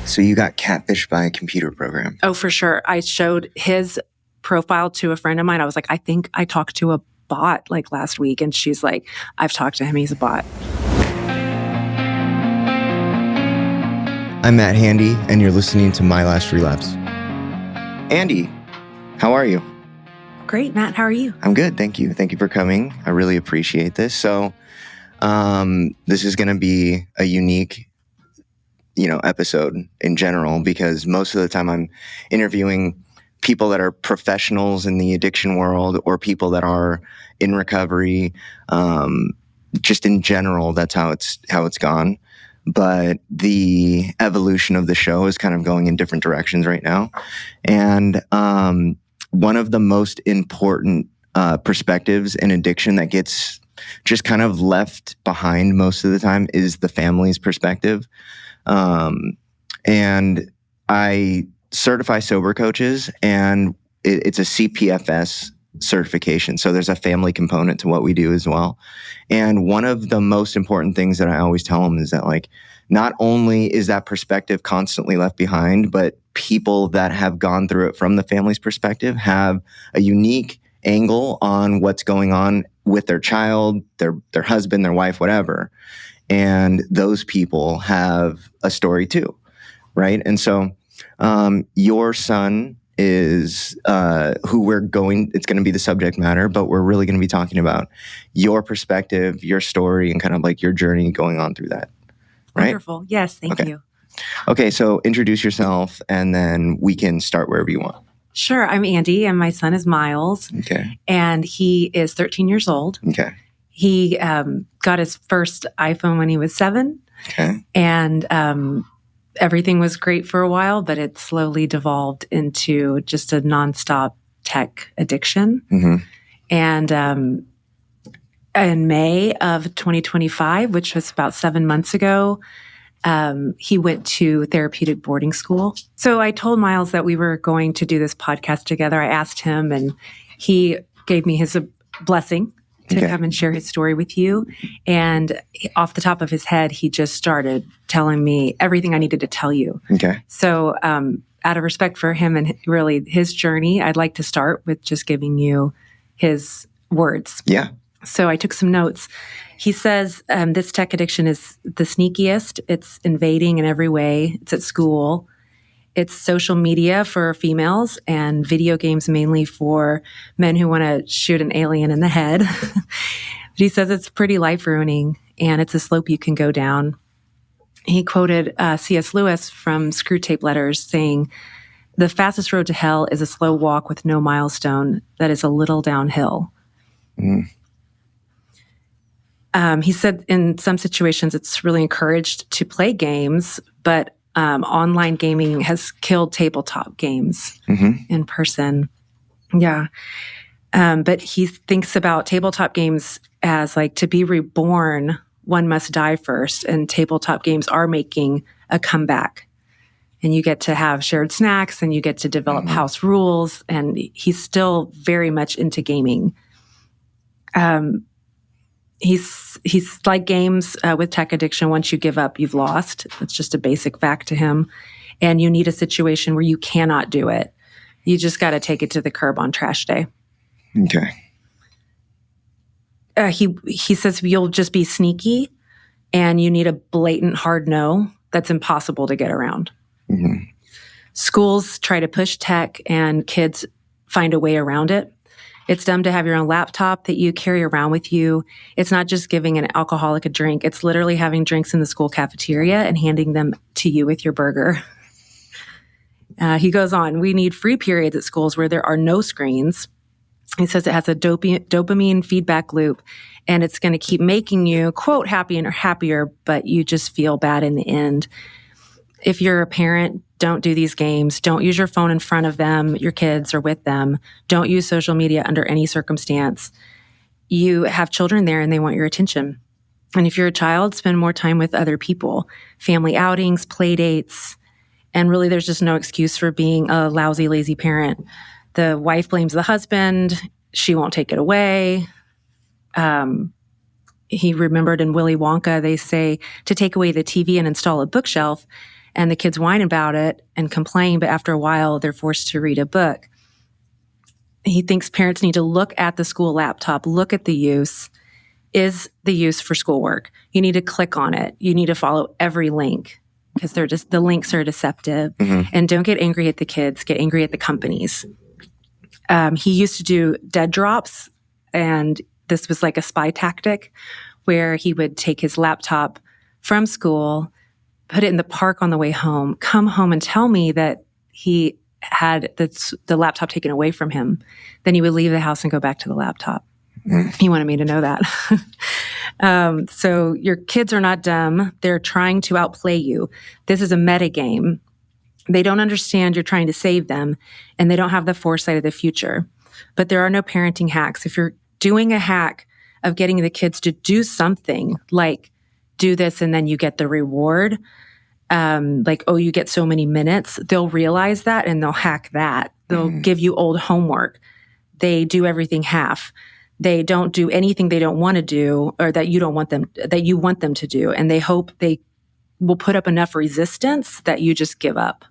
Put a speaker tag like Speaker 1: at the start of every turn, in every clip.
Speaker 1: So you got catfished by a computer program.
Speaker 2: Oh, for sure. I showed his profile to a friend of mine. I was like, I think I talked to a bot like last week. And she's like, I've talked to him. He's a bot.
Speaker 1: I'm Matt Handy, and you're listening to My Last Relapse. Andi, how are you?
Speaker 2: Great, Matt. How are you?
Speaker 1: I'm good. Thank you. Thank you for coming. I really appreciate this. So this is going to be a unique episode in general, because most of the time I'm interviewing people that are professionals in the addiction world or people that are in recovery. Just in general, that's how it's gone. But the evolution of the show is kind of going in different directions right now. And one of the most important perspectives in addiction that gets just kind of left behind most of the time is the family's perspective. And I certify sober coaches, and it's a CPFS certification. So there's a family component to what we do as well. And one of the most important things that I always tell them is that, like, not only is that perspective constantly left behind, but people that have gone through it from the family's perspective have a unique angle on what's going on with their child, their husband, their wife, whatever. And those people have a story too, right? And so your son is it's going to be the subject matter, but we're really going to be talking about your perspective, your story, and kind of like your journey going on through that, right?
Speaker 2: Wonderful. Yes, thank you.
Speaker 1: Okay, so introduce yourself, and then we can start wherever you want.
Speaker 2: Sure. I'm Andi, and my son is Miles.
Speaker 1: Okay.
Speaker 2: And he is 13 years old.
Speaker 1: Okay.
Speaker 2: He got his first iPhone when he was 7.
Speaker 1: Okay.
Speaker 2: And everything was great for a while, but it slowly devolved into just a nonstop tech addiction.
Speaker 1: Mm-hmm.
Speaker 2: And in May of 2025, which was about 7 months ago, he went to Therapeutic boarding school. So I told Miles that we were going to do this podcast together. I asked him, and he gave me his blessing to come and share his story with you. And off the top of his head, he just started telling me everything I needed to tell you.
Speaker 1: Okay.
Speaker 2: So out of respect for him and really his journey, I'd like to start with just giving you his words.
Speaker 1: Yeah.
Speaker 2: So I took some notes. He says this tech addiction is the sneakiest. It's invading in every way. It's at school. It's social media for females and video games mainly for men who want to shoot an alien in the head. But he says it's pretty life-ruining, and it's a slope you can go down. He quoted C.S. Lewis from Screw Tape Letters saying, "The fastest road to hell is a slow walk with no milestone that is a little downhill."
Speaker 1: Mm.
Speaker 2: He said in some situations it's really encouraged to play games, but online gaming has killed tabletop games in person. Yeah. But he thinks about tabletop games as like, to be reborn, one must die first. And tabletop games are making a comeback. And you get to have shared snacks, and you get to develop house rules. And he's still very much into gaming. He's like games with tech addiction. Once you give up, you've lost. It's just a basic fact to him. And you need a situation where you cannot do it. You just got to take it to the curb on trash day.
Speaker 1: Okay.
Speaker 2: He says you'll just be sneaky, and you need a blatant hard no that's impossible to get around.
Speaker 1: Mm-hmm.
Speaker 2: Schools try to push tech, and kids find a way around it. It's dumb to have your own laptop that you carry around with you. It's not just giving an alcoholic a drink. It's literally having drinks in the school cafeteria and handing them to you with your burger. He goes on, we need free periods at schools where there are no screens. He says it has a dopamine feedback loop, and it's going to keep making you, quote, happy and happier, but you just feel bad in the end. If you're a parent, don't do these games. Don't use your phone in front of them, your kids, or with them. Don't use social media under any circumstance. You have children there, and they want your attention. And if you're a child, spend more time with other people, family outings, play dates. And really, there's just no excuse for being a lousy, lazy parent. The wife blames the husband. She won't take it away. He remembered in Willy Wonka, they say to take away the TV and install a bookshelf. and the kids whine about it and complain, but after a while, they're forced to read a book. He thinks parents need to look at the school laptop, look at the use. Is the use for schoolwork? You need to click on it. You need to follow every link because the links are deceptive. And don't get angry at the kids, get angry at the companies. He used to do dead drops, and this was like a spy tactic where he would take his laptop from school, put it in the park on the way home, come home and tell me that he had the laptop taken away from him. Then he would leave the house and go back to the laptop. He wanted me to know that. So your kids are not dumb. They're trying to outplay you. This is a meta game. They don't understand you're trying to save them, and they don't have the foresight of the future. But there are no parenting hacks. If you're doing a hack of getting the kids to do something, like do this and then you get the reward, like, oh, you get so many minutes, they'll realize that and they'll hack that. They'll give you old homework. They do everything half. They don't do anything they don't want to do or that you want them to do. And they hope they will put up enough resistance that you just give up.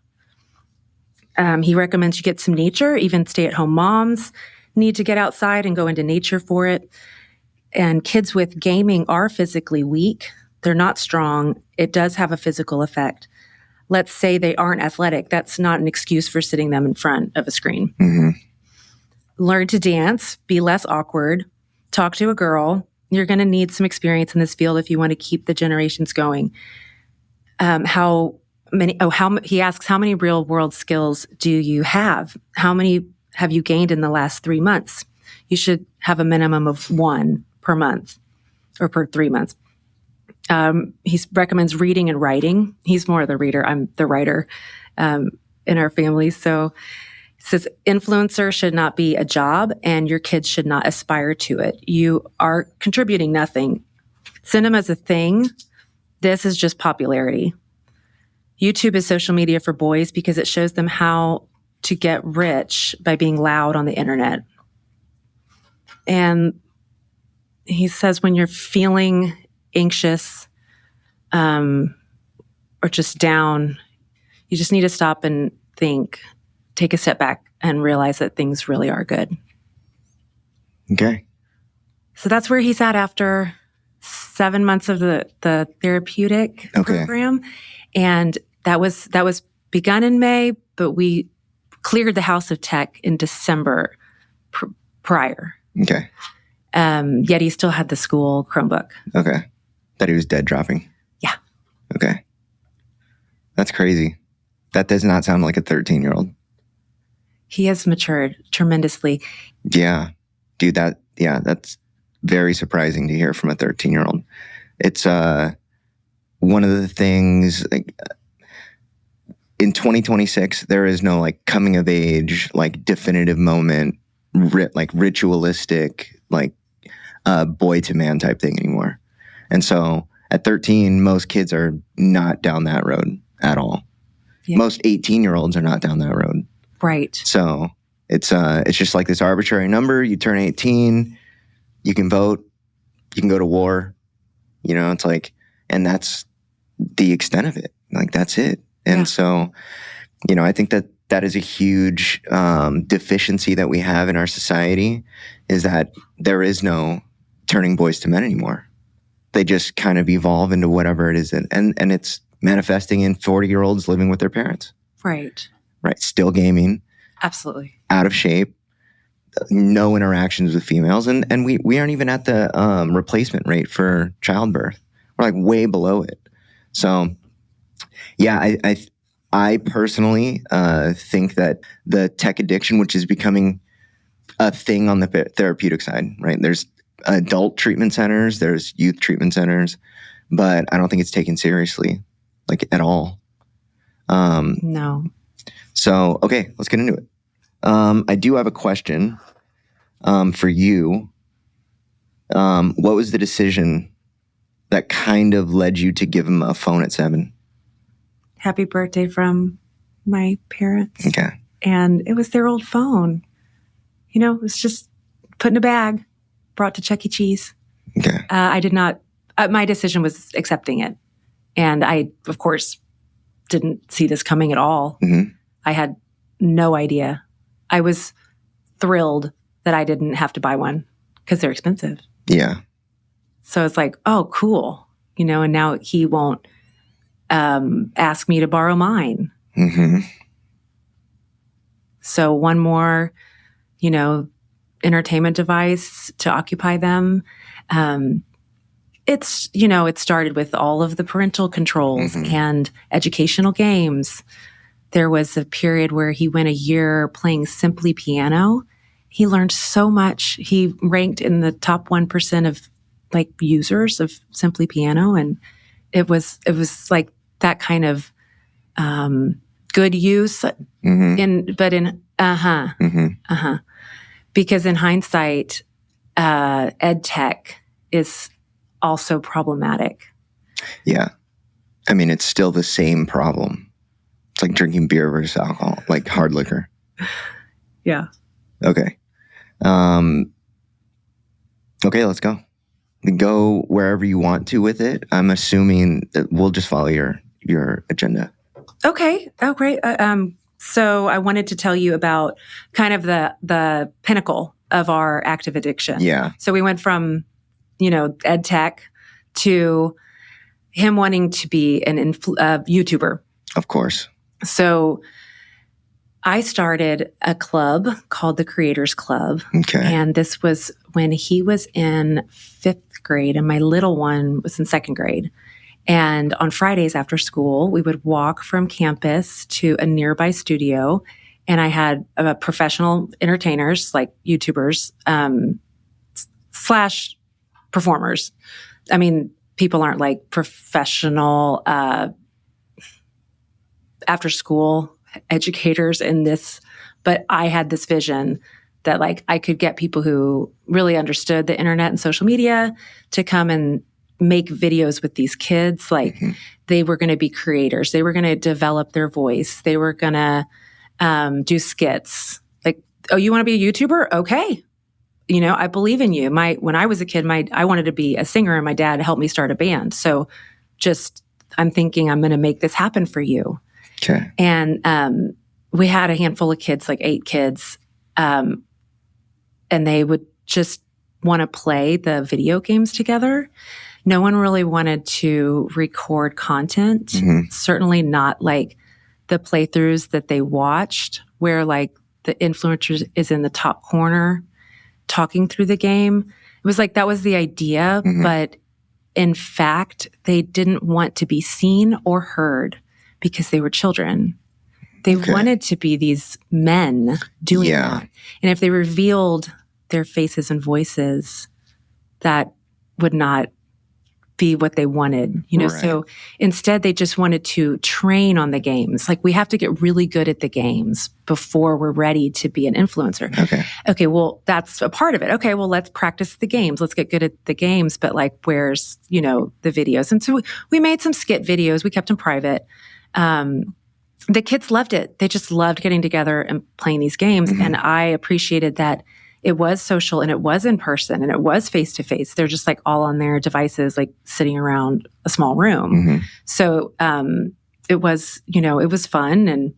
Speaker 2: He recommends you get some nature. Even stay-at-home moms need to get outside and go into nature for it. And kids with gaming are physically weak. They're not strong. It does have a physical effect. Let's say they aren't athletic. That's not an excuse for sitting them in front of a screen. Learn to dance, be less awkward, talk to a girl. You're going to need some experience in this field if you want to keep the generations going. He asks, how many real world skills do you have? How many have you gained in the last 3 months? You should have a minimum of 1 per month or per 3 months. He recommends reading and writing. He's more the reader. I'm the writer in our family. So he says influencer should not be a job and your kids should not aspire to it. You are contributing nothing. Cinema is a thing. This is just popularity. YouTube is social media for boys because it shows them how to get rich by being loud on the internet. And he says when you're feeling anxious or just down, you just need to stop and think, take a step back and realize that things really are good.
Speaker 1: Okay.
Speaker 2: So that's where he's at after 7 months of the therapeutic program. And that was begun in May, but we cleared the House of Tech in December prior.
Speaker 1: Okay.
Speaker 2: Yet he still had the school Chromebook.
Speaker 1: Okay. That he was dead dropping.
Speaker 2: Yeah.
Speaker 1: Okay. That's crazy. That does not sound like a 13-year-old.
Speaker 2: He has matured tremendously.
Speaker 1: Yeah. Dude, that's very surprising to hear from a 13-year-old. It's one of the things, like, in 2026, there is no like coming of age, like definitive moment, like ritualistic, like boy to man type thing anymore. And so at 13, most kids are not down that road at all. Yeah. Most 18-year-olds are not down that road.
Speaker 2: Right.
Speaker 1: So it's just like this arbitrary number. You turn 18, you can vote, you can go to war. You know, it's like, and that's the extent of it. Like, that's it. And so, you know, I think that is a huge deficiency that we have in our society, is that there is no turning boys to men anymore. They just kind of evolve into whatever it is. And it's manifesting in 40-year-olds living with their parents.
Speaker 2: Right.
Speaker 1: Right. Still gaming.
Speaker 2: Absolutely.
Speaker 1: Out of shape. No interactions with females. And we aren't even at the replacement rate for childbirth. We're like way below it. So, yeah, I personally think that the tech addiction, which is becoming a thing on the therapeutic side, right? There's adult treatment centers, there's youth treatment centers, but I don't think it's taken seriously, like, at all.
Speaker 2: No.
Speaker 1: So, okay, let's get into it. I do have a question for you. What was the decision that kind of led you to give him a phone at 7?
Speaker 2: Happy birthday from my parents.
Speaker 1: Okay.
Speaker 2: And it was their old phone. You know, it was just put in a bag, brought to Chuck E. Cheese.
Speaker 1: Okay.
Speaker 2: I did not, my decision was accepting it. And I, of course, didn't see this coming at all.
Speaker 1: Mm-hmm.
Speaker 2: I had no idea. I was thrilled that I didn't have to buy one because they're expensive.
Speaker 1: Yeah.
Speaker 2: So it's like, oh, cool. And now he won't ask me to borrow mine.
Speaker 1: Mm-hmm.
Speaker 2: So one more, entertainment device to occupy them. It started with all of the parental controls and educational games. There was a period where he went a year playing simply piano. He learned so much. He ranked in the top 1% of users of simply piano. And it was like that kind of good use because in hindsight, ed tech is also problematic.
Speaker 1: Yeah. I mean, it's still the same problem. It's like drinking beer versus alcohol, like hard liquor.
Speaker 2: Yeah.
Speaker 1: Okay. Okay, let's go. Go wherever you want to with it. I'm assuming that we'll just follow your agenda.
Speaker 2: Okay. Oh, great. So I wanted to tell you about kind of the pinnacle of our active addiction.
Speaker 1: Yeah.
Speaker 2: So we went from, ed tech to him wanting to be an YouTuber.
Speaker 1: Of course.
Speaker 2: So I started a club called the Creators Club.
Speaker 1: Okay.
Speaker 2: And this was when he was in 5th grade and my little one was in 2nd grade. And on Fridays after school, we would walk from campus to a nearby studio. And I had professional entertainers like YouTubers / performers. I mean, people aren't like professional after school educators in this, but I had this vision that I could get people who really understood the internet and social media to come and make videos with these kids. They were going to be creators. They were going to develop their voice. They were going to do skits. Oh, you want to be a YouTuber? Okay. I believe in you. When I was a kid, I wanted to be a singer and my dad helped me start a band. So I'm thinking I'm going to make this happen for you.
Speaker 1: Okay.
Speaker 2: And we had a handful of kids, 8 kids, and they would just want to play the video games together. No one really wanted to record content, certainly not the playthroughs that they watched where the influencer is in the top corner talking through the game. It was that was the idea, but in fact, they didn't want to be seen or heard because they were children. They wanted to be these men doing that. And if they revealed their faces and voices, that would not be what they wanted,
Speaker 1: Right.
Speaker 2: So instead they just wanted to train on the games. We have to get really good at the games before we're ready to be an influencer. Okay, well, that's a part of it. Okay, well, let's practice the games. Let's get good at the games, but where's, the videos? And so we made some skit videos. We kept them private. The kids loved it. They just loved getting together and playing these games. And I appreciated that it was social and it was in person and it was face-to-face. They're just all on their devices, sitting around a small room. So it was, it was fun. And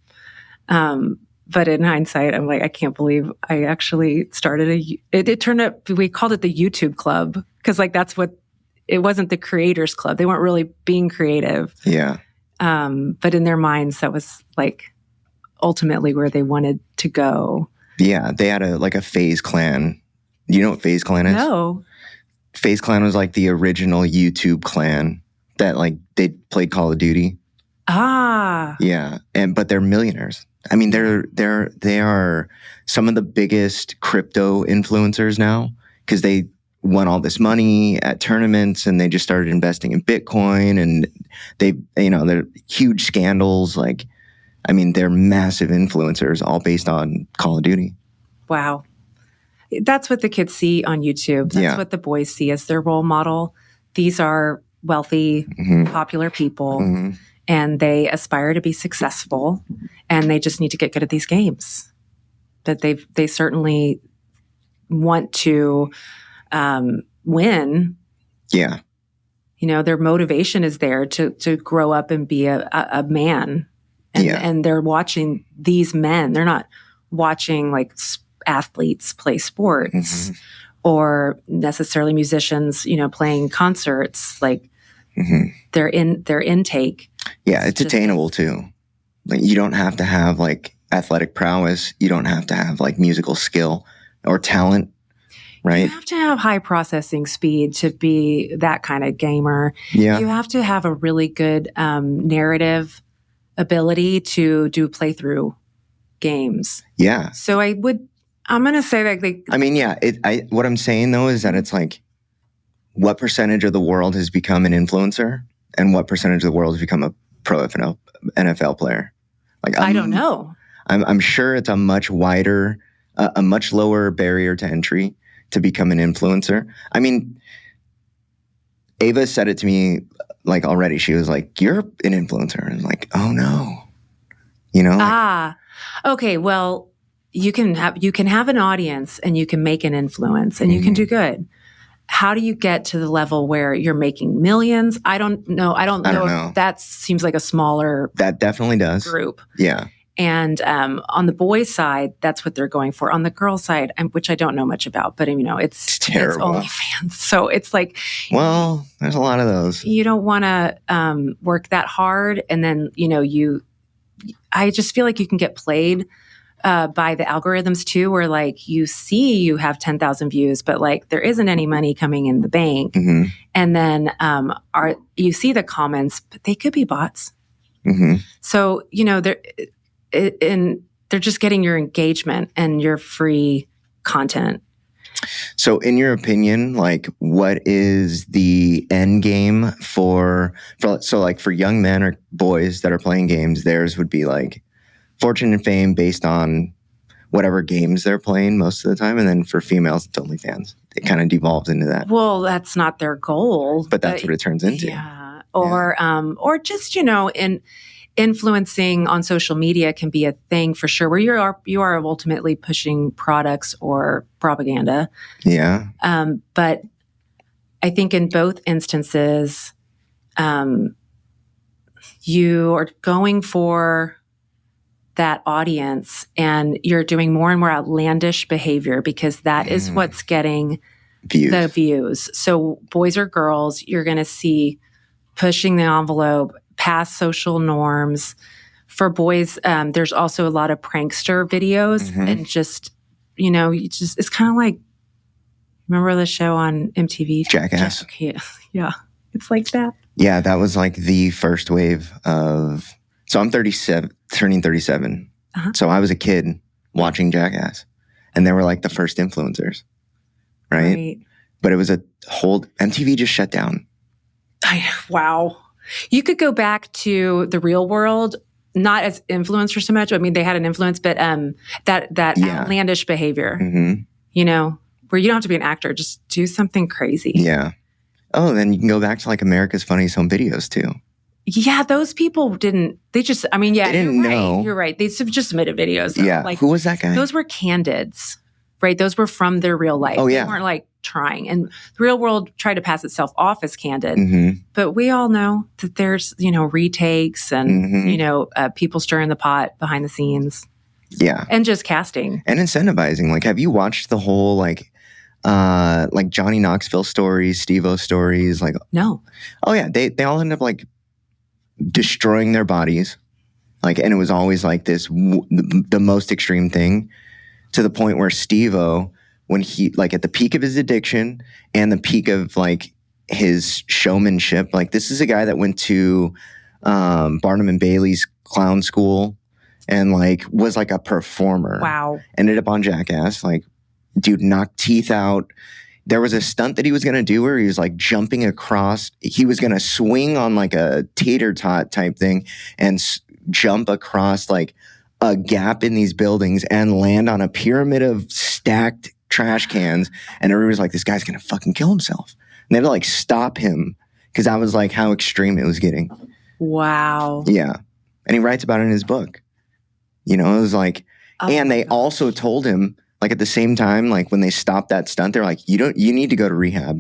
Speaker 2: but in hindsight, I'm I can't believe I actually started it turned out, we called it the YouTube Club because that's what, it wasn't the Creators Club. They weren't really being creative.
Speaker 1: Yeah.
Speaker 2: But in their minds, that was ultimately where they wanted to go.
Speaker 1: Yeah, they had a FaZe clan. Do you know what FaZe clan is?
Speaker 2: No.
Speaker 1: FaZe clan was the original YouTube clan that they played Call of Duty.
Speaker 2: Ah.
Speaker 1: Yeah, but they're millionaires. I mean, they are some of the biggest crypto influencers now because they won all this money at tournaments and they just started investing in Bitcoin and they're huge scandals. They're massive influencers all based on Call of Duty.
Speaker 2: Wow. That's what the kids see on YouTube. That's what the boys see as their role model. These are wealthy, popular people, and they aspire to be successful, and they just need to get good at these games. But they certainly want to win.
Speaker 1: Yeah.
Speaker 2: their motivation is there to grow up and be a man. And they're watching these men. They're not watching like athletes play sports or necessarily musicians, playing concerts. Like their intake.
Speaker 1: Yeah, it's attainable too. Like you don't have to have like athletic prowess. You don't have to have like musical skill or talent, right?
Speaker 2: You have to have high processing speed to be that kind of gamer.
Speaker 1: Yeah.
Speaker 2: You have to have a really good narrative ability to do playthrough games.
Speaker 1: Yeah.
Speaker 2: So I'm going to say that
Speaker 1: what I'm saying though is that it's like what percentage of the world has become an influencer and what percentage of the world has become a pro NFL player? Like
Speaker 2: I don't know.
Speaker 1: I'm sure it's a much wider, a much lower barrier to entry to become an influencer. I mean, Ava said it to me like already. She was like, "You're an influencer," and I'm like, "Oh no,"
Speaker 2: Okay. Well, you can have an audience and you can make an influence and you can do good. How do you get to the level where you're making millions? I don't know. I don't know. That seems like a smaller.
Speaker 1: That definitely does.
Speaker 2: Group.
Speaker 1: Yeah.
Speaker 2: And on the boys' side, that's what they're going for. On the girls' side, which I don't know much about, but it's
Speaker 1: terrible.
Speaker 2: It's OnlyFans. So it's like,
Speaker 1: well, there's a lot of those.
Speaker 2: You don't want to work that hard, and then I just feel like you can get played by the algorithms too, where like you see you have 10,000 views, but like there isn't any money coming in the bank, and then you see the comments, but they could be bots. So they're just getting your engagement and your free content.
Speaker 1: So in your opinion, like what is the end game for young men or boys that are playing games, theirs would be like fortune and fame based on whatever games they're playing most of the time. And then for females, it's OnlyFans. It kind of devolves into that.
Speaker 2: Well, that's not their goal.
Speaker 1: But that's what it turns into.
Speaker 2: Yeah. Or just, in influencing on social media can be a thing for sure, where you are ultimately pushing products or propaganda.
Speaker 1: Yeah.
Speaker 2: But I think in both instances, you are going for that audience and you're doing more and more outlandish behavior because that is what's getting the views. So boys or girls, you're going to see pushing the envelope past social norms. For boys, there's also a lot of prankster videos and just, it's kind of like, remember the show on MTV?
Speaker 1: Jackass.
Speaker 2: Yeah. It's like that.
Speaker 1: Yeah, that was like the first wave of, so I'm 37, turning 37. So I was a kid watching Jackass and they were like the first influencers, right? But it was a whole, MTV just shut down.
Speaker 2: Wow. You could go back to the real world, not as influencer so much. I mean, they had an influence, but that outlandish behavior, where you don't have to be an actor, just do something crazy.
Speaker 1: Yeah. Oh, then you can go back to like America's Funniest Home Videos too.
Speaker 2: Yeah, those people they didn't know. You're right. They just submitted videos.
Speaker 1: Yeah. Like, who was that guy?
Speaker 2: Those were candids, right? Those were from their real life.
Speaker 1: Oh, yeah.
Speaker 2: They weren't like trying. And the real world tried to pass itself off as candid. But we all know that there's, retakes and, people stirring the pot behind the scenes.
Speaker 1: Yeah.
Speaker 2: And just casting.
Speaker 1: And incentivizing. Like, have you watched the whole, like Johnny Knoxville stories, Steve-O stories? Like,
Speaker 2: no.
Speaker 1: Oh, yeah. They all end up, like, destroying their bodies. Like, and it was always, like, this, the most extreme thing to the point where Steve-O, when he, like, at the peak of his addiction and the peak of, like, his showmanship, like, this is a guy that went to Barnum and Bailey's clown school and, like, was, like, a performer.
Speaker 2: Wow.
Speaker 1: Ended up on Jackass. Like, dude knocked teeth out. There was a stunt that he was going to do where he was, like, jumping across. He was going to swing on, like, a tater-tot type thing and jump across, like, a gap in these buildings and land on a pyramid of stacked trash cans. And everybody was like, this guy's going to fucking kill himself. And they had to, like, stop him because that was, like, how extreme it was getting.
Speaker 2: Wow.
Speaker 1: Yeah. And he writes about it in his book. It was like, and they also told him, like, at the same time, like, when they stopped that stunt, they're like, you need to go to rehab.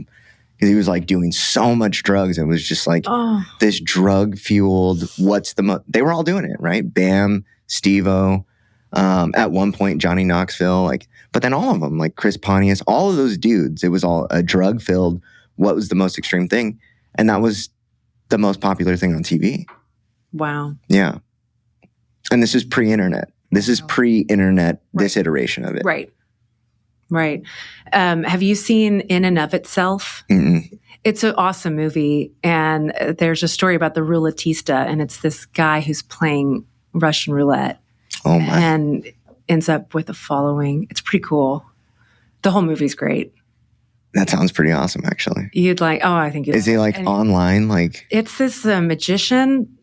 Speaker 1: because he was like doing so much drugs. It was just like this drug fueled. They were all doing it, right? Bam, Steve-O, at one point Johnny Knoxville, like, but then all of them, like Chris Pontius, all of those dudes, it was all a drug filled. What was the most extreme thing? And that was the most popular thing on TV.
Speaker 2: Wow.
Speaker 1: Yeah. And this is pre-internet. This is pre-internet, this iteration of it.
Speaker 2: Right. Right. Have you seen In and of Itself?
Speaker 1: Mm-mm.
Speaker 2: It's an awesome movie. And there's a story about the roulettista, and it's this guy who's playing Russian roulette.
Speaker 1: Oh, my.
Speaker 2: And ends up with a following. It's pretty cool. The whole movie's great.
Speaker 1: That sounds pretty awesome, actually.
Speaker 2: You'd like, I think you'd
Speaker 1: Is he like online? Like,
Speaker 2: it's this magician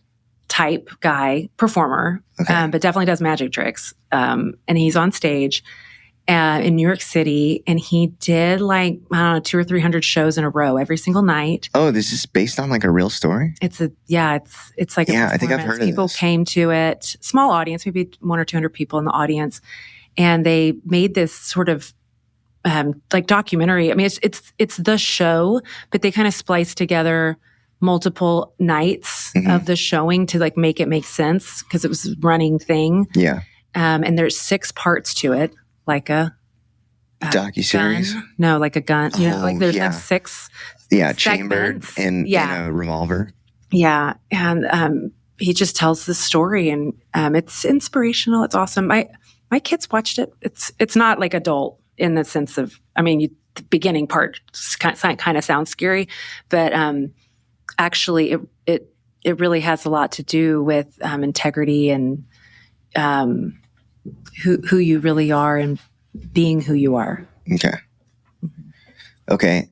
Speaker 2: type guy, performer, but definitely does magic tricks. And he's on stage in New York City, and he did like, I don't know, 200 or 300 shows in a row every single night.
Speaker 1: Oh, this is based on like a real story?
Speaker 2: It's like
Speaker 1: I think I've heard of this.
Speaker 2: People came to it, small audience, maybe 100 or 200 people in the audience, and they made this sort of like documentary. I mean, it's the show, but they kind of spliced together multiple nights of the showing to like make it make sense, because it was a running thing.
Speaker 1: Yeah.
Speaker 2: And there's 6 parts to it, like a
Speaker 1: docuseries.
Speaker 2: No, like a gun. You know, like there's like 6.
Speaker 1: Yeah, chambered in a revolver.
Speaker 2: Yeah, and he just tells the story, and it's inspirational. It's awesome. My kids watched it. It's not like adult in the sense of, I mean, the beginning part kind of sounds scary, but actually it really has a lot to do with integrity and who you really are and being who you are.
Speaker 1: Okay.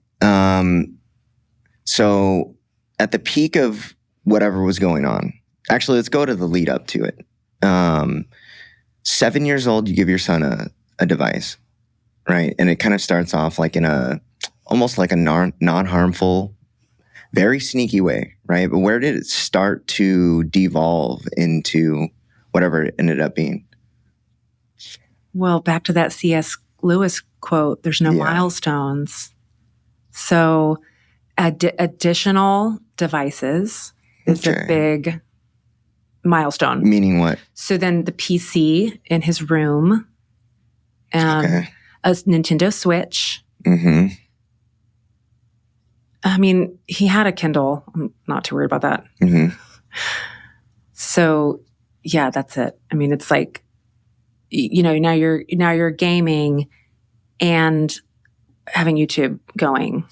Speaker 1: So at the peak of whatever was going on, actually, let's go to the lead up to it. 7 years old, you give your son a device, right? And it kind of starts off like in almost like a non-harmful, very sneaky way, right? But where did it start to devolve into whatever it ended up being?
Speaker 2: Well, back to that C.S. Lewis quote, there's no milestones. So additional devices is a big milestone.
Speaker 1: Meaning what?
Speaker 2: So then the PC in his room, a Nintendo Switch.
Speaker 1: Mm-hmm.
Speaker 2: I mean, he had a Kindle. I'm not too worried about that.
Speaker 1: Mm-hmm.
Speaker 2: So, yeah, that's it. I mean, it's like, you know, now you're gaming and having YouTube going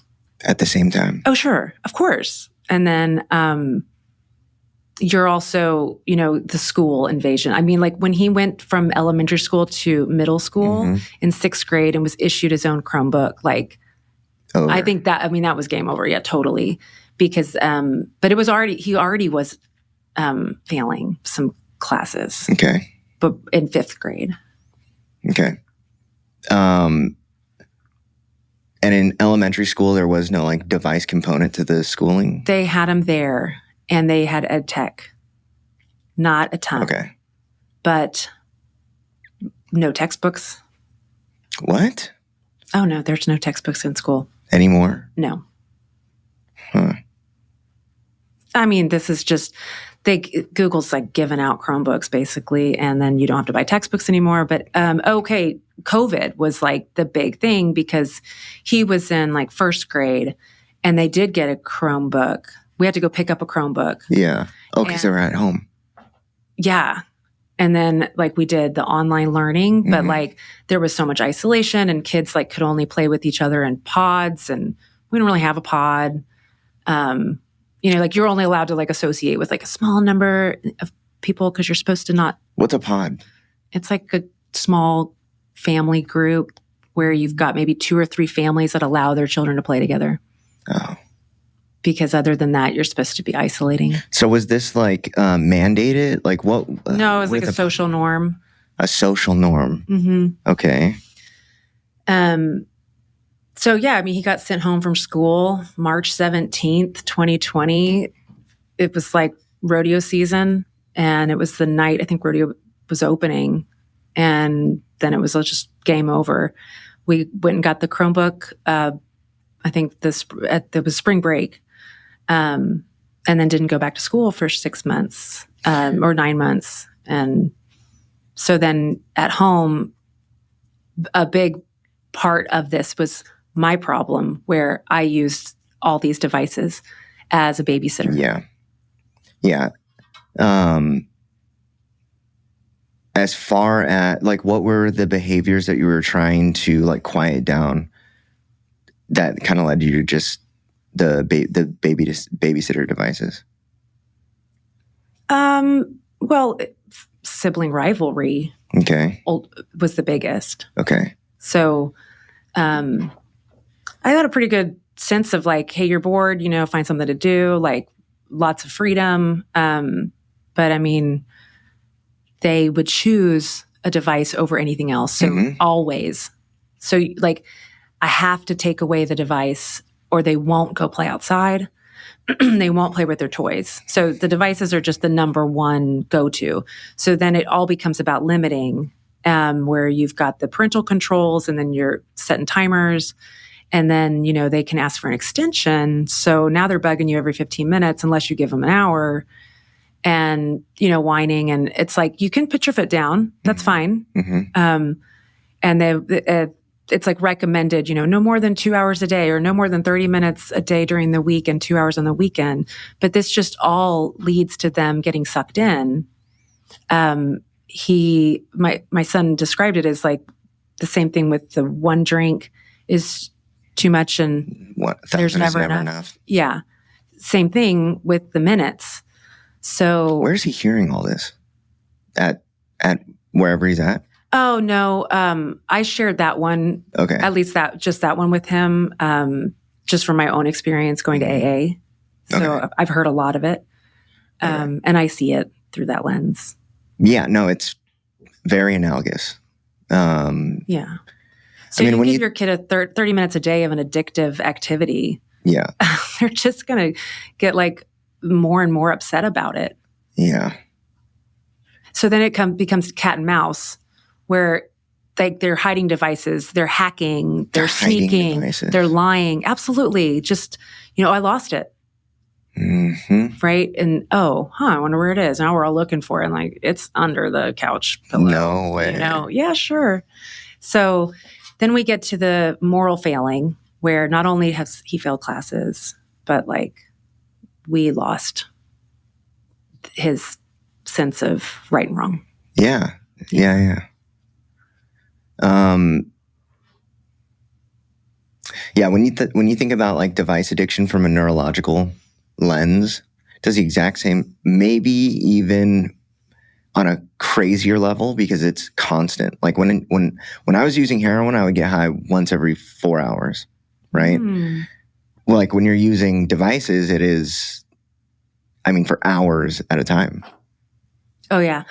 Speaker 1: at the same time.
Speaker 2: Oh, sure, of course. And then you're also, you know, the school invasion. I mean, like when he went from elementary school to middle school in 6th grade and was issued his own Chromebook, like. Over. I think that was game over. Yeah, totally. Because, but he already was failing some classes.
Speaker 1: Okay.
Speaker 2: But in 5th grade.
Speaker 1: Okay. And in elementary school, there was no like device component to the schooling?
Speaker 2: They had him there, and they had ed tech. Not a ton.
Speaker 1: Okay.
Speaker 2: But no textbooks.
Speaker 1: What?
Speaker 2: Oh, no, there's no textbooks in school.
Speaker 1: Anymore?
Speaker 2: No.
Speaker 1: Huh.
Speaker 2: I mean, this is just, Google's like giving out Chromebooks basically, and then you don't have to buy textbooks anymore. But COVID was like the big thing because he was in like 1st grade and they did get a Chromebook. We had to go pick up a Chromebook.
Speaker 1: Yeah. Oh, because they were at home.
Speaker 2: Yeah. And then like we did the online learning, but like there was so much isolation and kids like could only play with each other in pods, and we didn't really have a pod. You know, like you're only allowed to like associate with like a small number of people because you're supposed to not.
Speaker 1: What's a pod?
Speaker 2: It's like a small family group where you've got maybe 2 or 3 families that allow their children to play together.
Speaker 1: Oh.
Speaker 2: Because other than that, you're supposed to be isolating.
Speaker 1: So was this like mandated? Like what?
Speaker 2: No, it was like a social norm.
Speaker 1: A social norm.
Speaker 2: Mm-hmm.
Speaker 1: Okay.
Speaker 2: So yeah, I mean, he got sent home from school March 17th, 2020. It was like rodeo season, and it was the night I think rodeo was opening, and then it was just game over. We went and got the Chromebook I think there was spring break, and then didn't go back to school for 6 months or 9 months. And so then at home, a big part of this was my problem, where I used all these devices as a babysitter.
Speaker 1: Yeah. Yeah. As far as like, what were the behaviors that you were trying to like quiet down that kind of led you to just the babysitter devices?
Speaker 2: Well, sibling rivalry.
Speaker 1: Okay.
Speaker 2: Was the biggest.
Speaker 1: Okay.
Speaker 2: So, I had a pretty good sense of like, hey, you're bored, find something to do, like lots of freedom. But I mean, they would choose a device over anything else. So always. So like, I have to take away the device or they won't go play outside. They won't play with their toys. So the devices are just the number one go-to. So then it all becomes about limiting, where you've got the parental controls and then you're setting timers. And then, they can ask for an extension. So now they're bugging you every 15 minutes unless you give them an hour and, whining. And it's like, you can put your foot down. That's fine. And it's like recommended, no more than 2 hours a day or no more than 30 minutes a day during the week and 2 hours on the weekend. But this just all leads to them getting sucked in. My son described it as like the same thing with the one drink is too much and there's never enough. Yeah. Same thing with the minutes. So
Speaker 1: where's he hearing all this? At wherever he's at?
Speaker 2: Oh no. I shared that one.
Speaker 1: Okay.
Speaker 2: At least that one with him, just from my own experience going to AA. So I've heard a lot of it. And I see it through that lens.
Speaker 1: Yeah, no, it's very analogous.
Speaker 2: Yeah. So when you give your kid 30 minutes a day of an addictive activity,
Speaker 1: yeah,
Speaker 2: they're just going to get like more and more upset about it.
Speaker 1: Yeah.
Speaker 2: So then it becomes cat and mouse, where like they're hiding devices, they're hacking, they're sneaking, they're lying. Absolutely. Just, I lost it. Right? And I wonder where it is. Now we're all looking for it. And like, it's under the couch pillow.
Speaker 1: No way.
Speaker 2: Yeah, sure. So then we get to the moral failing, where not only has he failed classes, but like we lost his sense of right and wrong.
Speaker 1: Yeah. Yeah. When you think about like device addiction from a neurological lens, it does the exact same, maybe even on a crazier level because it's constant. Like when I was using heroin, I would get high once every 4 hours, right? Well, like when you're using devices, it is, for hours at a time. Oh
Speaker 2: yeah.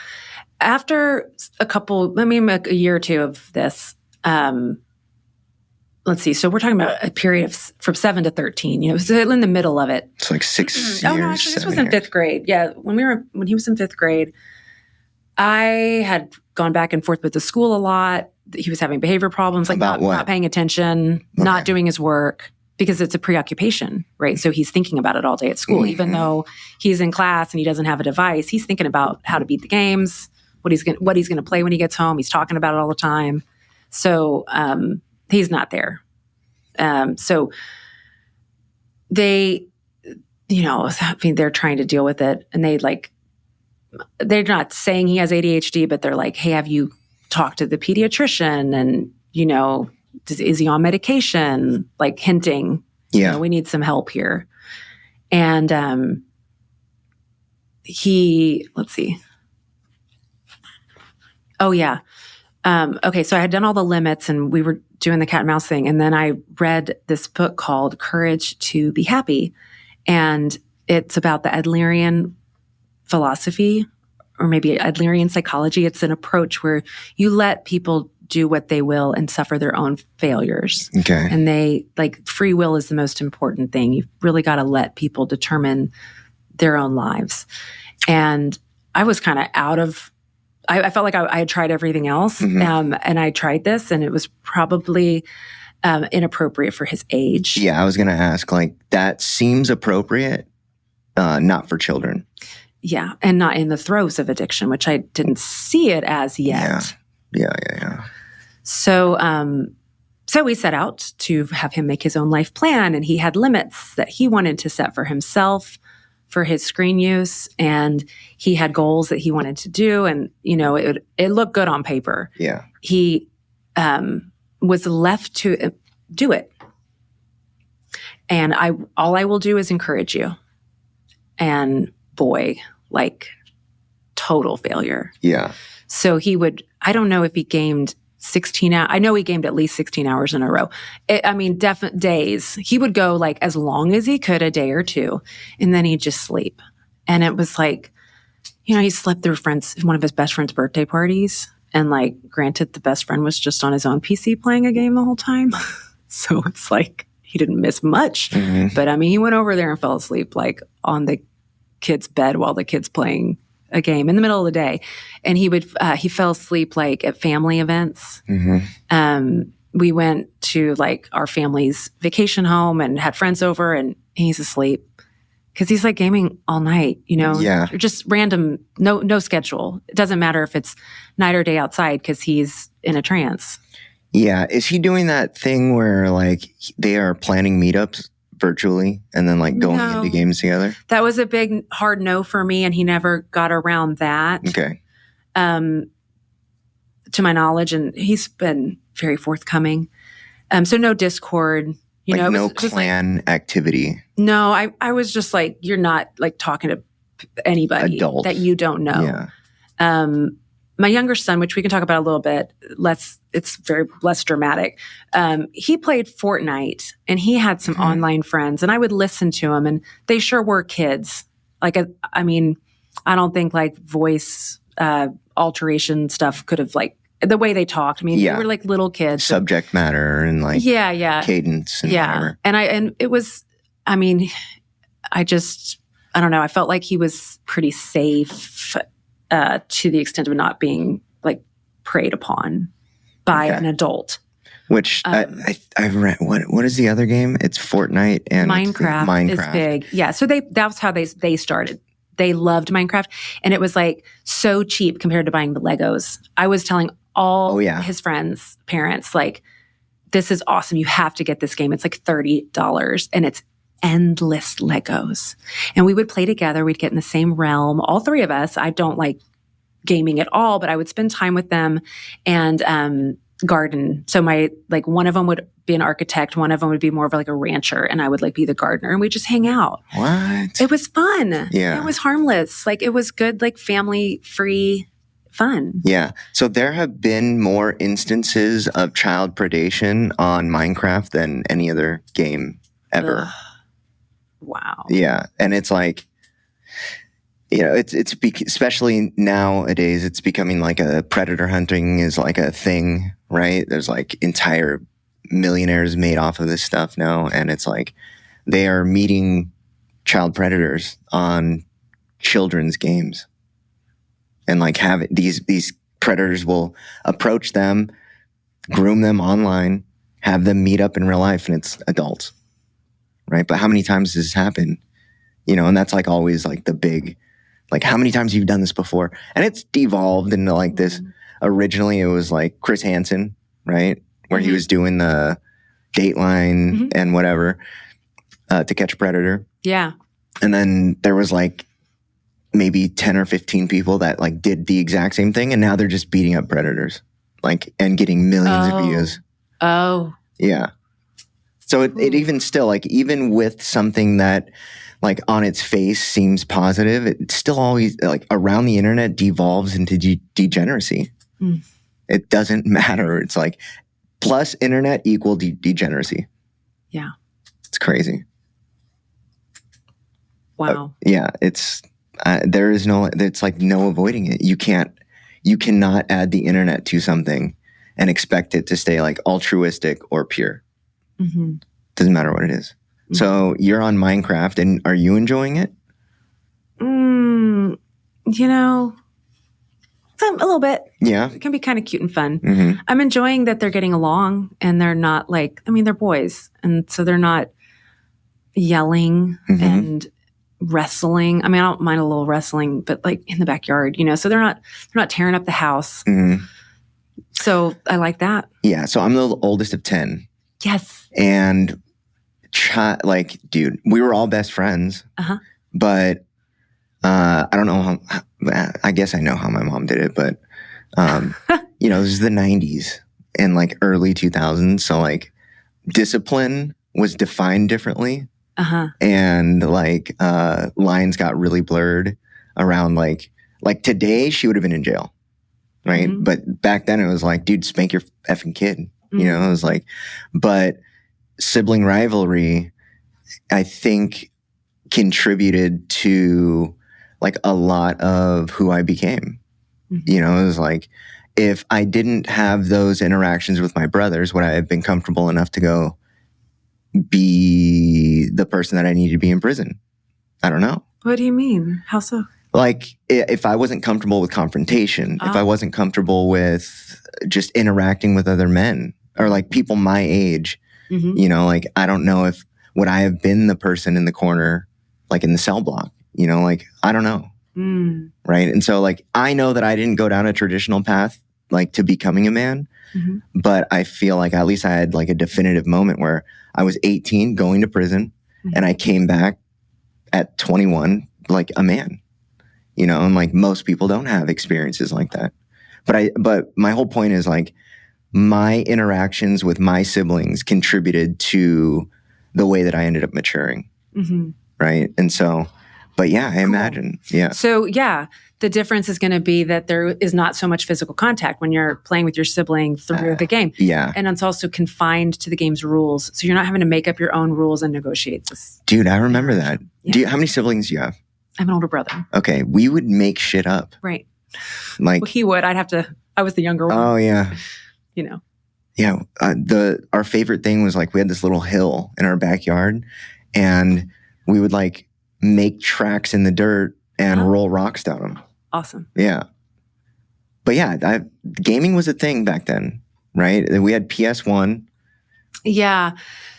Speaker 2: After a year or two of this, let's see. So we're talking about a period from 7 to 13, so in the middle of it.
Speaker 1: It's like 6 years.
Speaker 2: Oh no, actually this was in 5th grade. Yeah. When he was in 5th grade, I had gone back and forth with the school a lot. He was having behavior problems, like not paying attention, not doing his work, because it's a preoccupation, right? So he's thinking about it all day at school, even though he's in class and he doesn't have a device. He's thinking about how to beat the games, what he's going to play when he gets home. He's talking about it all the time. So he's not there. So they, they're trying to deal with it, and they're not saying he has ADHD, but they're like, hey, have you talked to the pediatrician? And, is he on medication? Like hinting, we need some help here. And let's see. Oh, yeah. Okay, so I had done all the limits and we were doing the cat and mouse thing. And then I read this book called Courage to Be Happy. And it's about the Adlerian philosophy, or maybe Adlerian psychology. It's an approach where you let people do what they will and suffer their own failures.
Speaker 1: Okay.
Speaker 2: And free will is the most important thing. You've really got to let people determine their own lives. And I was kind of I felt like I had tried everything else. And I tried this, and it was probably inappropriate for his age.
Speaker 1: Yeah, I was going to ask, like, that seems appropriate, not for children.
Speaker 2: Yeah, and not in the throes of addiction, which I didn't see it as yet.
Speaker 1: Yeah.
Speaker 2: So, so we set out to have him make his own life plan, and he had limits that he wanted to set for himself for his screen use, and he had goals that he wanted to do, and it looked good on paper.
Speaker 1: Yeah.
Speaker 2: He was left to do it, and all I will do is encourage you. And boy, like total failure.
Speaker 1: Yeah.
Speaker 2: So he would, I don't know if he gamed 16 hours. I know he gamed at least 16 hours in a row. Definite days. He would go like as long as he could, a day or two, and then he'd just sleep. And it was like, he slept through one of his best friend's birthday parties. And like, granted, the best friend was just on his own PC playing a game the whole time. So it's like, he didn't miss much. Mm-hmm. But he went over there and fell asleep like on the kid's bed while the kid's playing a game in the middle of the day. And he fell asleep like at family events. Mm-hmm. We went to like our family's vacation home and had friends over, and he's asleep because he's like gaming all night,
Speaker 1: Yeah.
Speaker 2: Just random, no schedule. It doesn't matter if it's night or day outside because he's in a trance.
Speaker 1: Yeah. Is he doing that thing where like they are planning meetups virtually and then like going into games together?
Speaker 2: That was a big hard no for me, and he never got around that.
Speaker 1: Okay.
Speaker 2: To my knowledge, and he's been very forthcoming. So no Discord,
Speaker 1: like no clan activity.
Speaker 2: No, I was just like, you're not like talking to anybody
Speaker 1: Adult.
Speaker 2: that you don't know. Yeah. My younger son, which we can talk about a little bit, it's very less dramatic. He played Fortnite, and he had some online friends, and I would listen to him, and they sure were kids. Like, I don't think like voice alteration stuff could have like the way they talked. They were like little kids.
Speaker 1: Subject matter and like cadence and whatever.
Speaker 2: And it was, I don't know. I felt like he was pretty safe to the extent of not being like preyed upon by an adult.
Speaker 1: Which I've read. What is the other game? It's Fortnite and
Speaker 2: Minecraft is big. Yeah, so that's how they started. They loved Minecraft, and it was like so cheap compared to buying the Legos. I was telling all his friends' parents, like, this is awesome. You have to get this game. It's like $30, and it's endless Legos. And we would play together. We'd get in the same realm, all three of us. I don't like gaming at all, but I would spend time with them and garden. So one of them would be an architect, one of them would be more of like a rancher, and I would like be the gardener, and we just hang out.
Speaker 1: What?
Speaker 2: It was fun.
Speaker 1: Yeah.
Speaker 2: It was harmless. Like, it was good, like family free fun.
Speaker 1: Yeah. So there have been more instances of child predation on Minecraft than any other game ever.
Speaker 2: Ugh. Wow.
Speaker 1: Yeah. And it's like, it's especially nowadays, it's becoming like a predator hunting is like a thing, right? There's like entire millionaires made off of this stuff now. And it's like they are meeting child predators on children's games. And like these predators will approach them, groom them online, have them meet up in real life, and it's adults. Right. But how many times does this happen? And that's like always like the big, like, how many times you've done this before? And it's devolved into like this. Originally, it was like Chris Hansen, right? Where he was doing the Dateline and whatever to catch a predator.
Speaker 2: Yeah.
Speaker 1: And then there was like maybe 10 or 15 people that like did the exact same thing. And now they're just beating up predators, like, and getting millions of views.
Speaker 2: Oh.
Speaker 1: Yeah. So it even still, like, even with something that, like, on its face seems positive, it still always, like, around the internet devolves into degeneracy. It doesn't matter. It's like plus internet equal degeneracy.
Speaker 2: Yeah.
Speaker 1: It's crazy.
Speaker 2: Wow.
Speaker 1: Yeah. It's, it's like no avoiding it. You cannot add the internet to something and expect it to stay like altruistic or pure. Doesn't matter what it is. So you're on Minecraft, and are you enjoying it?
Speaker 2: a little bit.
Speaker 1: Yeah.
Speaker 2: It can be kind of cute and fun.
Speaker 1: Mm-hmm.
Speaker 2: I'm enjoying that they're getting along and they're not like, I mean, they're boys. And so they're not yelling
Speaker 1: Mm-hmm.
Speaker 2: and wrestling. I mean, I don't mind a little wrestling, but like in the backyard, so they're not tearing up the house.
Speaker 1: Mm-hmm.
Speaker 2: So I like that.
Speaker 1: Yeah. So I'm the oldest of 10.
Speaker 2: Yes.
Speaker 1: And like, dude, we were all best friends.
Speaker 2: Uh-huh.
Speaker 1: But I don't know how, I guess I know how my mom did it, but, this is the 90s and like early 2000s. So like discipline was defined differently.
Speaker 2: Uh-huh.
Speaker 1: And like lines got really blurred around like today she would have been in jail. Right.
Speaker 2: Mm-hmm.
Speaker 1: But back then it was like, dude, spank your effing kid.
Speaker 2: Mm-hmm.
Speaker 1: It was like, but sibling rivalry, I think, contributed to like a lot of who I became.
Speaker 2: Mm-hmm.
Speaker 1: It was like, if I didn't have those interactions with my brothers, would I have been comfortable enough to go be the person that I needed to be in prison? I don't know.
Speaker 2: What do you mean? How so?
Speaker 1: Like, if I wasn't comfortable with confrontation, if I wasn't comfortable with just interacting with other men or like people my age,
Speaker 2: mm-hmm.
Speaker 1: Like, I don't know if would I have been the person in the corner, like in the cell block, like, I don't know.
Speaker 2: Mm.
Speaker 1: Right. And so like, I know that I didn't go down a traditional path, like to becoming a man,
Speaker 2: mm-hmm.
Speaker 1: but I feel like at least I had like a definitive moment where I was 18 going to prison
Speaker 2: mm-hmm.
Speaker 1: and I came back at 21, like a man, and like most people don't have experiences like that. But my whole point is like my interactions with my siblings contributed to the way that I ended up maturing.
Speaker 2: Mm-hmm.
Speaker 1: Right. And so, but yeah, I imagine. Yeah.
Speaker 2: So yeah, the difference is going to be that there is not so much physical contact when you're playing with your sibling through the game.
Speaker 1: Yeah.
Speaker 2: And it's also confined to the game's rules. So you're not having to make up your own rules and negotiate this.
Speaker 1: Dude, I remember that.
Speaker 2: Yeah.
Speaker 1: How many siblings do you have?
Speaker 2: I have an older brother.
Speaker 1: Okay. We would make shit up.
Speaker 2: Right.
Speaker 1: Like,
Speaker 2: well, he would. I was the younger one.
Speaker 1: Oh yeah. Yeah. Our favorite thing was like, we had this little hill in our backyard and we would like make tracks in the dirt and roll rocks down them.
Speaker 2: Awesome.
Speaker 1: Yeah. But yeah, gaming was a thing back then, right? We had PS1.
Speaker 2: Yeah.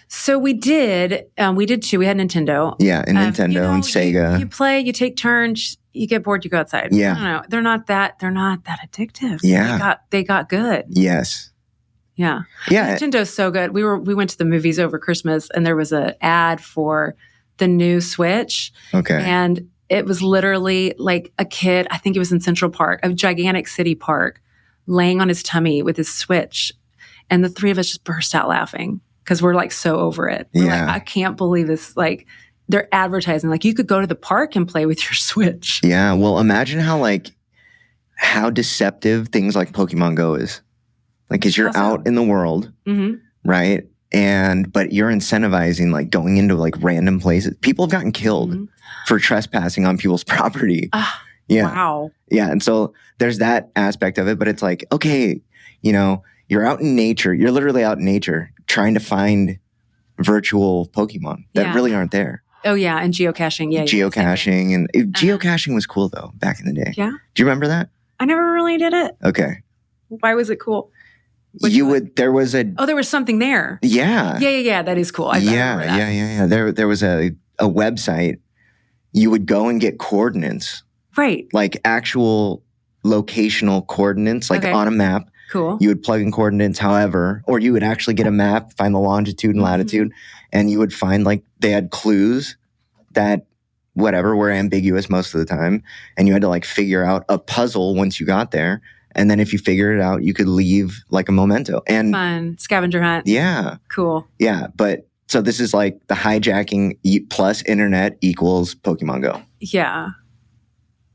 Speaker 2: So we did too. We had Nintendo.
Speaker 1: Yeah, and Nintendo and Sega.
Speaker 2: You play, you take turns, you get bored, you go outside.
Speaker 1: Yeah.
Speaker 2: I don't know. They're not that addictive.
Speaker 1: Yeah.
Speaker 2: They got good.
Speaker 1: Yes.
Speaker 2: Yeah.
Speaker 1: Yeah.
Speaker 2: Nintendo's so good. We went to the movies over Christmas and there was an ad for the new Switch.
Speaker 1: Okay.
Speaker 2: And it was literally like a kid, I think it was in Central Park, a gigantic city park, laying on his tummy with his Switch. And the three of us just burst out laughing because we're like so over it. We're like, I can't believe this. Like, they're advertising, like you could go to the park and play with your Switch.
Speaker 1: Yeah. Well, imagine how deceptive things like Pokemon Go is. Like, because you're out in the world,
Speaker 2: mm-hmm.
Speaker 1: right? But you're incentivizing like going into like random places. People have gotten killed
Speaker 2: mm-hmm.
Speaker 1: for trespassing on people's property.
Speaker 2: Yeah. Wow.
Speaker 1: Yeah. And so there's that aspect of it, but it's like, okay, you're out in nature. You're literally out in nature trying to find virtual Pokemon that really aren't there.
Speaker 2: Oh yeah. And geocaching. Yeah.
Speaker 1: Geocaching. And geocaching was cool though, back in the day.
Speaker 2: Yeah.
Speaker 1: Do you remember that?
Speaker 2: I never really did it.
Speaker 1: Okay.
Speaker 2: Why was it cool?
Speaker 1: There was
Speaker 2: something there.
Speaker 1: Yeah.
Speaker 2: Yeah. That is cool.
Speaker 1: Yeah. There was a website. You would go and get coordinates.
Speaker 2: Right.
Speaker 1: Like actual locational coordinates, like on a map.
Speaker 2: Cool.
Speaker 1: You would plug in coordinates, however, or you would actually get a map, find the longitude and latitude, and you would find like they had clues that were ambiguous most of the time. And you had to like figure out a puzzle once you got there. And then if you figure it out, you could leave like a memento. And
Speaker 2: fun scavenger hunt.
Speaker 1: Yeah.
Speaker 2: Cool.
Speaker 1: Yeah. But so this is like the hijacking plus internet equals Pokemon Go.
Speaker 2: Yeah.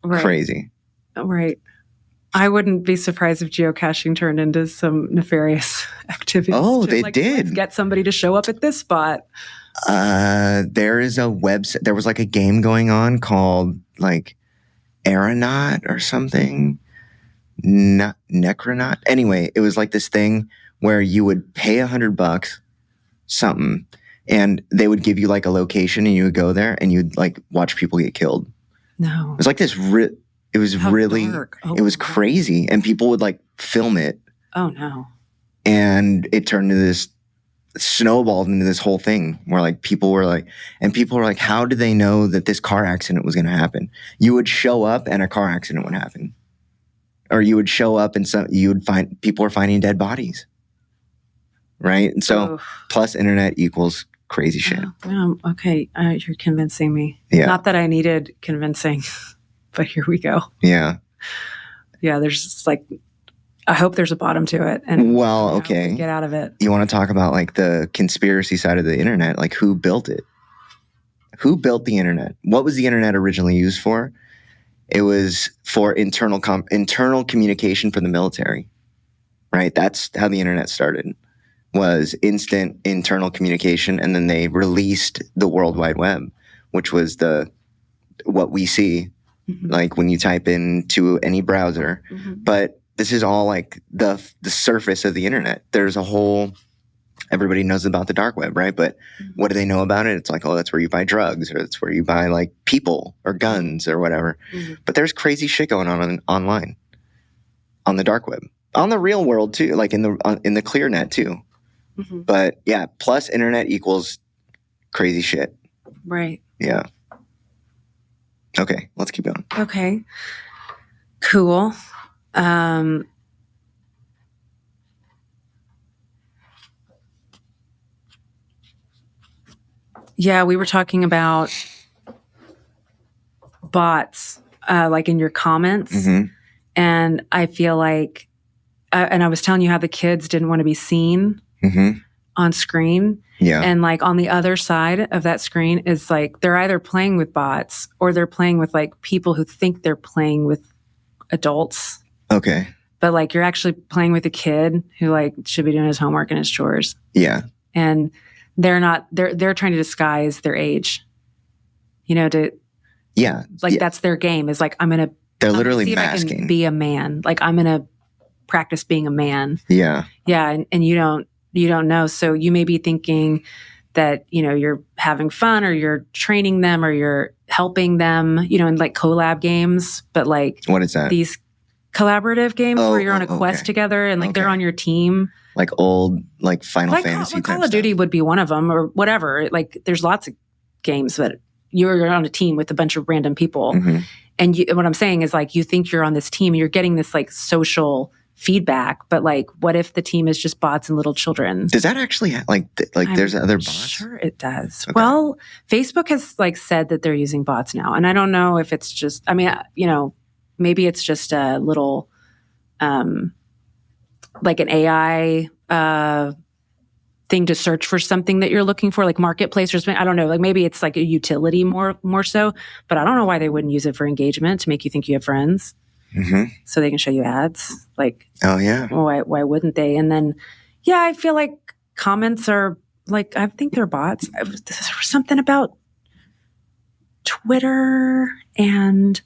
Speaker 2: Right.
Speaker 1: Crazy.
Speaker 2: Right. I wouldn't be surprised if geocaching turned into some nefarious activities.
Speaker 1: Oh, they did.
Speaker 2: Let's get somebody to show up at this spot.
Speaker 1: There is a website. There was like a game going on called like Aeronaut or something. Necronaut. Anyway, it was like this thing where you would pay $100 something and they would give you like a location and you would go there and you'd like watch people get killed.
Speaker 2: No.
Speaker 1: It was like this It was
Speaker 2: How
Speaker 1: really,
Speaker 2: dark. Oh,
Speaker 1: it was crazy. And people would like film it.
Speaker 2: Oh, no.
Speaker 1: And it turned into this, snowballed into this whole thing where like people were like, how did they know that this car accident was going to happen? You would show up and a car accident would happen. Or you would show up and you would find people are finding dead bodies. Right? And so plus internet equals crazy shit.
Speaker 2: Okay. You're convincing me.
Speaker 1: Yeah.
Speaker 2: Not that I needed convincing, but here we go.
Speaker 1: Yeah.
Speaker 2: Yeah. There's just like, I hope there's a bottom to it. And okay. Get out of it.
Speaker 1: You want to talk about like the conspiracy side of the internet? Like who built it? Who built the internet? What was the internet originally used for? It was for internal communication for the military, right? That's how the internet started, was instant internal communication. And then they released the World Wide Web, which was what we see, like when you type into any browser. But this is all like the surface of the internet. There's a whole, everybody knows about the dark web, right? But what do they know about it? It's like, oh, that's where you buy drugs, or that's where you buy like people or guns or whatever. But there's crazy shit going on online, on the dark web, on the real world too, like in the clear net too. But yeah, plus internet equals crazy shit.
Speaker 2: Right.
Speaker 1: Yeah. Okay, let's keep going.
Speaker 2: Okay. Cool. Yeah, we were talking about bots, like in your comments. And I feel like, and I was telling you how the kids didn't want to be seen on screen.
Speaker 1: Yeah.
Speaker 2: And like on the other side of that screen is like, they're either playing with bots or they're playing with like people who think they're playing with adults.
Speaker 1: Okay.
Speaker 2: But like you're actually playing with a kid who like should be doing his homework and his chores.
Speaker 1: Yeah.
Speaker 2: And they're trying to disguise their age, that's their game, is like,
Speaker 1: they're literally
Speaker 2: see
Speaker 1: masking.
Speaker 2: If I can be a man. Like I'm going to practice being a man.
Speaker 1: Yeah.
Speaker 2: Yeah. And you don't know. So you may be thinking that, you're having fun or you're training them or you're helping them, in like collab games. But like,
Speaker 1: what is that?
Speaker 2: These collaborative games where you're on a quest together and like they're on your team.
Speaker 1: Like old, like Final Fantasy type
Speaker 2: Call of Duty would be one of them or whatever. Like there's lots of games that you're on a team with a bunch of random people. And what I'm saying is like, you think you're on this team and you're getting this like social feedback, but like, what if the team is just bots and little children?
Speaker 1: Does that actually there's other bots?
Speaker 2: Sure it does. Okay. Well, Facebook has like said that they're using bots now. And I don't know if it's just, maybe it's just a little, like an AI thing to search for something that you're looking for, like marketplace or something. I don't know. Like maybe it's like a utility more so, but I don't know why they wouldn't use it for engagement to make you think you have friends. So they can show you ads. Like,
Speaker 1: oh yeah.
Speaker 2: Why wouldn't they? And then, yeah, I feel like comments are like, I think they're bots. There was something about Twitter and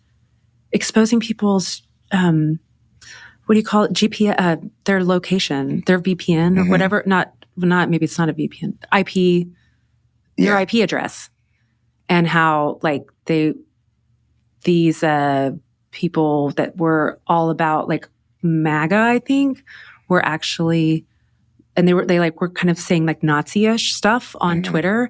Speaker 2: exposing people's, what do you call it? GPS, their location, their VPN or whatever. Not maybe it's not a VPN. IP, their IP address, and how like these people that were all about like MAGA, I think, were actually, and they were kind of saying like Nazi-ish stuff on Twitter.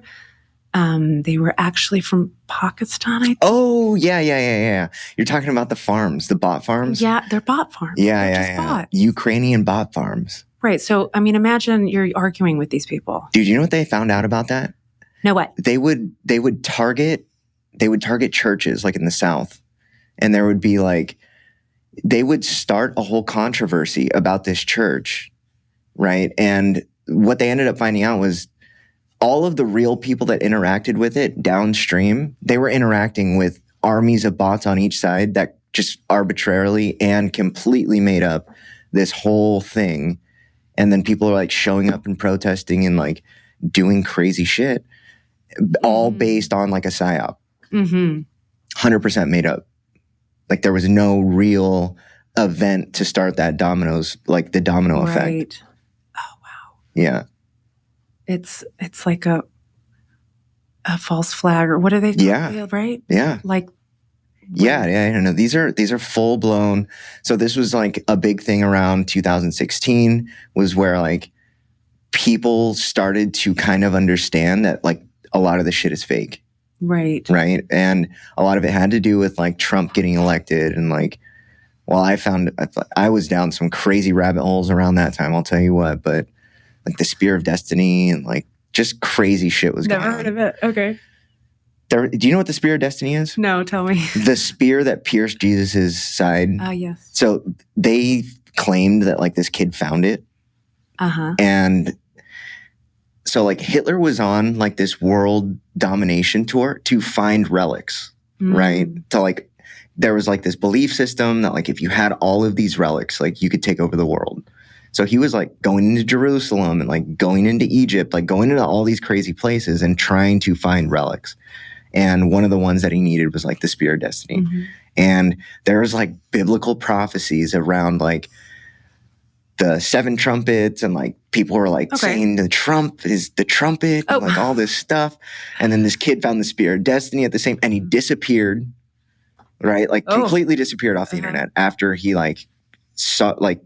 Speaker 2: They were actually from Pakistan, I think.
Speaker 1: Oh, yeah. You're talking about the farms, the bot farms?
Speaker 2: Yeah, they're bot farms.
Speaker 1: Yeah.
Speaker 2: Bots.
Speaker 1: Ukrainian bot farms.
Speaker 2: Right. So, imagine you're arguing with these people.
Speaker 1: Dude, you know what they found out about that?
Speaker 2: No, what?
Speaker 1: They would target churches like in the South. And there would be like, they would start a whole controversy about this church, right? And what they ended up finding out was all of the real people that interacted with it downstream, they were interacting with armies of bots on each side that just arbitrarily and completely made up this whole thing. And then people are like showing up and protesting and like doing crazy shit, all based on like a psyop. 100% made up. Like there was no real event to start that domino effect.
Speaker 2: Oh, wow.
Speaker 1: Yeah.
Speaker 2: It's like a false flag, or what are they called?
Speaker 1: Yeah.
Speaker 2: Right?
Speaker 1: Yeah.
Speaker 2: Like
Speaker 1: Yeah, I don't know. These are full blown. So this was like a big thing around 2016 was where like people started to kind of understand that like a lot of the shit is fake.
Speaker 2: Right.
Speaker 1: Right. And a lot of it had to do with like Trump getting elected. And like, well, I was down some crazy rabbit holes around that time, I'll tell you what, but like the Spear of Destiny and like just crazy shit was going on.
Speaker 2: Never heard of it. Okay.
Speaker 1: Do you know what the Spear of Destiny is?
Speaker 2: No, tell me.
Speaker 1: The spear that pierced Jesus's side.
Speaker 2: Oh, yes.
Speaker 1: So they claimed that like this kid found it.
Speaker 2: Uh-huh.
Speaker 1: And so like Hitler was on like this world domination tour to find relics, right? So like there was like this belief system that like if you had all of these relics, like you could take over the world. So he was like going into Jerusalem and like going into Egypt, like going into all these crazy places and trying to find relics. And one of the ones that he needed was like the Spear of Destiny. And there's like biblical prophecies around like the 7 trumpets and like people were like saying the trump is the trumpet and like all this stuff. And then this kid found the Spear of Destiny at the same, and he disappeared, right? Like completely disappeared off the internet after he like saw like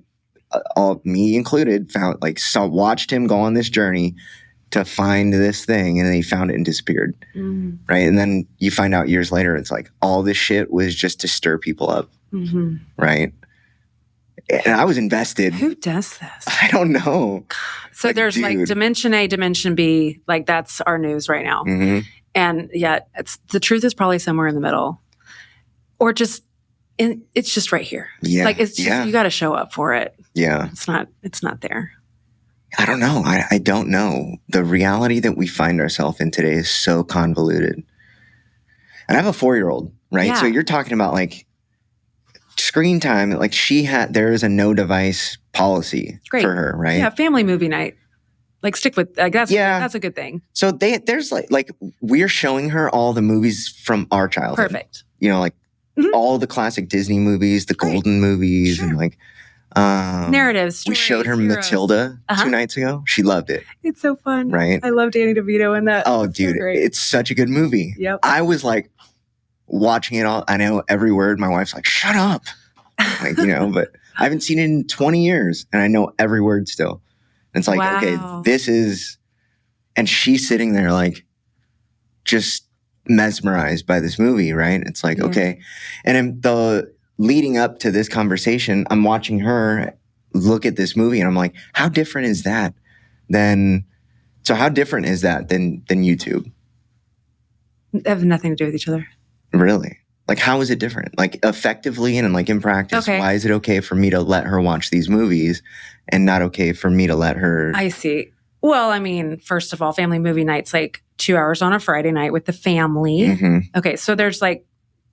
Speaker 1: all me included watched him go on this journey to find this thing, and then he found it and disappeared. Right. And then you find out years later, it's like all this shit was just to stir people up. Right. And I was invested.
Speaker 2: Who does this?
Speaker 1: I don't know.
Speaker 2: So like, there's like Dimension A, Dimension B, like that's our news right now. And yet the truth is probably somewhere in the middle. Or just, it's just right here.
Speaker 1: Yeah.
Speaker 2: Like it's just, you got to show up for it.
Speaker 1: Yeah.
Speaker 2: It's not there.
Speaker 1: I don't know. I don't know. The reality that we find ourselves in today is so convoluted. And I have a 4-year-old, right?
Speaker 2: Yeah.
Speaker 1: So you're talking about like screen time. Like there is a no device policy for her, right?
Speaker 2: Yeah, family movie night. Like stick with that's a good thing.
Speaker 1: So there's like we're showing her all the movies from our childhood.
Speaker 2: Perfect.
Speaker 1: You know, like all the classic Disney movies, the golden movies, and like
Speaker 2: narratives.
Speaker 1: Stories, we showed her heroes. Matilda 2 nights ago. She loved it.
Speaker 2: It's so fun.
Speaker 1: Right?
Speaker 2: I love Danny DeVito in that.
Speaker 1: Oh, dude, it's such a good movie.
Speaker 2: Yep.
Speaker 1: I was like watching it all. I know every word. My wife's like, shut up. Like, you know, but I haven't seen it in 20 years and I know every word still. And it's like, okay, this is, and she's sitting there like just mesmerized by this movie, right? It's like, okay. And leading up to this conversation, I'm watching her look at this movie and I'm like, how different is that than YouTube?
Speaker 2: They have nothing to do with each other.
Speaker 1: Really? Like, how is it different? Like, effectively and like in practice, why is it okay for me to let her watch these movies and not okay for me to let her?
Speaker 2: I see. Well, I mean, first of all, family movie night's like 2 hours on a Friday night with the family. Okay, so there's like,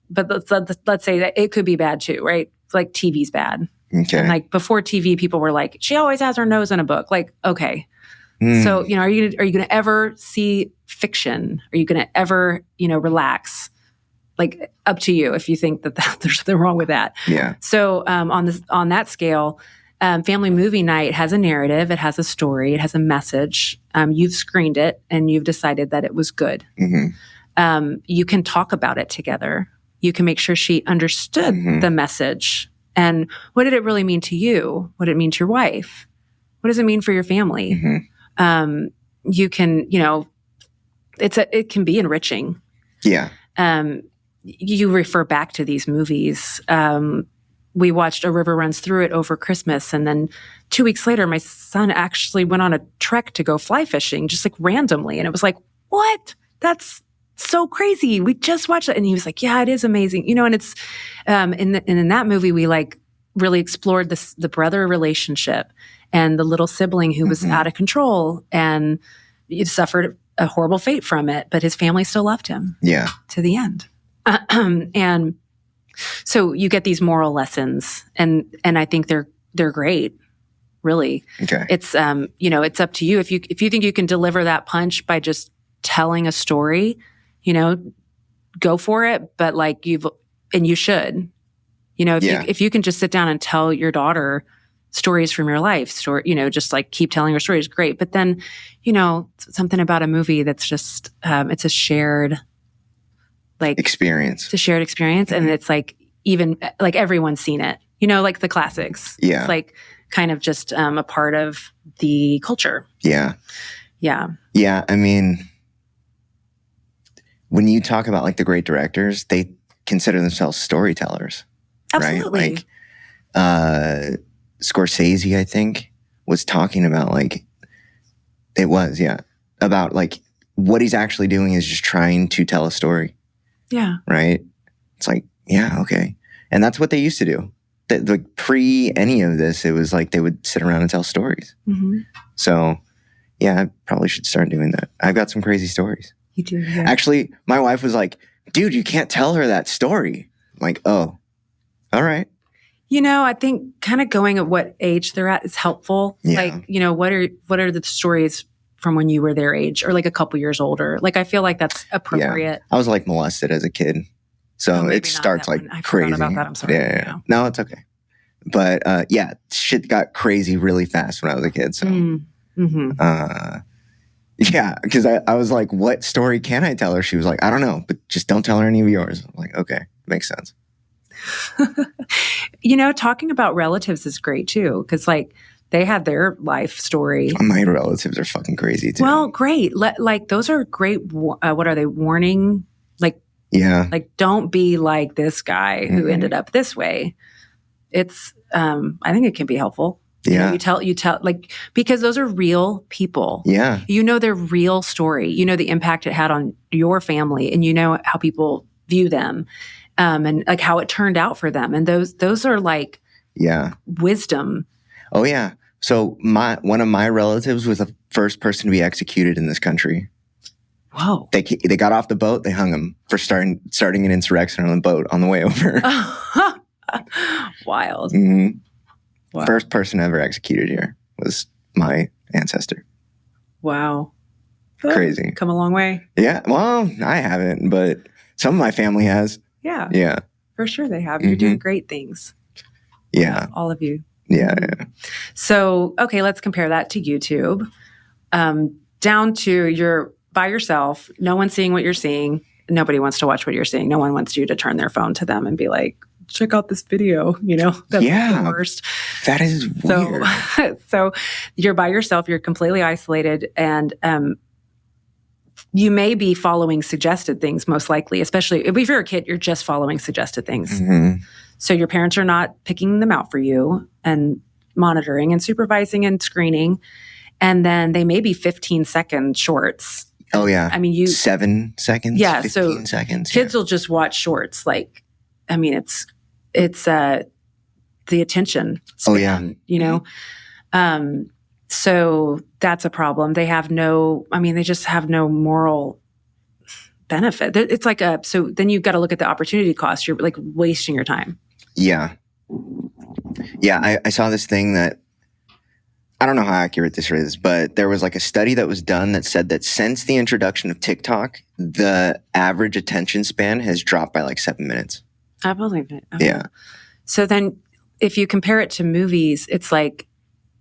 Speaker 2: but let's say that it could be bad too, right? Like TV's bad.
Speaker 1: Okay.
Speaker 2: And like before TV, people were like, she always has her nose in a book. Like, okay. So, you know, are you going to ever see fiction? Are you going to ever, you know, relax? Like up to you if you think that there's something wrong with that.
Speaker 1: Yeah.
Speaker 2: So on that scale, family movie night has a narrative. It has a story. It has a message. You've screened it and you've decided that it was good. You can talk about it together. You can make sure she understood the message. And what did it really mean to you? What did it mean to your wife? What does it mean for your family? You can, you know, it can be enriching.
Speaker 1: Yeah.
Speaker 2: You refer back to these movies. We watched A River Runs Through It over Christmas. And then 2 weeks later, my son actually went on a trek to go fly fishing, just like randomly. And it was like, what? That's so crazy. We just watched it. And he was like, yeah, it is amazing. You know, and it's, in that movie, we like really explored the brother relationship and the little sibling who was out of control and he suffered a horrible fate from it, but his family still loved him.
Speaker 1: Yeah.
Speaker 2: To the end. And so you get these moral lessons and I think they're great. Really. Okay. It's, you know, it's up to you. If you think you can deliver that punch by just telling a story, you know, go for it. But like you should, you know, if you can just sit down and tell your daughter stories from your life, you know, just like keep telling her stories, great. But then, you know, something about a movie that's just, it's a shared like
Speaker 1: experience.
Speaker 2: It's a shared experience. And it's like, even like everyone's seen it, you know, like the classics.
Speaker 1: Yeah.
Speaker 2: It's like kind of just a part of the culture.
Speaker 1: Yeah.
Speaker 2: Yeah.
Speaker 1: Yeah. I mean, when you talk about like the great directors, they consider themselves storytellers.
Speaker 2: Absolutely.
Speaker 1: Right? Like Scorsese, I think, was talking about like, it was, yeah, about like what he's actually doing is just trying to tell a story.
Speaker 2: Yeah.
Speaker 1: Right? It's like, yeah, okay. And that's what they used to do. Like pre any of this, it was like they would sit around and tell stories.
Speaker 2: Mm-hmm.
Speaker 1: So, yeah, I probably should start doing that. I've got some crazy stories.
Speaker 2: You do, yeah.
Speaker 1: Actually, my wife was like, dude, you can't tell her that story. I'm like, oh, all right.
Speaker 2: You know, I think kind of going at what age they're at is helpful.
Speaker 1: Yeah.
Speaker 2: Like, you know, what are the stories from when you were their age or like a couple years older? Like, I feel like that's appropriate.
Speaker 1: Yeah. I was like molested as a kid. So it starts like crazy.
Speaker 2: About that. I'm sorry.
Speaker 1: Yeah. No, it's okay. But yeah, shit got crazy really fast when I was a kid. So, yeah, because I was like, what story can I tell her? She was like, I don't know, but just don't tell her any of yours. I'm like, okay, makes sense.
Speaker 2: You know, talking about relatives is great too, because like they had their life story.
Speaker 1: My relatives are fucking crazy too.
Speaker 2: Well, great. Like those are great. What are they? Warning? Like,
Speaker 1: yeah.
Speaker 2: Like, don't be like this guy who ended up this way. It's, I think it can be helpful.
Speaker 1: Yeah.
Speaker 2: You know, you tell, like, because those are real people.
Speaker 1: Yeah.
Speaker 2: You know their real story. You know the impact it had on your family, and you know how people view them, and like how it turned out for them. And those are like, wisdom.
Speaker 1: Oh yeah. So one of my relatives was the first person to be executed in this country.
Speaker 2: Whoa.
Speaker 1: They got off the boat. They hung him for starting an insurrection on the boat on the way over.
Speaker 2: Wild.
Speaker 1: Mm-hmm.
Speaker 2: Wow.
Speaker 1: First person ever executed here was my ancestor.
Speaker 2: Wow.
Speaker 1: Crazy.
Speaker 2: Come a long way.
Speaker 1: Yeah. Well, I haven't, but some of my family has.
Speaker 2: Yeah.
Speaker 1: Yeah.
Speaker 2: For sure they have. You're doing great things.
Speaker 1: Yeah.
Speaker 2: All of you.
Speaker 1: Yeah. Yeah.
Speaker 2: So, okay, let's compare that to YouTube. Down to you're by yourself. No one's seeing what you're seeing. Nobody wants to watch what you're seeing. No one wants you to turn their phone to them and be like, check out this video. You know, that's the worst.
Speaker 1: That is weird.
Speaker 2: So you're by yourself. You're completely isolated. And you may be following suggested things, most likely, especially if you're a kid, you're just following suggested things.
Speaker 1: Mm-hmm.
Speaker 2: So your parents are not picking them out for you and monitoring and supervising and screening. And then they may be 15-second shorts.
Speaker 1: Oh, yeah.
Speaker 2: I mean,
Speaker 1: 7 seconds?
Speaker 2: Yeah.
Speaker 1: 15 seconds.
Speaker 2: Kids will just watch shorts. Like, I mean, it's the attention span,
Speaker 1: oh, yeah.
Speaker 2: You know? So that's a problem. They just have no moral benefit. It's like so then you've got to look at the opportunity cost. You're like wasting your time.
Speaker 1: Yeah. Yeah. I saw this thing that, I don't know how accurate this is, but there was like a study that was done that said that since the introduction of TikTok, the average attention span has dropped by like 7 minutes.
Speaker 2: I believe it.
Speaker 1: Yeah.
Speaker 2: So then if you compare it to movies, it's like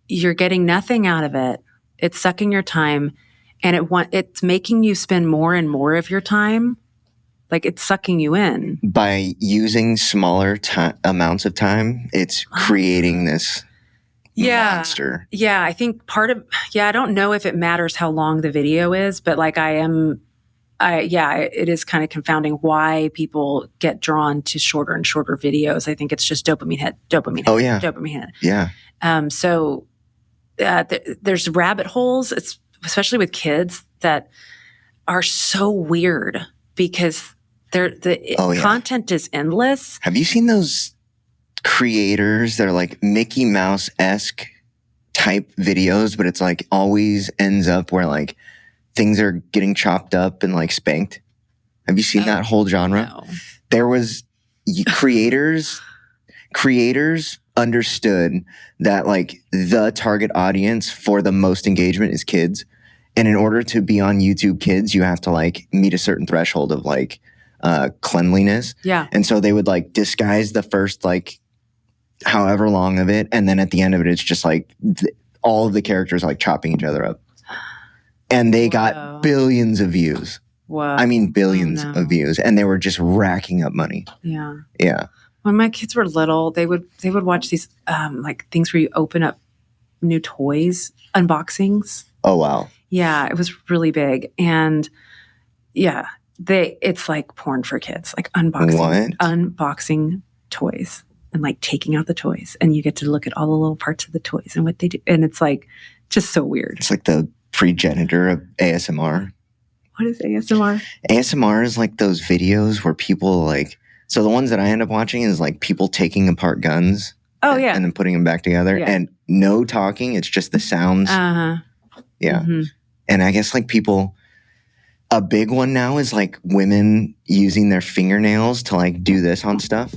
Speaker 2: you're getting nothing out of it. It's sucking your time, and it's making you spend more and more of your time. Like it's sucking you in.
Speaker 1: By using smaller amounts of time, it's creating this monster.
Speaker 2: Yeah, I think I don't know if it matters how long the video is, but like it is kind of confounding why people get drawn to shorter and shorter videos. I think it's just dopamine hit.
Speaker 1: Oh, yeah.
Speaker 2: Dopamine hit.
Speaker 1: Yeah.
Speaker 2: So there's rabbit holes, especially with kids, that are so weird because content is endless.
Speaker 1: Have you seen those creators that are like Mickey Mouse-esque type videos, but it's like always ends up where like things are getting chopped up and like spanked? Have you seen that whole genre?
Speaker 2: No.
Speaker 1: There was creators understood that like the target audience for the most engagement is kids. And in order to be on YouTube Kids, you have to like meet a certain threshold of like cleanliness.
Speaker 2: Yeah.
Speaker 1: And so they would like disguise the first like however long of it. And then at the end of it, it's just like all of the characters like chopping each other up. And they got billions of views.
Speaker 2: What?
Speaker 1: I mean, billions
Speaker 2: Oh, no.
Speaker 1: of views, and they were just racking up money.
Speaker 2: Yeah.
Speaker 1: Yeah.
Speaker 2: When my kids were little, they would watch these like things where you open up new toys, unboxings.
Speaker 1: Oh, wow.
Speaker 2: Yeah, it was really big. And yeah, it's like porn for kids, like unboxing toys and like taking out the toys, and you get to look at all the little parts of the toys and what they do. And it's like just so weird.
Speaker 1: It's like the progenitor of ASMR.
Speaker 2: What is ASMR?
Speaker 1: ASMR is like those videos where people like, so the ones that I end up watching is like people taking apart guns.
Speaker 2: Oh, yeah.
Speaker 1: And then putting them back together.
Speaker 2: Yeah.
Speaker 1: And no talking. It's just the sounds.
Speaker 2: Uh-huh.
Speaker 1: Yeah.
Speaker 2: Mm-hmm.
Speaker 1: And I guess like people, a big one now is like women using their fingernails to like do this on stuff.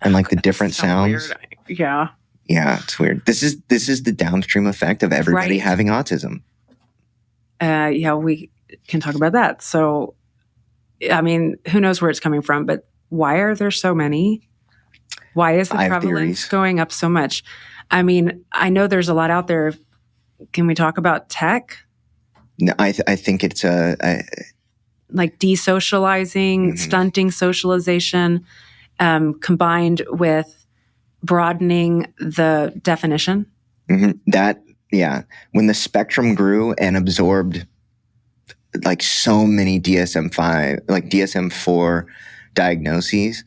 Speaker 1: And like the different sounds.
Speaker 2: Weird. Yeah.
Speaker 1: Yeah, it's weird. This is the downstream effect of everybody having autism.
Speaker 2: Yeah, we can talk about that. So, I mean, who knows where it's coming from, but why are there so many? Why is the prevalence going up so much? I mean, I know there's a lot out there. Can we talk about tech?
Speaker 1: No, I think it's
Speaker 2: like desocializing, stunting socialization, combined with broadening the definition.
Speaker 1: That, yeah. When the spectrum grew and absorbed like so many DSM-5, like DSM-4 diagnoses,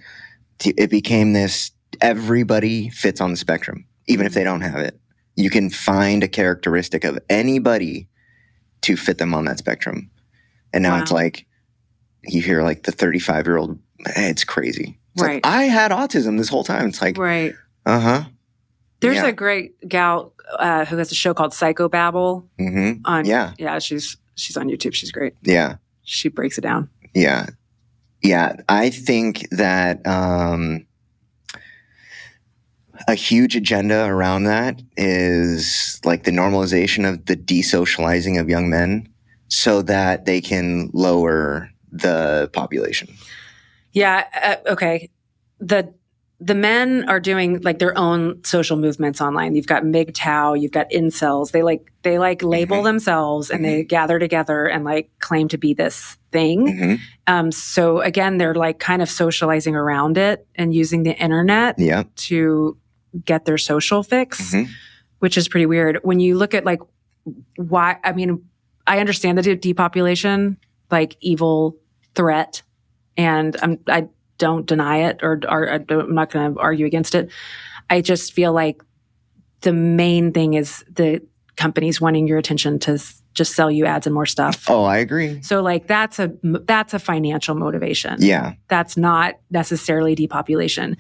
Speaker 1: it became this, everybody fits on the spectrum, even if they don't have it. You can find a characteristic of anybody to fit them on that spectrum. And now it's like, you hear like the 35-year-old, it's crazy. It's like, I had autism this whole time. It's like, uh-huh.
Speaker 2: There's a great gal who has a show called Psychobabble. Yeah, she's on YouTube. She's great.
Speaker 1: Yeah.
Speaker 2: She breaks it down.
Speaker 1: Yeah. Yeah. I think that a huge agenda around that is like the normalization of the desocializing of young men so that they can lower the population.
Speaker 2: Yeah. Okay. The men are doing like their own social movements online. You've got MGTOW, you've got incels. They label themselves and they gather together and like claim to be this thing. So again, they're like kind of socializing around it and using the internet to get their social fix, which is pretty weird. When you look at like why, I mean, I understand the depopulation, like evil threat, and I don't deny it, or I'm not going to argue against it. I just feel like the main thing is the companies wanting your attention to just sell you ads and more stuff.
Speaker 1: Oh, I agree.
Speaker 2: So like that's a financial motivation.
Speaker 1: Yeah.
Speaker 2: That's not necessarily depopulation.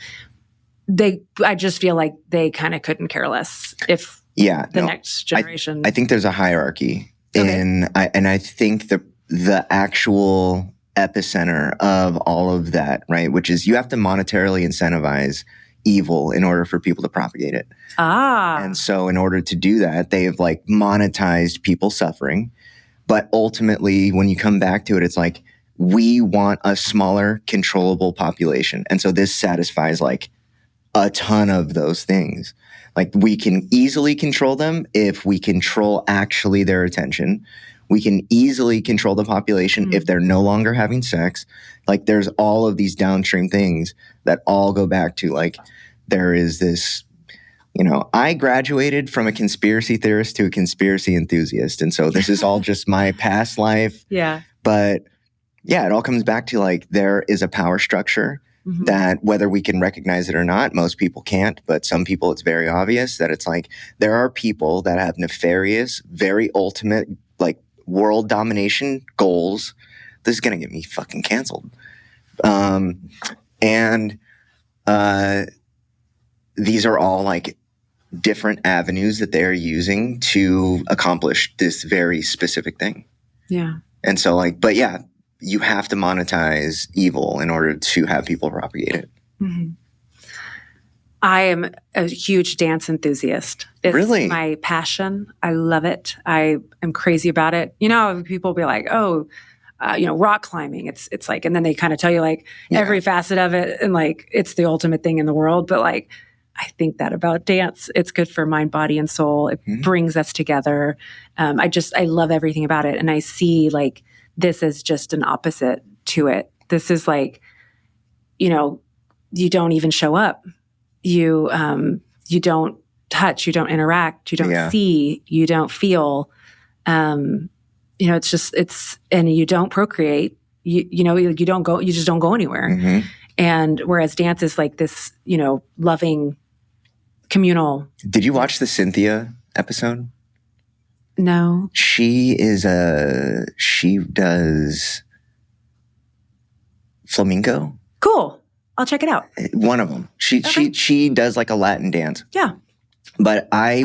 Speaker 2: I just feel like they kind of couldn't care less if the next generation.
Speaker 1: I think there's a hierarchy and I think the actual epicenter of all of that, right? Which is you have to monetarily incentivize evil in order for people to propagate it. And so in order to do that, they've like monetized people suffering. But ultimately, when you come back to it, it's like, we want a smaller, controllable population. And so this satisfies like a ton of those things. Like we can easily control them if we control actually their attention. We can easily control the population if they're no longer having sex. Like there's all of these downstream things that all go back to like, there is this, I graduated from a conspiracy theorist to a conspiracy enthusiast. And so this is all just my past life.
Speaker 2: Yeah.
Speaker 1: But yeah, it all comes back to like, there is a power structure that whether we can recognize it or not, most people can't, but some people it's very obvious that it's like, there are people that have nefarious, very ultimate, like, world domination goals. This is going to get me fucking canceled. And these are all like different avenues that they're using to accomplish this very specific thing.
Speaker 2: Yeah.
Speaker 1: And so like, but yeah, you have to monetize evil in order to have people propagate it.
Speaker 2: I am a huge dance enthusiast. It's my passion. I love it. I am crazy about it. People be like, rock climbing. It's like, and then they kind of tell you like every facet of it. And like, it's the ultimate thing in the world. But like, I think that about dance. It's good for mind, body, and soul. It brings us together. I love everything about it. And I see like this is just an opposite to it. This is like, you know, you don't even show up. You don't touch, you don't interact, you don't see, you don't feel. You know, and you don't procreate. You know, you don't go, you just don't go anywhere.
Speaker 1: Mm-hmm.
Speaker 2: And whereas dance is like this, you know, loving, communal.
Speaker 1: Did you watch the Cynthia episode?
Speaker 2: No.
Speaker 1: She does flamenco.
Speaker 2: Cool. I'll check it out.
Speaker 1: One of them. She does like a Latin dance.
Speaker 2: Yeah.
Speaker 1: But I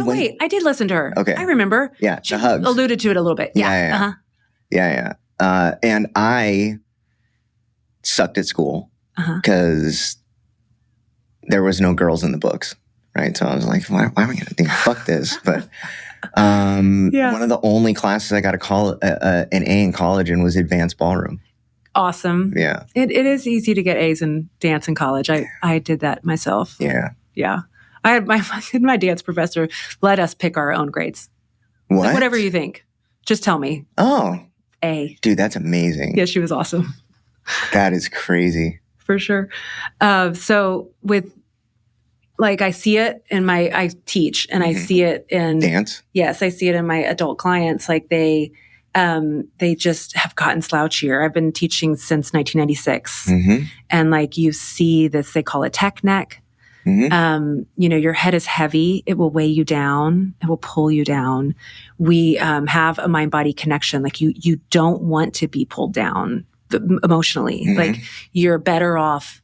Speaker 2: did listen to her.
Speaker 1: Okay.
Speaker 2: I remember.
Speaker 1: Yeah.
Speaker 2: She
Speaker 1: the hugs.
Speaker 2: alluded to it a little bit. Yeah.
Speaker 1: Uh-huh. Yeah. And I sucked at school because there was no girls in the books. Right. So I was like, why am I going to think, fuck this? But one of the only classes I got an A in college in was advanced ballroom.
Speaker 2: Awesome.
Speaker 1: Yeah.
Speaker 2: It is easy to get A's in dance in college. I did that myself.
Speaker 1: Yeah.
Speaker 2: Yeah. I had my dance professor let us pick our own grades.
Speaker 1: What?
Speaker 2: Like, whatever you think. Just tell me.
Speaker 1: Oh.
Speaker 2: A.
Speaker 1: Dude, that's amazing.
Speaker 2: Yeah, she was awesome.
Speaker 1: That is crazy.
Speaker 2: For sure. So with, like, I see it in I teach and I see it in
Speaker 1: dance.
Speaker 2: Yes, I see it in my adult clients. Like they just have gotten slouchier. I've been teaching since 1996.
Speaker 1: Mm-hmm.
Speaker 2: And like you see this, they call it tech neck.
Speaker 1: Mm-hmm.
Speaker 2: You know, your head is heavy. It will weigh you down. It will pull you down. We have a mind-body connection. Like you don't want to be pulled down emotionally.
Speaker 1: Mm-hmm.
Speaker 2: Like you're better off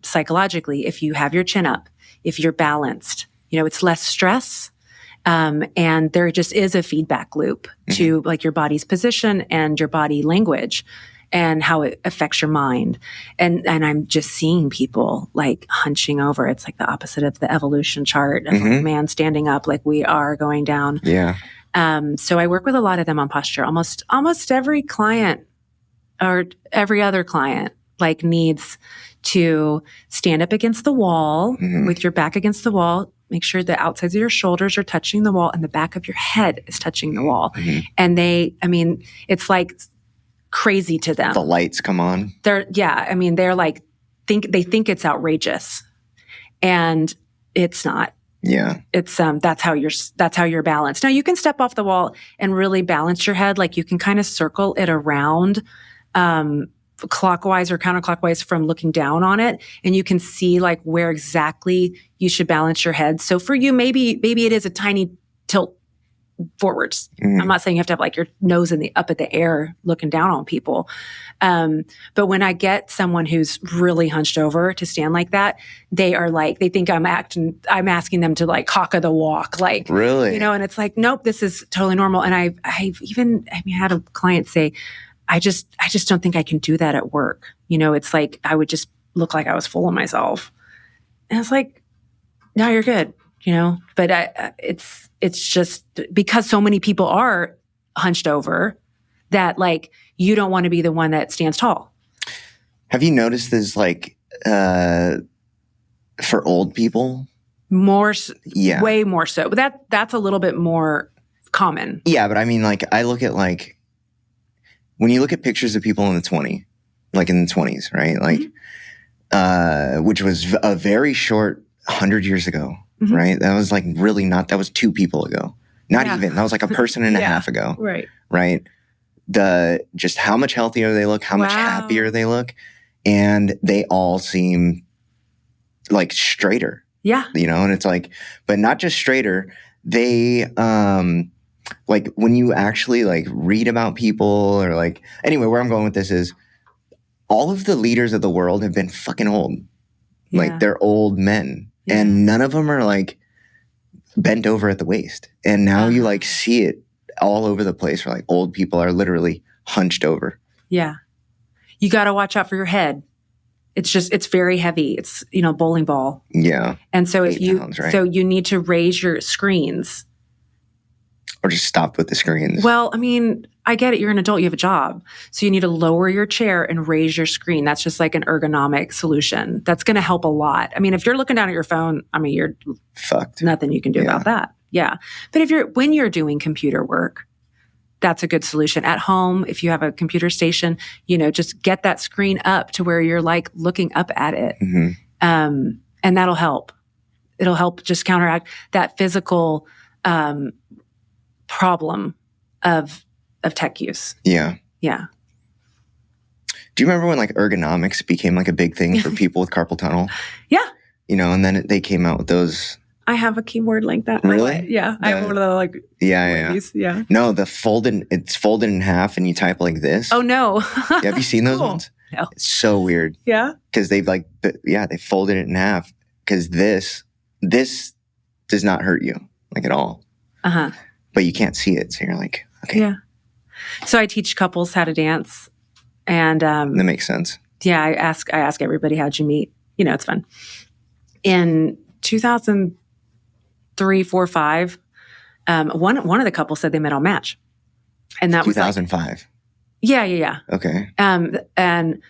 Speaker 2: psychologically if you have your chin up, if you're balanced. You know, it's less stress. And there just is a feedback loop to like your body's position and your body language and how it affects your mind. And I'm just seeing people like hunching over. It's like the opposite of the evolution chart of like man standing up, like we are going down.
Speaker 1: Yeah.
Speaker 2: So I work with a lot of them on posture. Almost every client or every other client like needs to stand up against the wall with your back against the wall. Make sure the outsides of your shoulders are touching the wall and the back of your head is touching the wall. And it's like crazy to them.
Speaker 1: The lights come on.
Speaker 2: They're like, they think it's outrageous and it's not.
Speaker 1: Yeah.
Speaker 2: It's, that's how you're balanced. Now you can step off the wall and really balance your head. Like you can kind of circle it around, clockwise or counterclockwise from looking down on it. And you can see like where exactly you should balance your head. So for you, maybe it is a tiny tilt forwards. I'm not saying you have to have like your nose up at the air looking down on people. But when I get someone who's really hunched over to stand like that, they are like, they think I'm asking them to like cock of the walk. Like,
Speaker 1: really,
Speaker 2: you know, and it's like, nope, this is totally normal. And I've had a client say, I just don't think I can do that at work. You know, it's like, I would just look like I was full of myself. And it's like, no, you're good, you know, but it's just because so many people are hunched over that like, you don't want to be the one that stands tall.
Speaker 1: Have you noticed this like, for old people?
Speaker 2: Way more so. But that's a little bit more common.
Speaker 1: Yeah. But I mean, like, I look at like, when you look at pictures of people in the 20s, right? Like, which was a very short 100 years ago, right? That was like really that was 2 people ago. Not even, that was like a person and a half ago.
Speaker 2: Right.
Speaker 1: Right. Just how much healthier they look, how much happier they look. And they all seem like straighter.
Speaker 2: Yeah.
Speaker 1: You know, and it's like, but not just straighter. They, like when you actually like read about people or like, anyway, where I'm going with this is all of the leaders of the world have been fucking old. Yeah. Like they're old men and none of them are like bent over at the waist. And now you like see it all over the place where like old people are literally hunched over. Yeah.
Speaker 2: You got to watch out for your head. It's very heavy. It's, you know, bowling ball.
Speaker 1: Yeah.
Speaker 2: And so so you need to raise your screens.
Speaker 1: Or just stop with the screens.
Speaker 2: Well, I mean, I get it. You're an adult. You have a job. So you need to lower your chair and raise your screen. That's just like an ergonomic solution. That's going to help a lot. I mean, if you're looking down at your phone, I mean, you're
Speaker 1: fucked.
Speaker 2: Nothing you can do about that. Yeah. But when you're doing computer work, that's a good solution. At home, if you have a computer station, just get that screen up to where you're like looking up at it.
Speaker 1: Mm-hmm.
Speaker 2: And that'll help. It'll help just counteract that physical problem of tech use.
Speaker 1: Yeah.
Speaker 2: Yeah.
Speaker 1: Do you remember when like ergonomics became like a big thing for people with carpal tunnel?
Speaker 2: Yeah.
Speaker 1: And then they came out with those.
Speaker 2: I have a keyboard like that.
Speaker 1: Really?
Speaker 2: Yeah. I have one of the like.
Speaker 1: Yeah.
Speaker 2: Yeah.
Speaker 1: No, it's folded in half and you type like this.
Speaker 2: Oh, no.
Speaker 1: Yeah, have you seen those ones?
Speaker 2: No.
Speaker 1: It's so weird.
Speaker 2: Yeah.
Speaker 1: Because they folded it in half because this does not hurt you like at all.
Speaker 2: Uh-huh.
Speaker 1: But you can't see it. So you're like, okay.
Speaker 2: Yeah. So I teach couples how to dance. And
Speaker 1: that makes sense.
Speaker 2: Yeah, I ask everybody, how'd you meet? It's fun. In 2003, 4, 5, one of the couples said they met on Match, and that
Speaker 1: 2005.
Speaker 2: was like, yeah.
Speaker 1: Okay.
Speaker 2: And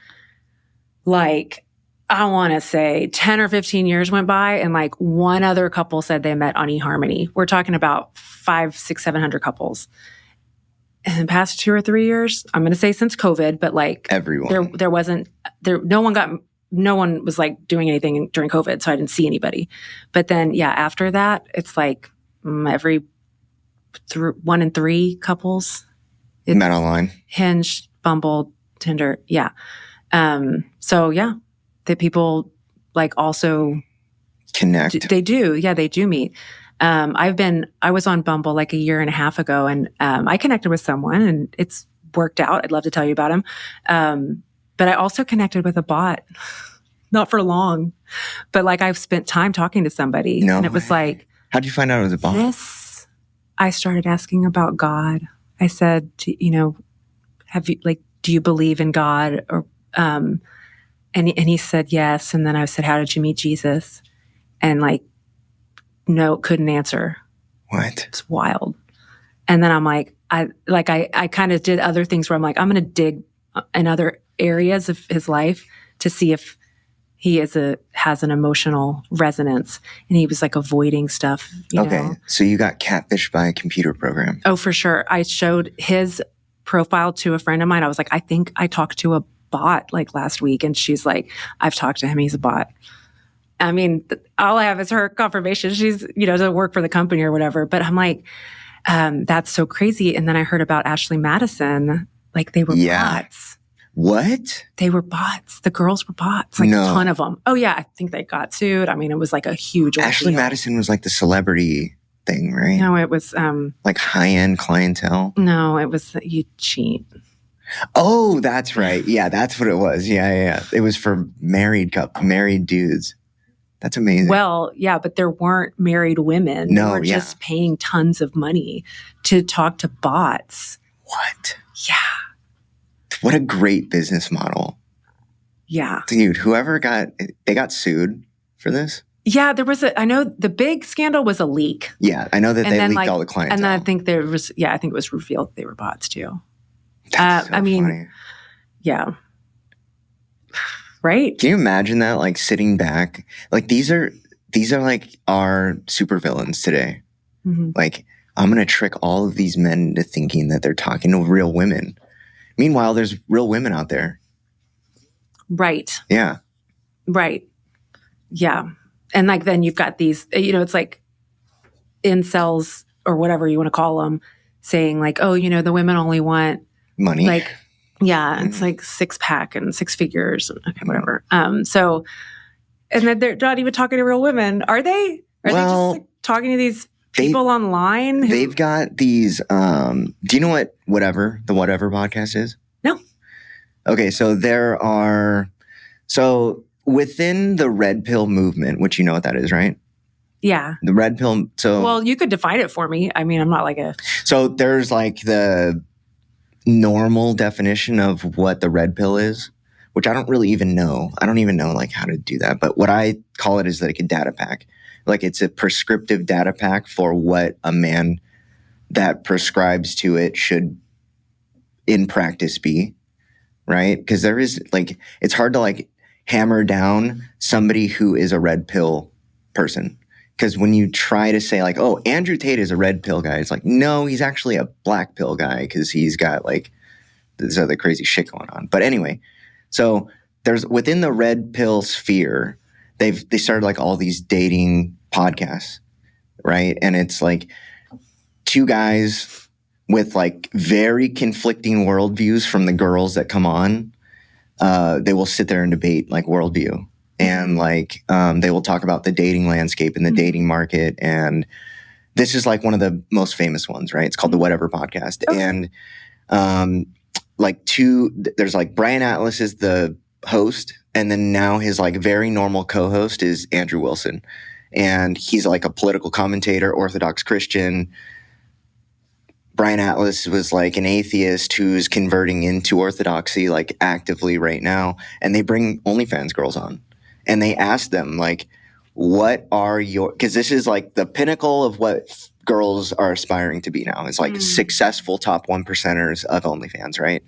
Speaker 2: like I want to say 10 or 15 years went by, and like one other couple said they met on eHarmony. We're talking about 500, 600, 700 couples. In the past 2 or 3 years, I'm going to say since COVID, but like
Speaker 1: everyone,
Speaker 2: no one was like doing anything during COVID, so I didn't see anybody. But then, after that, it's like every 1 in 3 couples
Speaker 1: met online.
Speaker 2: Hinge, Bumble, Tinder, yeah. So yeah, that people like also
Speaker 1: connect.
Speaker 2: They do, they do meet. I was on Bumble like a year and a half ago, and I connected with someone, and it's worked out. I'd love to tell you about him. But I also connected with a bot, not for long, but like I've spent time talking to somebody, and it was like,
Speaker 1: how'd you find out it was a bot?
Speaker 2: I started asking about God. I said, have you do you believe in God? Or, and he said yes. And then I said, how did you meet Jesus? And like, no, couldn't answer.
Speaker 1: What?
Speaker 2: It's wild. And then I'm like, I kind of did other things where I'm like, I'm going to dig in other areas of his life to see if he has an emotional resonance. And he was like avoiding stuff. You know?
Speaker 1: So you got catfished by a computer program.
Speaker 2: Oh, for sure. I showed his profile to a friend of mine. I was like, I think I talked to a bot like last week. And she's like, I've talked to him. He's a bot. I mean, all I have is her confirmation. She's, doesn't work for the company or whatever. But I'm like, that's so crazy. And then I heard about Ashley Madison. Like they were bots.
Speaker 1: What?
Speaker 2: They were bots. The girls were bots. Like a ton of them. Oh yeah. I think they got sued. I mean, it was like a huge
Speaker 1: Ashley Madison was like the celebrity thing, right?
Speaker 2: No, it was
Speaker 1: like high-end clientele.
Speaker 2: No, it was you cheat.
Speaker 1: Oh, that's right. Yeah, that's what it was. Yeah. It was for married dudes. That's amazing.
Speaker 2: Well, yeah, but there weren't married women.
Speaker 1: No,
Speaker 2: they were just paying tons of money to talk to bots.
Speaker 1: What?
Speaker 2: Yeah.
Speaker 1: What a great business model.
Speaker 2: Yeah.
Speaker 1: Dude, they got sued for this?
Speaker 2: Yeah, I know the big scandal was a leak.
Speaker 1: Yeah, I know that they leaked all the clients.
Speaker 2: And then I think I think it was revealed they were bots too.
Speaker 1: That's so funny.
Speaker 2: Yeah. Right?
Speaker 1: Can you imagine that? Like sitting back, like these are like our supervillains today.
Speaker 2: Mm-hmm.
Speaker 1: Like I'm going to trick all of these men into thinking that they're talking to real women. Meanwhile, there's real women out there.
Speaker 2: Right.
Speaker 1: Yeah.
Speaker 2: Right. Yeah. And like, then you've got these, it's like incels or whatever you want to call them saying like, oh, the women only want
Speaker 1: money.
Speaker 2: Like, yeah, it's like 6-pack and 6 figures. Okay, whatever. So, and then they're not even talking to real women. Are they? Are they just like talking to these people online?
Speaker 1: They've got these, do you know what the Whatever podcast is?
Speaker 2: No.
Speaker 1: Okay, so within the red pill movement, which you know what that is, right?
Speaker 2: Yeah.
Speaker 1: The red pill.
Speaker 2: Well, you could define it for me. I mean, I'm not like
Speaker 1: So there's like the normal definition of what the red pill is, which I don't really even know. I don't even know like how to do that. But what I call it is like a data pack. Like it's a prescriptive data pack for what a man that prescribes to it should in practice be, right? Because there is like, it's hard to like hammer down somebody who is a red pill person. Because when you try to say like, oh, Andrew Tate is a red pill guy, it's like, no, he's actually a black pill guy because he's got like this other crazy shit going on. But anyway, so there's within the red pill sphere, they started like all these dating podcasts, right? And it's like two guys with like very conflicting worldviews from the girls that come on. They will sit there and debate like worldview. And like they will talk about the dating landscape and the dating market. And this is like one of the most famous ones, right? It's called the Whatever Podcast. Okay. And there's like Brian Atlas is the host. And then now his like very normal co-host is Andrew Wilson. And he's like a political commentator, Orthodox Christian. Brian Atlas was like an atheist who's converting into Orthodoxy like actively right now. And they bring OnlyFans girls on. And they ask them, like, what are your... Because this is, like, the pinnacle of what girls are aspiring to be now. It's, like, successful top 1%ers of OnlyFans, right?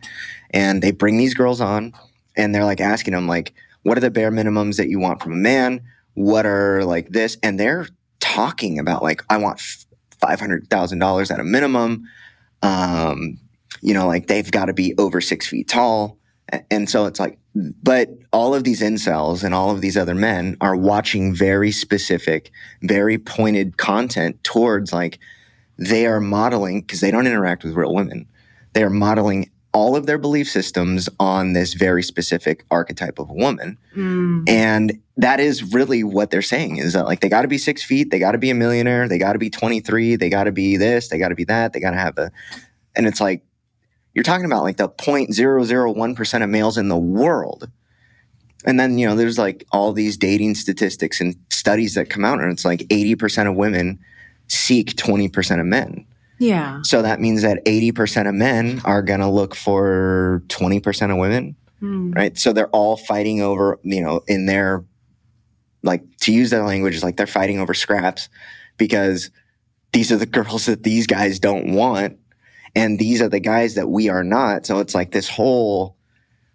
Speaker 1: And they bring these girls on, and they're, like, asking them, like, what are the bare minimums that you want from a man? What are, like, this? And they're talking about, like, I want $500,000 at a minimum. Like, they've got to be over 6 feet tall. And so it's like... But all of these incels and all of these other men are watching very specific, very pointed content towards like they are modeling, because they don't interact with real women. They are modeling all of their belief systems on this very specific archetype of a woman. And that is really what they're saying is that like they got to be 6 feet, they got to be a millionaire, they got to be 23, they got to be this, they got to be that, they got to have and it's like, you're talking about like the 0.001% of males in the world. And then, there's like all these dating statistics and studies that come out and it's like 80% of women seek 20% of men.
Speaker 2: Yeah.
Speaker 1: So that means that 80% of men are going to look for 20% of women, right? So they're all fighting over, in their, like, to use their language, is like they're fighting over scraps because these are the girls that these guys don't want. And these are the guys that we are not. So it's like this whole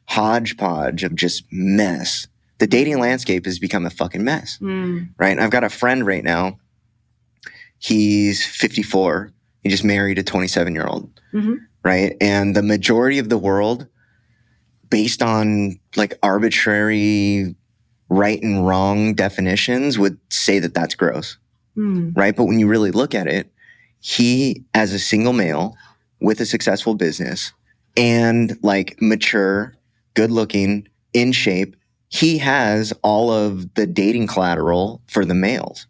Speaker 1: hodgepodge of just mess. The dating landscape has become a fucking mess, right? And I've got a friend right now. He's 54. He just married a 27-year-old, right? And the majority of the world, based on like arbitrary right and wrong definitions, would say that that's gross, right? But when you really look at it, he, as a single male, with a successful business and like mature, good looking, in shape, he has all of the dating collateral for the males.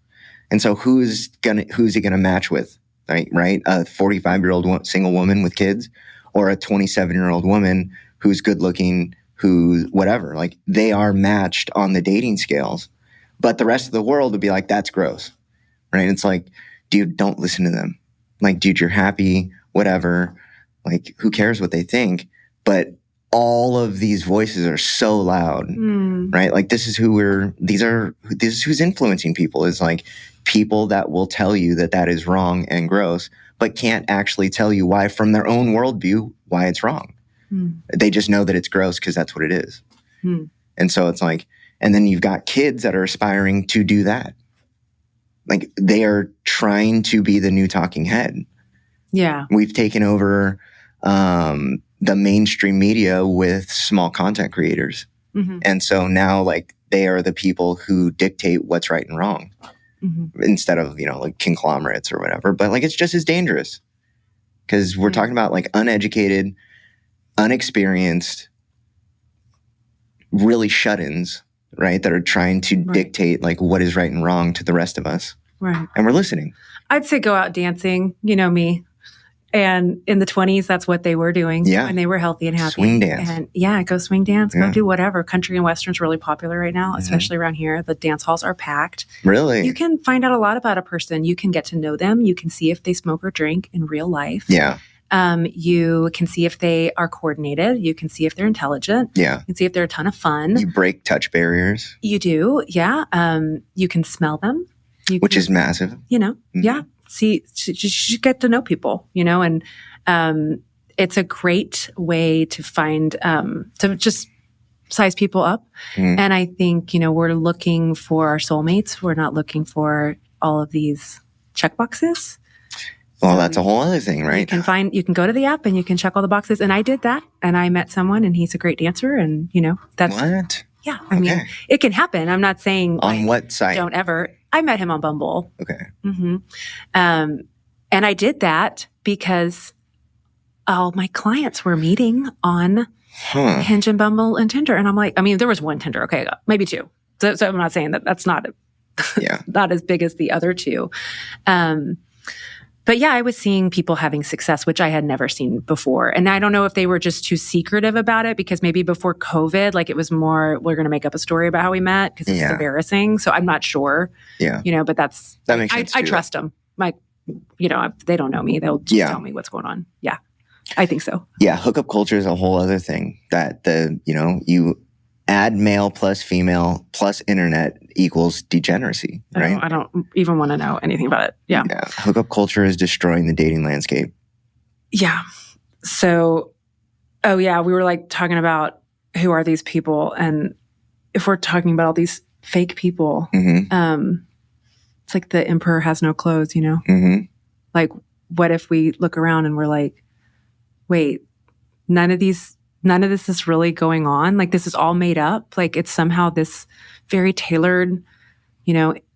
Speaker 1: And so who's he gonna match with? Right? A 45-year-old single woman with kids or a 27-year-old woman who's good looking, who's whatever. Like they are matched on the dating scales. But the rest of the world would be like, that's gross. Right? It's like, dude, don't listen to them. Like, dude, you're happy, whatever, like who cares what they think? But all of these voices are so loud, right? Like this is who's influencing people, is like people that will tell you that that is wrong and gross, but can't actually tell you why from their own worldview, why it's wrong. They just know that it's gross because that's what it is. And so it's like, and then you've got kids that are aspiring to do that. Like they are trying to be the new talking head.
Speaker 2: Yeah.
Speaker 1: We've taken over the mainstream media with small content creators. And so now like they are the people who dictate what's right and wrong instead of, like conglomerates or whatever. But like it's just as dangerous because we're talking about like uneducated, unexperienced, really shut-ins, right? That are trying to dictate like what is right and wrong to the rest of us.
Speaker 2: Right.
Speaker 1: And we're listening.
Speaker 2: I'd say go out dancing, me. And in the 20s, that's what they were doing when they were healthy and happy.
Speaker 1: Swing dance.
Speaker 2: And go swing dance, go do whatever. Country and Western's really popular right now, especially around here. The dance halls are packed.
Speaker 1: Really?
Speaker 2: You can find out a lot about a person. You can get to know them. You can see if they smoke or drink in real life.
Speaker 1: Yeah.
Speaker 2: You can see if they are coordinated. You can see if they're intelligent.
Speaker 1: Yeah.
Speaker 2: You can see if they're a ton of fun.
Speaker 1: You break touch barriers.
Speaker 2: You do. Yeah. You can smell them.
Speaker 1: Which is massive.
Speaker 2: Yeah. See, just get to know people, and it's a great way to find, to just size people up. And I think, we're looking for our soulmates. We're not looking for all of these checkboxes.
Speaker 1: Well,
Speaker 2: So
Speaker 1: that's a whole other thing, right?
Speaker 2: You can go to the app and you can check all the boxes. And I did that. And I met someone and he's a great dancer. And, that's.
Speaker 1: What?
Speaker 2: Yeah. I mean, it can happen. I'm not saying.
Speaker 1: On what site?
Speaker 2: Don't ever. I met him on Bumble.
Speaker 1: Okay.
Speaker 2: Mm-hmm. And I did that because all my clients were meeting on Hinge and Bumble and Tinder. And I'm like, I mean, there was one Tinder. Okay. Maybe two. So I'm not saying that's not, not as big as the other two. But yeah, I was seeing people having success, which I had never seen before. And I don't know if they were just too secretive about it because maybe before COVID, like it was more, we're going to make up a story about how we met because it's embarrassing. So I'm not sure.
Speaker 1: Yeah.
Speaker 2: But that makes sense. I trust them. Like, they don't know me. They'll just tell me what's going on. Yeah. I think so.
Speaker 1: Yeah. Hookup culture is a whole other thing that you add male plus female plus internet equals degeneracy, right?
Speaker 2: I don't even want to know anything about it. Yeah.
Speaker 1: Hookup culture is destroying the dating landscape.
Speaker 2: Yeah. So, we were like talking about who are these people, and if we're talking about all these fake people, it's like the emperor has no clothes,
Speaker 1: Mm-hmm.
Speaker 2: Like, what if we look around and we're like, wait, none of this is really going on. Like, this is all made up. Like, it's somehow this very tailored,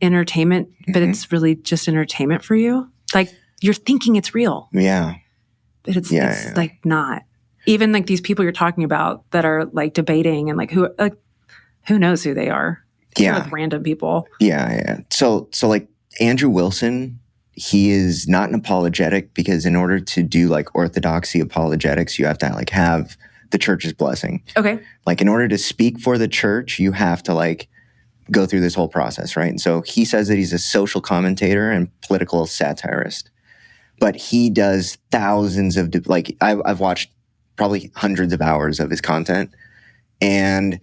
Speaker 2: entertainment, but it's really just entertainment for you. Like, you're thinking it's real.
Speaker 1: Yeah.
Speaker 2: But it's like not. Even like these people you're talking about that are like debating and like who knows who they are.
Speaker 1: Yeah.
Speaker 2: Like random people.
Speaker 1: Yeah. So like Andrew Wilson, he is not an apologetic because in order to do like orthodoxy apologetics, you have to like have the church's blessing.
Speaker 2: Okay.
Speaker 1: Like in order to speak for the church, you have to like go through this whole process, right? And so he says that he's a social commentator and political satirist, but he does thousands of I've watched probably hundreds of hours of his content, and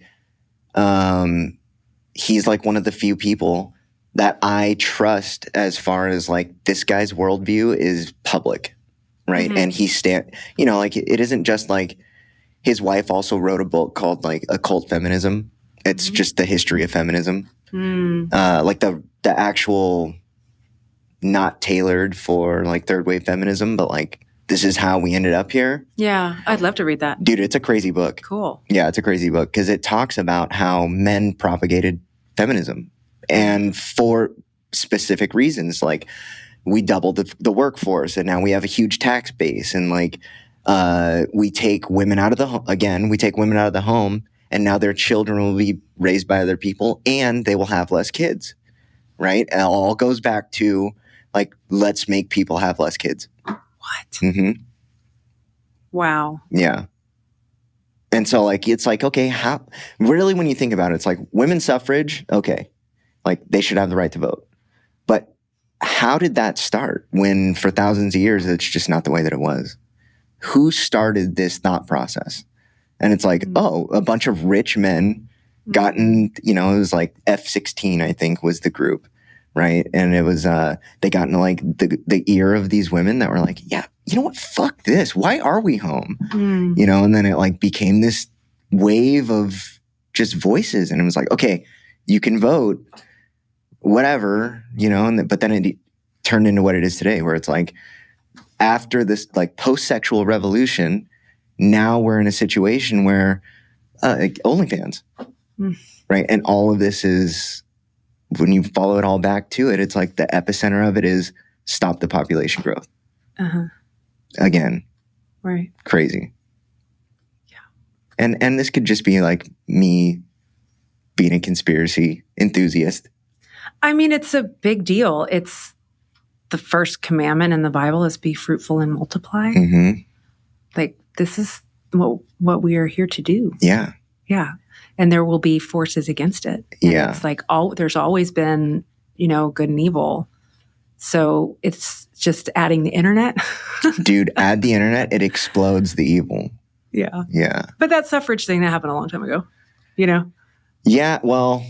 Speaker 1: he's like one of the few people that I trust as far as like this guy's worldview is public, right? Mm-hmm. And like it isn't just like his wife also wrote a book called like Occult Feminism. It's just the history of feminism. Like the actual not tailored for like third wave feminism, but like this is how we ended up here.
Speaker 2: Yeah, I'd love to read that.
Speaker 1: Dude, it's a crazy book.
Speaker 2: Cool.
Speaker 1: Yeah, it's a crazy book because it talks about how men propagated feminism and for specific reasons. Like we doubled the workforce and now we have a huge tax base, and like we take women out of the home and now their children will be raised by other people and they will have less kids, right? And it all goes back to like, let's make people have less kids.
Speaker 2: What?
Speaker 1: Mm-hmm.
Speaker 2: Wow.
Speaker 1: Yeah. And so like, it's like, okay, how really, when you think about it, it's like women's suffrage. Okay. Like they should have the right to vote. But how did that start when for thousands of years, it's just not the way that it was? Who started this thought process? And it's like, a bunch of rich men gotten, it was like F-16, I think was the group. Right. And it was, they got into like the ear of these women that were like, yeah, you know what? Fuck this. Why are we home? And then it like became this wave of just voices. And it was like, okay, you can vote, whatever, but then it turned into what it is today, where it's like after this like post-sexual revolution, now we're in a situation where like OnlyFans, right? And all of this is, when you follow it all back to it, it's like the epicenter of it is stop the population growth. Again.
Speaker 2: Right.
Speaker 1: Crazy.
Speaker 2: Yeah.
Speaker 1: And this could just be like me being a conspiracy enthusiast. I
Speaker 2: mean, it's a big deal. It's the first commandment in the Bible is be fruitful and multiply.
Speaker 1: Mm-hmm.
Speaker 2: Like this is what we are here to do.
Speaker 1: Yeah.
Speaker 2: Yeah. And there will be forces against it. And it's like there's always been, good and evil. So it's just adding the internet.
Speaker 1: Dude, add the internet, it explodes the evil.
Speaker 2: Yeah.
Speaker 1: Yeah.
Speaker 2: But that suffrage thing that happened a long time ago,
Speaker 1: Yeah, well,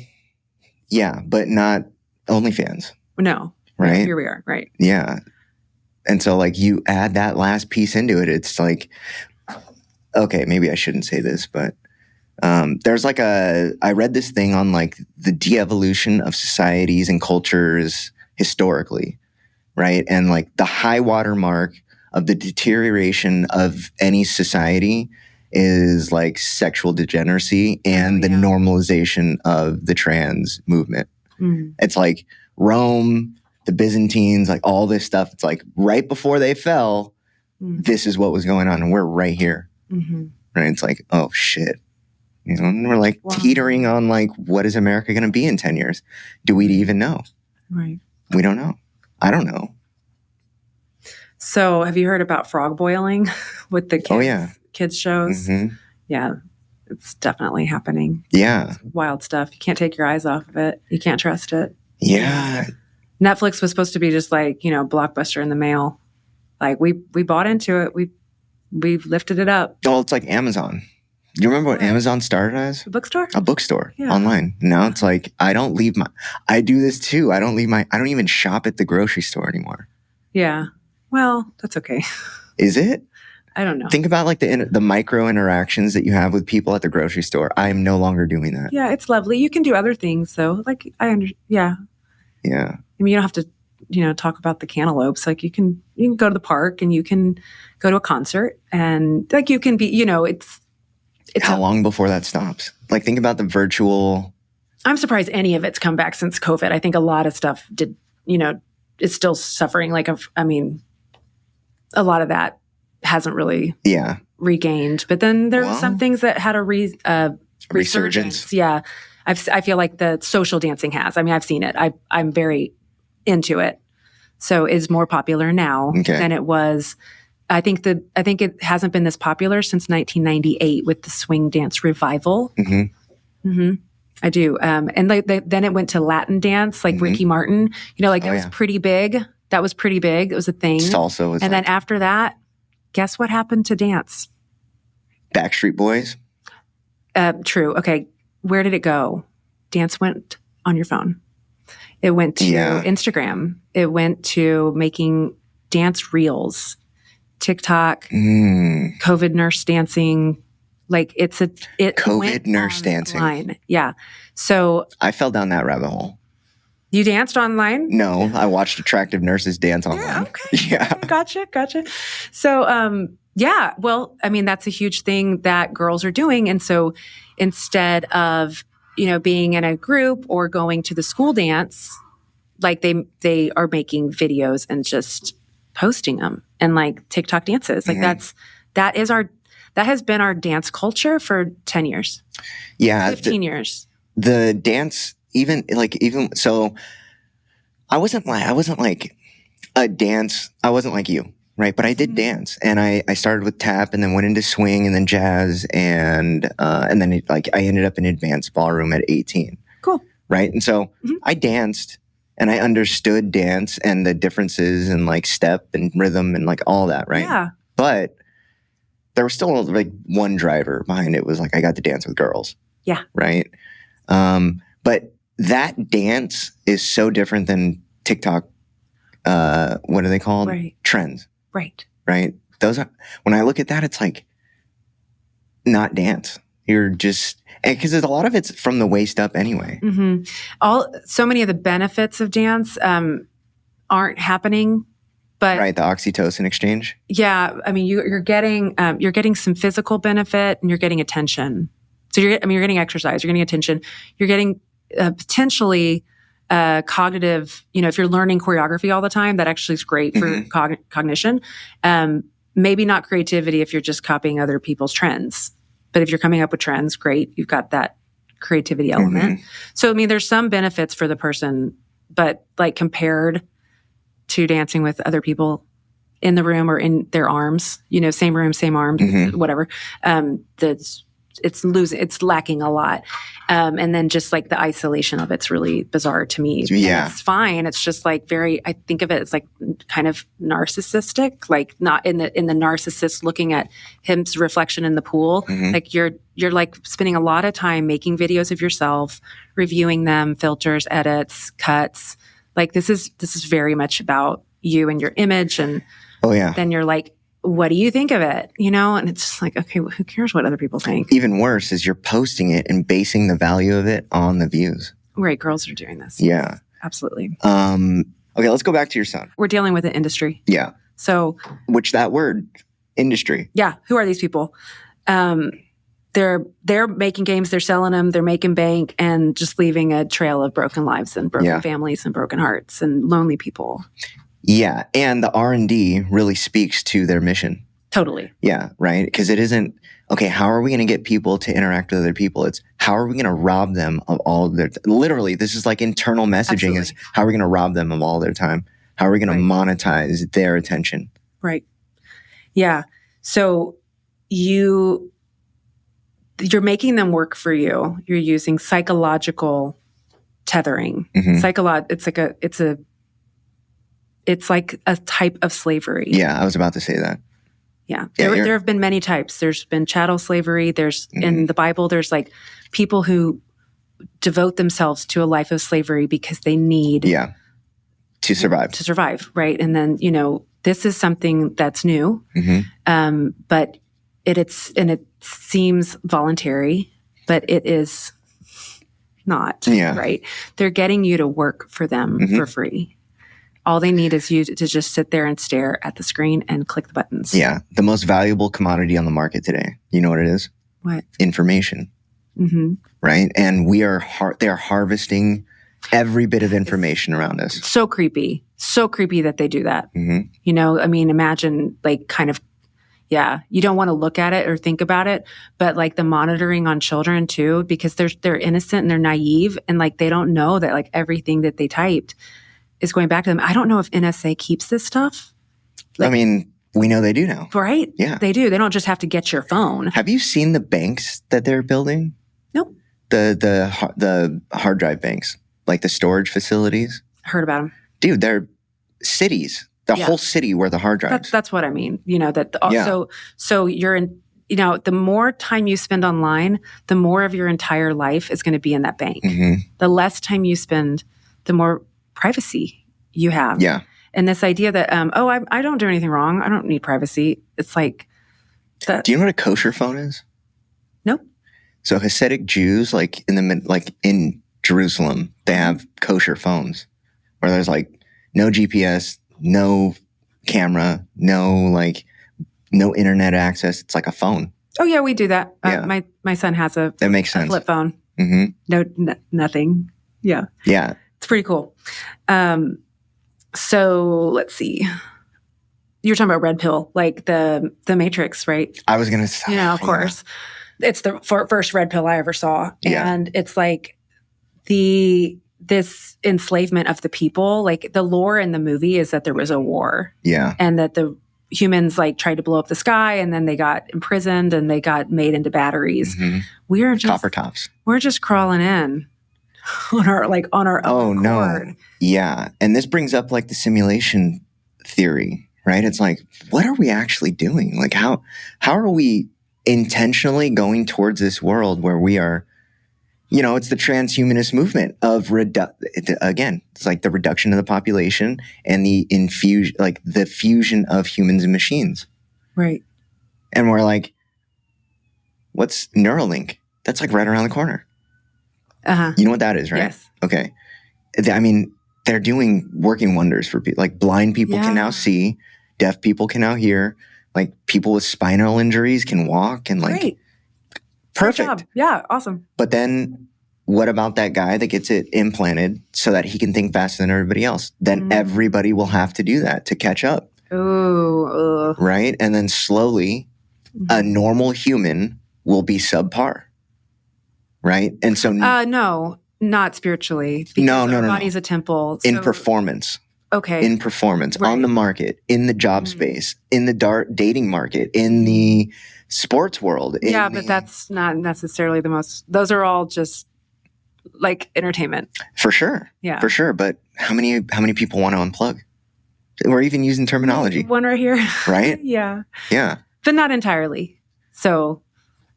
Speaker 1: yeah, but not OnlyFans.
Speaker 2: No.
Speaker 1: Right?
Speaker 2: Here we are, right.
Speaker 1: Yeah. And so like you add that last piece into it, it's like, okay, maybe I shouldn't say this, but there's like I read this thing on like the de-evolution of societies and cultures historically, right? And like the high water mark of the deterioration of any society is like sexual degeneracy and the normalization of the trans movement. It's like Rome, the Byzantines, like all this stuff. It's like right before they fell, this is what was going on, and we're right here. Right? It's like, oh shit. You know, and we're like teetering on like, what is America going to be in 10 years? Do we even know?
Speaker 2: Right.
Speaker 1: We don't know. I don't know.
Speaker 2: So have you heard about frog boiling with the kids, kids shows? Yeah, it's definitely happening.
Speaker 1: Yeah.
Speaker 2: It's wild stuff. You can't take your eyes off of it. You can't trust it.
Speaker 1: Yeah.
Speaker 2: Netflix was supposed to be just like, you know, Blockbuster in the mail. Like we bought into it. We've lifted it up.
Speaker 1: Oh, it's like Amazon. Do you remember what Amazon started as?
Speaker 2: A bookstore?
Speaker 1: A bookstore online. Now it's like, I do this too. I don't even shop at the grocery store anymore.
Speaker 2: Yeah. Well, that's okay.
Speaker 1: Is it?
Speaker 2: I don't know.
Speaker 1: Think about like the micro interactions that you have with people at the grocery store. I am no longer doing that.
Speaker 2: Yeah, it's lovely. You can do other things though. Like Yeah.
Speaker 1: Yeah.
Speaker 2: I mean, you don't have to, you know, talk about the cantaloupes. Like you can go to the park and you can go to a concert and like you can be, you know, it's
Speaker 1: how long before that stops? Like think about the virtual.
Speaker 2: I'm surprised any of it's come back since COVID. I think a lot of stuff did, you know, it's still suffering. Like, I mean, a lot of that hasn't really regained. But then there were some things that had a resurgence. Yeah. I feel like the social dancing has. I mean, I've seen it. I'm very into it. So it's more popular now than it was. I think it hasn't been this popular since 1998 with the swing dance revival. I do. And then it went to Latin dance, like Ricky Martin. You know, like that was pretty big. That was pretty big. It was a thing.
Speaker 1: Salsa was.
Speaker 2: And then after that, guess what happened to dance?
Speaker 1: Backstreet Boys.
Speaker 2: True. Okay. Where did it go? Dance went on your phone. It went to Instagram. It went to making dance reels. TikTok, COVID nurse dancing, like
Speaker 1: COVID nurse dancing.
Speaker 2: Yeah. So
Speaker 1: I fell down that rabbit hole.
Speaker 2: You danced online?
Speaker 1: No, I watched attractive nurses dance online.
Speaker 2: Yeah, okay. Yeah. Okay, gotcha. So, well, I mean, that's a huge thing that girls are doing. And so instead of, you know, being in a group or going to the school dance, like they are making videos and just posting them and like TikTok dances. Like that has been our dance culture for 10 years.
Speaker 1: Yeah.
Speaker 2: 15 years.
Speaker 1: The dance, so I wasn't like a dance. I wasn't like you, right? But I did dance, and I started with tap and then went into swing and then jazz. And then I ended up in advanced ballroom at 18.
Speaker 2: Cool.
Speaker 1: Right. And so I danced. And I understood dance and the differences and like step and rhythm and like all that, right?
Speaker 2: Yeah.
Speaker 1: But there was still like one driver behind it was like I got to dance with girls.
Speaker 2: Yeah.
Speaker 1: Right. But that dance is so different than TikTok. What are they called?
Speaker 2: Right.
Speaker 1: Trends.
Speaker 2: Right.
Speaker 1: Right. Those are, when I look at that, it's like not dance. You're just, because a lot of it's from the waist up anyway.
Speaker 2: So many of the benefits of dance aren't happening, but
Speaker 1: right, the oxytocin exchange.
Speaker 2: Yeah, I mean, you're getting some physical benefit and you're getting attention. So you're getting exercise, you're getting attention, you're getting potentially cognitive. You know, if you're learning choreography all the time, that actually is great for cognition. Maybe not creativity if you're just copying other people's trends. But if you're coming up with trends, great. You've got that creativity element. So, I mean, there's some benefits for the person, but like compared to dancing with other people in the room or in their arms, you know, same room, same arms, whatever, it's lacking a lot. And then just like the isolation of it's really bizarre to me.
Speaker 1: Yeah.
Speaker 2: And it's fine. It's just like I think of it as like kind of narcissistic, like not in the narcissist looking at him's reflection in the pool. Like you're like spending a lot of time making videos of yourself, reviewing them, filters, edits, cuts. Like this is very much about you and your image. And then you're like, what do you think of it? You know, and it's just like, okay, well, who cares what other people think?
Speaker 1: Even worse is you're posting it and basing the value of it on the views.
Speaker 2: Right. Girls are doing this.
Speaker 1: Yeah.
Speaker 2: Absolutely.
Speaker 1: Okay, let's go back to your son.
Speaker 2: We're dealing with an industry.
Speaker 1: Yeah.
Speaker 2: So,
Speaker 1: which that word, industry.
Speaker 2: Yeah. Who are these people? They're making games, they're selling them, they're making bank, and just leaving a trail of broken lives and broken families and broken hearts and lonely people.
Speaker 1: Yeah, and the R&D really speaks to their mission.
Speaker 2: Totally.
Speaker 1: Yeah, right? Because it isn't, okay, how are we going to get people to interact with other people? It's how are we going to rob them of all of their, literally, this is like internal messaging. Is how are we going to rob them of all their time? How are we going to monetize their attention?
Speaker 2: Right. Yeah. So you're making them work for you. You're using psychological tethering. It's like a type of slavery.
Speaker 1: Yeah, I was about to say that.
Speaker 2: Yeah. There have been many types. There's been chattel slavery. There's in the Bible, there's like people who devote themselves to a life of slavery because they need
Speaker 1: to survive.
Speaker 2: To survive, right? And then, this is something that's new. But it seems voluntary, but it is not, right? They're getting you to work for them for free. All they need is you to just sit there and stare at the screen and click the buttons.
Speaker 1: Yeah. The most valuable commodity on the market today. You know what it is?
Speaker 2: What?
Speaker 1: Information. Right? And they are harvesting every bit of information around us.
Speaker 2: So creepy. So creepy that they do that. Imagine you don't want to look at it or think about it, but like the monitoring on children too, because they're innocent and they're naive and like they don't know that like everything that they typed is going back to them. I don't know if NSA keeps this stuff.
Speaker 1: We know they do now.
Speaker 2: Right?
Speaker 1: Yeah.
Speaker 2: They do. They don't just have to get your phone.
Speaker 1: Have you seen the banks that they're building?
Speaker 2: Nope.
Speaker 1: The hard drive banks, like the storage facilities.
Speaker 2: Heard about them.
Speaker 1: Dude, they're cities. The whole city where the hard drives.
Speaker 2: That's what I mean. So you're in, the more time you spend online, the more of your entire life is going to be in that bank. The less time you spend, the more privacy you have.
Speaker 1: Yeah.
Speaker 2: And this idea that, I don't do anything wrong. I don't need privacy. It's like.
Speaker 1: Do you know what a kosher phone is?
Speaker 2: Nope.
Speaker 1: So Hasidic Jews, in Jerusalem, they have kosher phones where there's no GPS, no camera, no internet access. It's like a phone.
Speaker 2: Oh yeah, we do that. My son has that
Speaker 1: makes sense.
Speaker 2: Flip phone. No, nothing. Yeah.
Speaker 1: Yeah.
Speaker 2: It's pretty cool. So let's see. You were talking about red pill, like the Matrix, right?
Speaker 1: I was going to say.
Speaker 2: Of course. It's the first red pill I ever saw.
Speaker 1: Yeah.
Speaker 2: And it's like this enslavement of the people. Like the lore in the movie is that there was a war.
Speaker 1: Yeah.
Speaker 2: And that the humans tried to blow up the sky and then they got imprisoned and they got made into batteries. We're just
Speaker 1: copper tops.
Speaker 2: We're just crawling in on our own accord.
Speaker 1: No. Yeah. And this brings up the simulation theory, right? It's like, what are we actually doing? Like how are we intentionally going towards this world where we are, it's the transhumanist movement of it's like the reduction of the population and the the fusion of humans and machines.
Speaker 2: Right.
Speaker 1: And we're like, what's Neuralink? That's right around the corner. You know what that is, right?
Speaker 2: Yes.
Speaker 1: Okay. They're working wonders for people. Like blind people can now see, deaf people can now hear, people with spinal injuries can walk and
Speaker 2: Great.
Speaker 1: Perfect.
Speaker 2: Good job. Yeah, awesome.
Speaker 1: But then what about that guy that gets it implanted so that he can think faster than everybody else? Then everybody will have to do that to catch up.
Speaker 2: Ooh.
Speaker 1: Right? And then slowly a normal human will be subpar. Right? And so
Speaker 2: no, not spiritually.
Speaker 1: No.
Speaker 2: Our body's a temple.
Speaker 1: In performance.
Speaker 2: Okay.
Speaker 1: In performance, on the market, in the job space, in the dating market, in the sports world.
Speaker 2: But that's not necessarily the most. Those are all just entertainment.
Speaker 1: For sure.
Speaker 2: Yeah.
Speaker 1: For sure. But how many people want to unplug? We're even using terminology.
Speaker 2: One right here.
Speaker 1: Right?
Speaker 2: Yeah.
Speaker 1: Yeah.
Speaker 2: But not entirely. So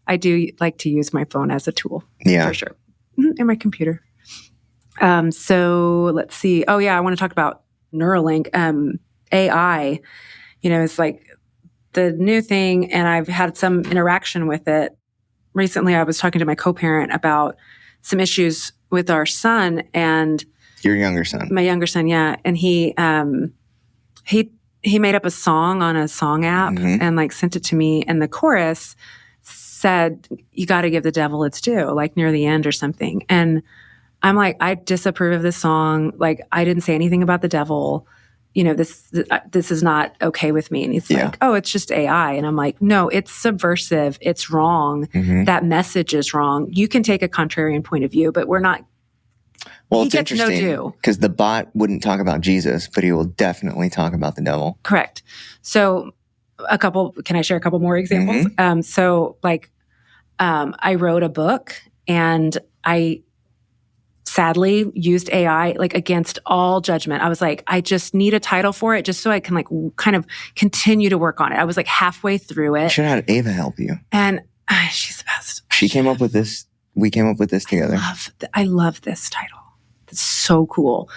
Speaker 2: I do like to use my phone as a tool.
Speaker 1: Yeah.
Speaker 2: For sure. And my computer. So let's see. Oh yeah, I want to talk about Neuralink. AI, is the new thing, and I've had some interaction with it. Recently, I was talking to my co-parent about some issues with our son, and
Speaker 1: Your younger son.
Speaker 2: My younger son, yeah. And he made up a song on a song app and like sent it to me. And the chorus said, you got to give the devil its due, like near the end or something. And I'm like, I disapprove of this song. Like, I didn't say anything about the devil. You know, this is not okay with me. And he's like, oh, it's just AI. And I'm like, no, it's subversive. It's wrong. That message is wrong. You can take a contrarian point of view, but we're not.
Speaker 1: Well,
Speaker 2: he
Speaker 1: it's
Speaker 2: gets
Speaker 1: interesting because the bot wouldn't talk about Jesus, but he will definitely talk about the devil.
Speaker 2: Correct. So can I share a couple more examples? I wrote a book and I sadly used AI like against all judgment. I was like, I just need a title for it just so I can like kind of continue to work on it. I was like halfway through it. You
Speaker 1: should have had Ava help you.
Speaker 2: And she's the best.
Speaker 1: She came up with this. We came up with this together.
Speaker 2: I love this title. It's so cool.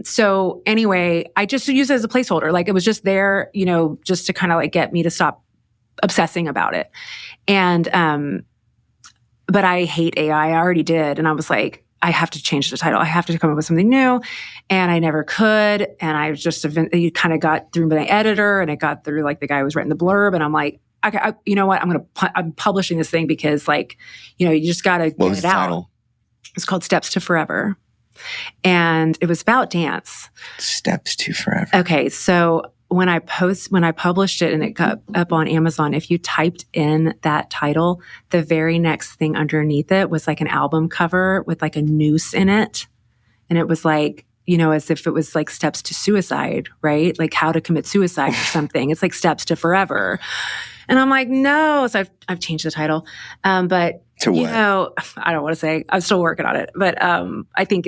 Speaker 2: So anyway, I just used it as a placeholder. Like it was just there, you know, just to kind of like get me to stop obsessing about it. And, but I hate AI. I already did. And I was like, I have to change the title. I have to come up with something new. And I never could. And I just you kind of got through my editor and it got through like the guy who was writing the blurb. And I'm like, okay, you know what? I'm publishing this thing because like, you know, you just got to get it out. Title? It's called Steps to Forever. And it was about dance.
Speaker 1: Steps to Forever.
Speaker 2: Okay. So when I published it and it got up on Amazon, if you typed in that title, the very next thing underneath it was like an album cover with like a noose in it. And it was like, you know, as if it was like steps to suicide, right? Like how to commit suicide or something. It's like Steps to Forever. And I'm like, no. So I've changed the title. But
Speaker 1: to what?
Speaker 2: You know, I don't want to say, I'm still working on it, but I think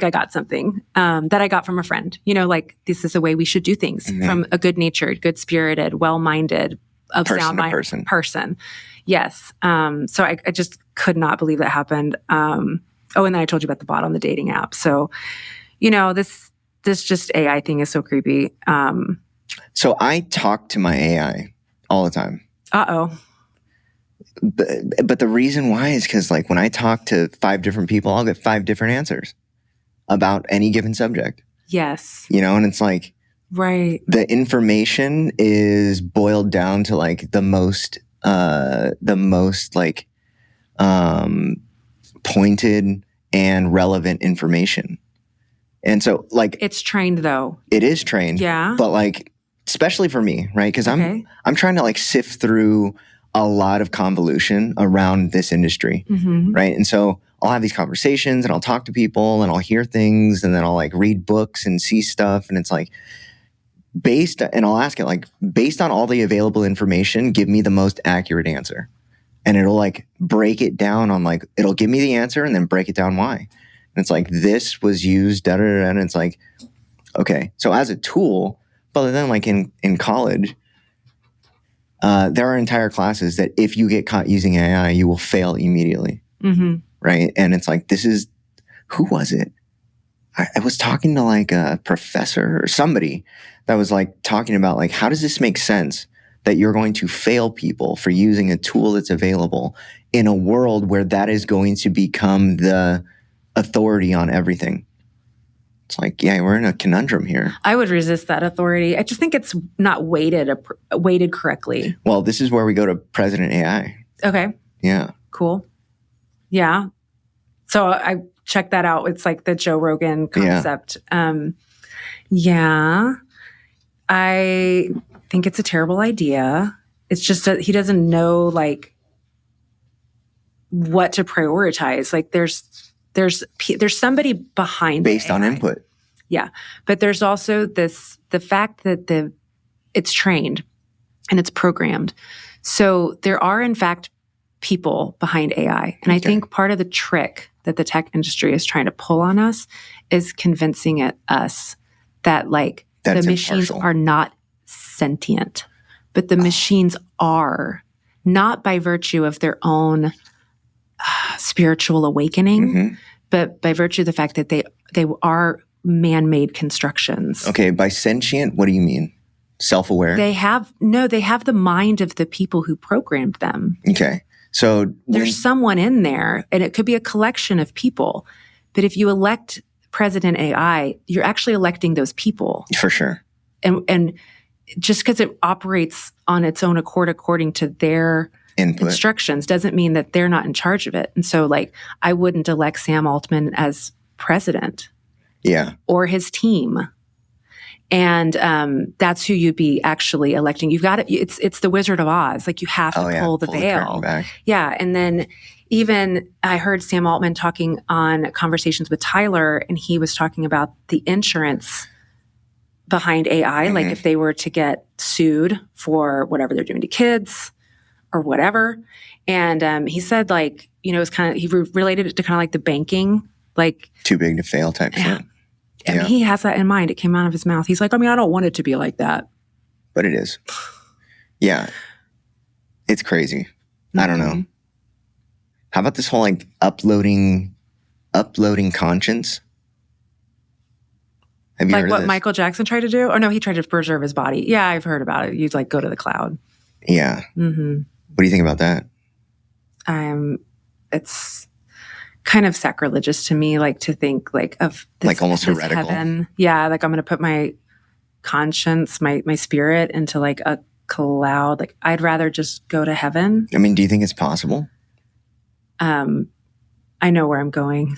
Speaker 2: I got something that I got from a friend. You know, like this is the way we should do things from a good-natured, good-spirited, well-minded, of sound mind person. Yes. So I just could not believe that happened. And then I told you about the bot on the dating app. So, you know, this just AI thing is so creepy.
Speaker 1: So I talk to my AI all the time.
Speaker 2: Uh-oh.
Speaker 1: But the reason why is because like when I talk to 5 different people, I'll get 5 different answers about any given subject.
Speaker 2: Yes.
Speaker 1: You know, and it's like,
Speaker 2: right.
Speaker 1: The information is boiled down to like the most like pointed and relevant information. And so like
Speaker 2: it's trained though.
Speaker 1: It is trained.
Speaker 2: Yeah.
Speaker 1: But like especially for me, right? Because I'm trying to like sift through a lot of convolution around this industry, right? And so I'll have these conversations and I'll talk to people and I'll hear things and then I'll like read books and see stuff. And it's like and I'll ask it like, based on all the available information, give me the most accurate answer. And it'll like break it down on like, it'll give me the answer and then break it down why. And it's like, this was used, da da da. And it's like, okay. So as a tool, but then like in college, there are entire classes that if you get caught using AI, you will fail immediately. Right. And it's like, who was it? I was talking to like a professor or somebody that was like talking about like, how does this make sense that you're going to fail people for using a tool that's available in a world where that is going to become the authority on everything? It's like, yeah, we're in a conundrum here.
Speaker 2: I would resist that authority. I just think it's not weighted correctly.
Speaker 1: Well, this is where we go to President AI.
Speaker 2: Okay.
Speaker 1: Yeah.
Speaker 2: Cool. Yeah. So I checked that out. It's like the Joe Rogan concept. Yeah. I think it's a terrible idea. It's just that he doesn't know like what to prioritize. Like there's somebody behind
Speaker 1: based on input.
Speaker 2: Yeah. But there's also the fact that it's trained and it's programmed. So there are in fact people behind AI. And I think part of the trick that the tech industry is trying to pull on us is convincing us that like the machines are not sentient, but the machines are, not by virtue of their own spiritual awakening, but by virtue of the fact that they are man-made constructions.
Speaker 1: Okay, by sentient, what do you mean? Self-aware?
Speaker 2: They have the mind of the people who programmed them.
Speaker 1: Okay. So
Speaker 2: there's someone in there, and it could be a collection of people. But if you elect President AI, you're actually electing those people.
Speaker 1: For sure.
Speaker 2: And just because it operates on its own accord according to their
Speaker 1: Input.
Speaker 2: instructions doesn't mean that they're not in charge of it. And so, like, I wouldn't elect Sam Altman as president.
Speaker 1: Yeah.
Speaker 2: Or his team. And that's who you'd be actually electing. You've got to, it's the Wizard of Oz. Like, you have to pull the veil.
Speaker 1: Back.
Speaker 2: Yeah. And then even I heard Sam Altman talking on Conversations with Tyler, and he was talking about the insurance behind AI. Like, if they were to get sued for whatever they're doing to kids or whatever. And he said, like, you know, it's kind of, he related it to kind of like the banking, like
Speaker 1: too big to fail type shit.
Speaker 2: I mean, he has that in mind. It came out of his mouth. He's like, I mean, I don't want it to be like that.
Speaker 1: But it is. Yeah. It's crazy. I don't know. How about this whole like uploading conscience? Have you heard of
Speaker 2: what
Speaker 1: this?
Speaker 2: Michael Jackson tried to do? Oh no, he tried to preserve his body. Yeah, I've heard about it. You'd like go to the cloud.
Speaker 1: Yeah. What do you think about that?
Speaker 2: It's kind of sacrilegious to me, like, to think like of this,
Speaker 1: like almost
Speaker 2: this
Speaker 1: heretical.
Speaker 2: Heaven. Yeah, like I'm going to put my conscience, my spirit into like a cloud. Like, I'd rather just go to heaven.
Speaker 1: I mean, do you think it's possible?
Speaker 2: I know where I'm going.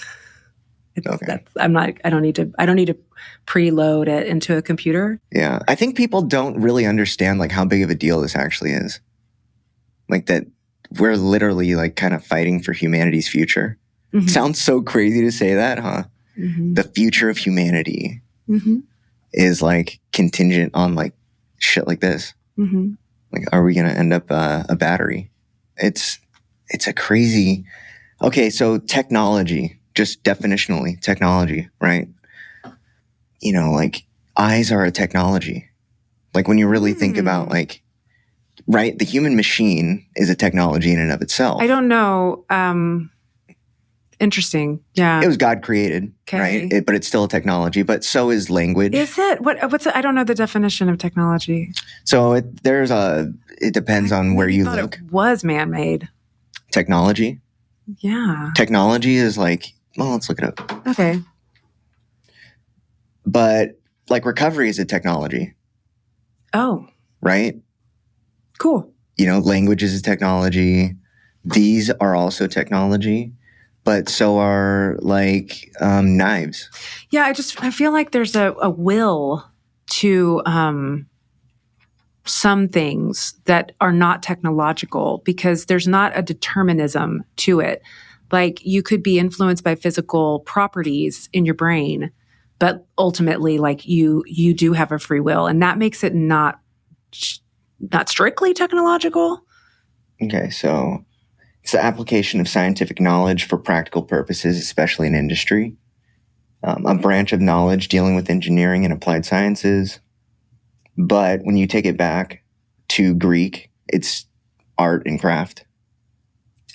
Speaker 1: Okay.
Speaker 2: I don't need to preload it into a computer.
Speaker 1: Yeah. I think people don't really understand like how big of a deal this actually is. Like, that we're literally like kind of fighting for humanity's future. Sounds so crazy to say that, huh? The future of humanity is like contingent on like shit like this. Like, are we going to end up a battery? It's a crazy. Okay, so technology, just definitionally technology, right? You know, like eyes are a technology. Like, when you really think about like, right, the human machine is a technology in and of itself.
Speaker 2: I don't know. Interesting. Yeah.
Speaker 1: It was God created, right? But it's still a technology. But so is language.
Speaker 2: Is it? What's it? I don't know the definition of technology.
Speaker 1: So it depends on where you look.
Speaker 2: It was man-made.
Speaker 1: Technology?
Speaker 2: Yeah.
Speaker 1: Technology is like, well, let's look it up.
Speaker 2: Okay.
Speaker 1: But like, recovery is a technology.
Speaker 2: Oh.
Speaker 1: Right?
Speaker 2: Cool.
Speaker 1: You know, language is a technology. These are also technology. But so are like knives. Yeah,
Speaker 2: I feel like there's a will to some things that are not technological, because there's not a determinism to it. Like, you could be influenced by physical properties in your brain, but ultimately, like, you do have a free will, and that makes it not strictly technological.
Speaker 1: Okay, so it's the application of scientific knowledge for practical purposes, especially in industry. A branch of knowledge dealing with engineering and applied sciences. But when you take it back to Greek, it's art and craft.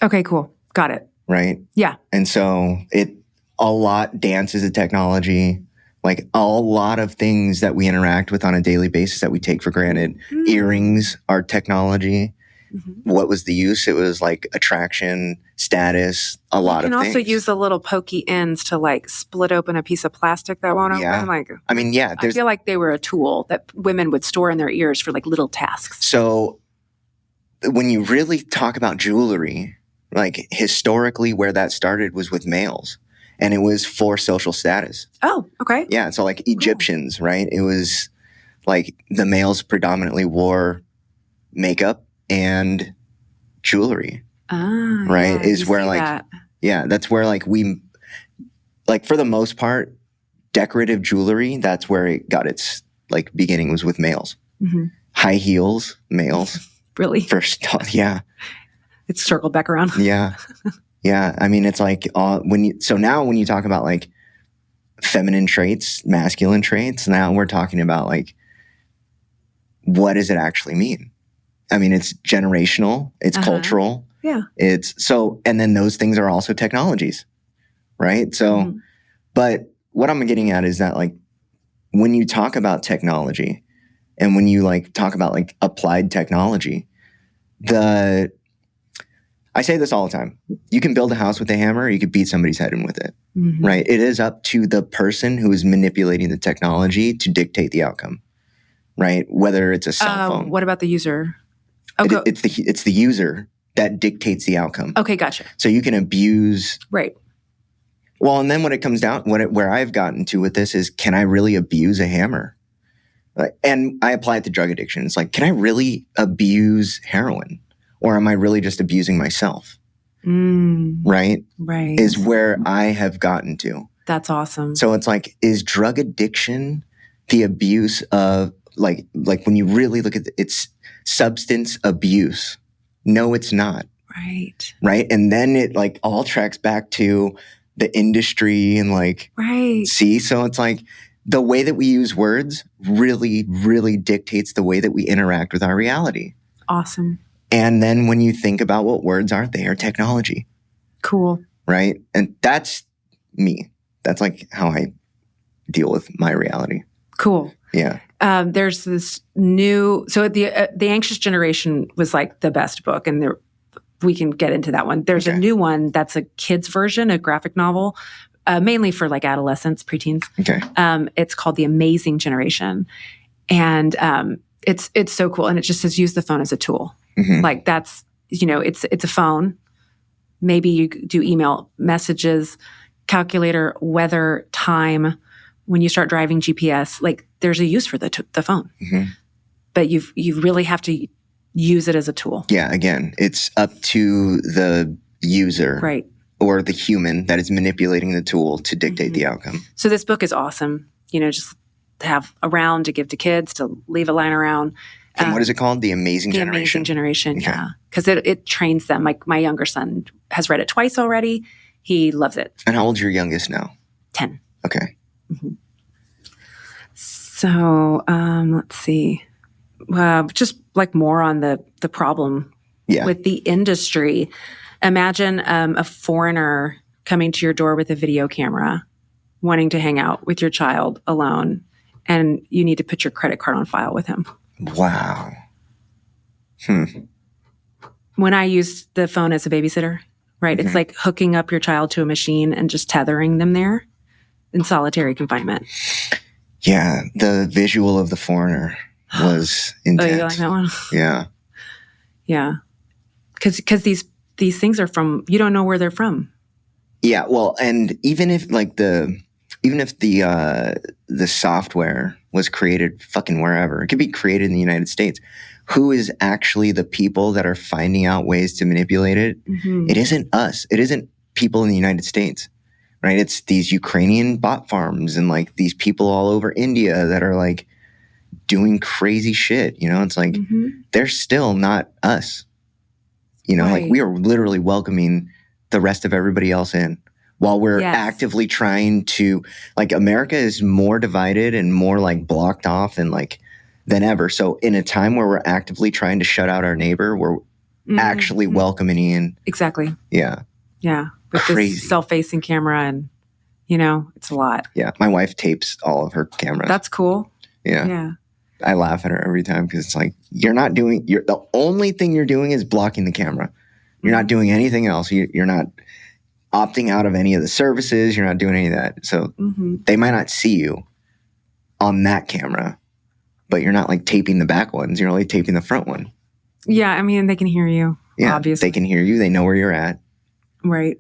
Speaker 2: Okay, cool. Got it.
Speaker 1: Right?
Speaker 2: Yeah.
Speaker 1: And so dance is a technology. Like, a lot of things that we interact with on a daily basis that we take for granted. Earrings are technology. What was the use? It was like attraction, status, a lot of things.
Speaker 2: You can also use the little pokey ends to like split open a piece of plastic that won't open. Like,
Speaker 1: I mean, yeah.
Speaker 2: I feel like they were a tool that women would store in their ears for like little tasks.
Speaker 1: So when you really talk about jewelry, like, historically where that started was with males, and it was for social status.
Speaker 2: Oh, okay.
Speaker 1: Yeah. So like Egyptians, right? It was like the males predominantly wore makeup and jewelry, right?
Speaker 2: Yeah,
Speaker 1: is where like, that's where like we, like, for the most part, decorative jewelry, that's where it got its like beginning, was with males. High heels, males.
Speaker 2: Really?
Speaker 1: First, yeah.
Speaker 2: It's circled back around.
Speaker 1: Yeah. Yeah. I mean, it's like, now when you talk about like feminine traits, masculine traits, now we're talking about like, what does it actually mean? I mean, it's generational, it's cultural.
Speaker 2: Yeah.
Speaker 1: And then those things are also technologies, right? So, but what I'm getting at is that, like, when you talk about technology and when you like talk about like applied technology, I I say this all the time. You can build a house with a hammer, or you could beat somebody's head in with it, right? It is up to the person who is manipulating the technology to dictate the outcome, right? Whether it's a cell phone.
Speaker 2: What about the user?
Speaker 1: It's the user that dictates the outcome.
Speaker 2: Okay, gotcha.
Speaker 1: So you can abuse.
Speaker 2: Right.
Speaker 1: Well, and then when it comes down, where I've gotten to with this is, can I really abuse a hammer? And I apply it to drug addiction. It's like, can I really abuse heroin? Or am I really just abusing myself? Right?
Speaker 2: Right.
Speaker 1: Is where I have gotten to.
Speaker 2: That's awesome.
Speaker 1: So it's like, is drug addiction the abuse of, like when you really look at it's substance abuse? No, it's not.
Speaker 2: Right.
Speaker 1: Right? And then it like all tracks back to the industry and like,
Speaker 2: right.
Speaker 1: See? So it's like the way that we use words really, really dictates the way that we interact with our reality.
Speaker 2: Awesome.
Speaker 1: And then when you think about what words are, they are technology.
Speaker 2: Cool.
Speaker 1: Right? And that's me. That's like how I deal with my reality.
Speaker 2: Cool.
Speaker 1: Yeah.
Speaker 2: There's this new, so the Anxious Generation was like the best book, and we can get into that one. There's a new one that's a kid's version, a graphic novel, mainly for like adolescents, preteens.
Speaker 1: Okay.
Speaker 2: It's called The Amazing Generation. And it's so cool. And it just says, use the phone as a tool. Like that's, it's a phone. Maybe you do email, messages, calculator, weather, time. When you start driving, GPS, like there's a use for the phone. But you really have to use it as a tool. Yeah,
Speaker 1: again, it's up to the user.
Speaker 2: Right.
Speaker 1: Or the human that is manipulating the tool to dictate the outcome.
Speaker 2: So this book is awesome. Just to have around, to give to kids, to leave a line around.
Speaker 1: And what is it called? The Amazing Generation?
Speaker 2: The Amazing Generation, yeah. Because it trains them. Like my younger son has read it twice already. He loves it.
Speaker 1: And how old's your youngest now?
Speaker 2: 10.
Speaker 1: Okay.
Speaker 2: So let's see. Just like more on the problem with the industry. Imagine a foreigner coming to your door with a video camera, wanting to hang out with your child alone, and you need to put your credit card on file with him.
Speaker 1: Wow.
Speaker 2: When I used the phone as a babysitter, right? It's like hooking up your child to a machine and just tethering them there in solitary confinement.
Speaker 1: Yeah, the visual of the foreigner was intense.
Speaker 2: Oh, you like that one?
Speaker 1: Yeah.
Speaker 2: Yeah. Because these things are from, you don't know where they're from.
Speaker 1: Yeah, well, and even if the software was created fucking wherever, it could be created in the United States. Who is actually the people that are finding out ways to manipulate it? It isn't us. It isn't people in the United States, right? It's these Ukrainian bot farms and like these people all over India that are like doing crazy shit. It's like they're still not us. Like we are literally welcoming the rest of everybody else in while we're actively trying to, like, America is more divided and more like blocked off and like than ever. So in a time where we're actively trying to shut out our neighbor, we're actually welcoming in.
Speaker 2: Exactly.
Speaker 1: Yeah.
Speaker 2: Yeah. With
Speaker 1: Crazy.
Speaker 2: This self-facing camera and, it's a lot.
Speaker 1: Yeah. My wife tapes all of her cameras.
Speaker 2: That's cool.
Speaker 1: Yeah.
Speaker 2: Yeah.
Speaker 1: I laugh at her every time because it's like, the only thing you're doing is blocking the camera. You're not doing anything else. You're not opting out of any of the services. You're not doing any of that. So they might not see you on that camera, but you're not like taping the back ones. You're only taping the front one.
Speaker 2: Yeah. I mean, they can hear you.
Speaker 1: Yeah.
Speaker 2: Obviously.
Speaker 1: They can hear you. They know where you're at.
Speaker 2: Right.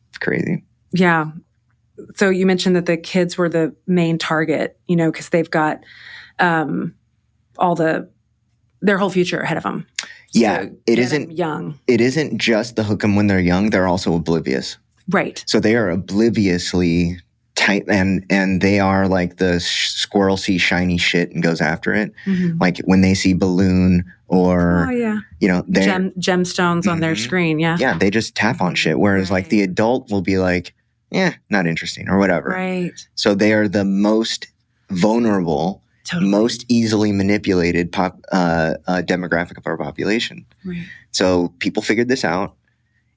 Speaker 1: It's crazy.
Speaker 2: Yeah. So you mentioned that the kids were the main target, because they've got their whole future ahead of them.
Speaker 1: Yeah,
Speaker 2: so
Speaker 1: it isn't
Speaker 2: young.
Speaker 1: It isn't just the hook them when they're young; they're also oblivious.
Speaker 2: Right.
Speaker 1: So they are obliviously tight, and they are like the squirrel sees shiny shit and goes after it. Like when they see balloon or
Speaker 2: gemstones on their screen. Yeah.
Speaker 1: Yeah, they just tap on shit. Whereas like the adult will be like, not interesting or whatever.
Speaker 2: Right.
Speaker 1: So they are the most vulnerable. Totally. Most easily manipulated demographic of our population. Right. So people figured this out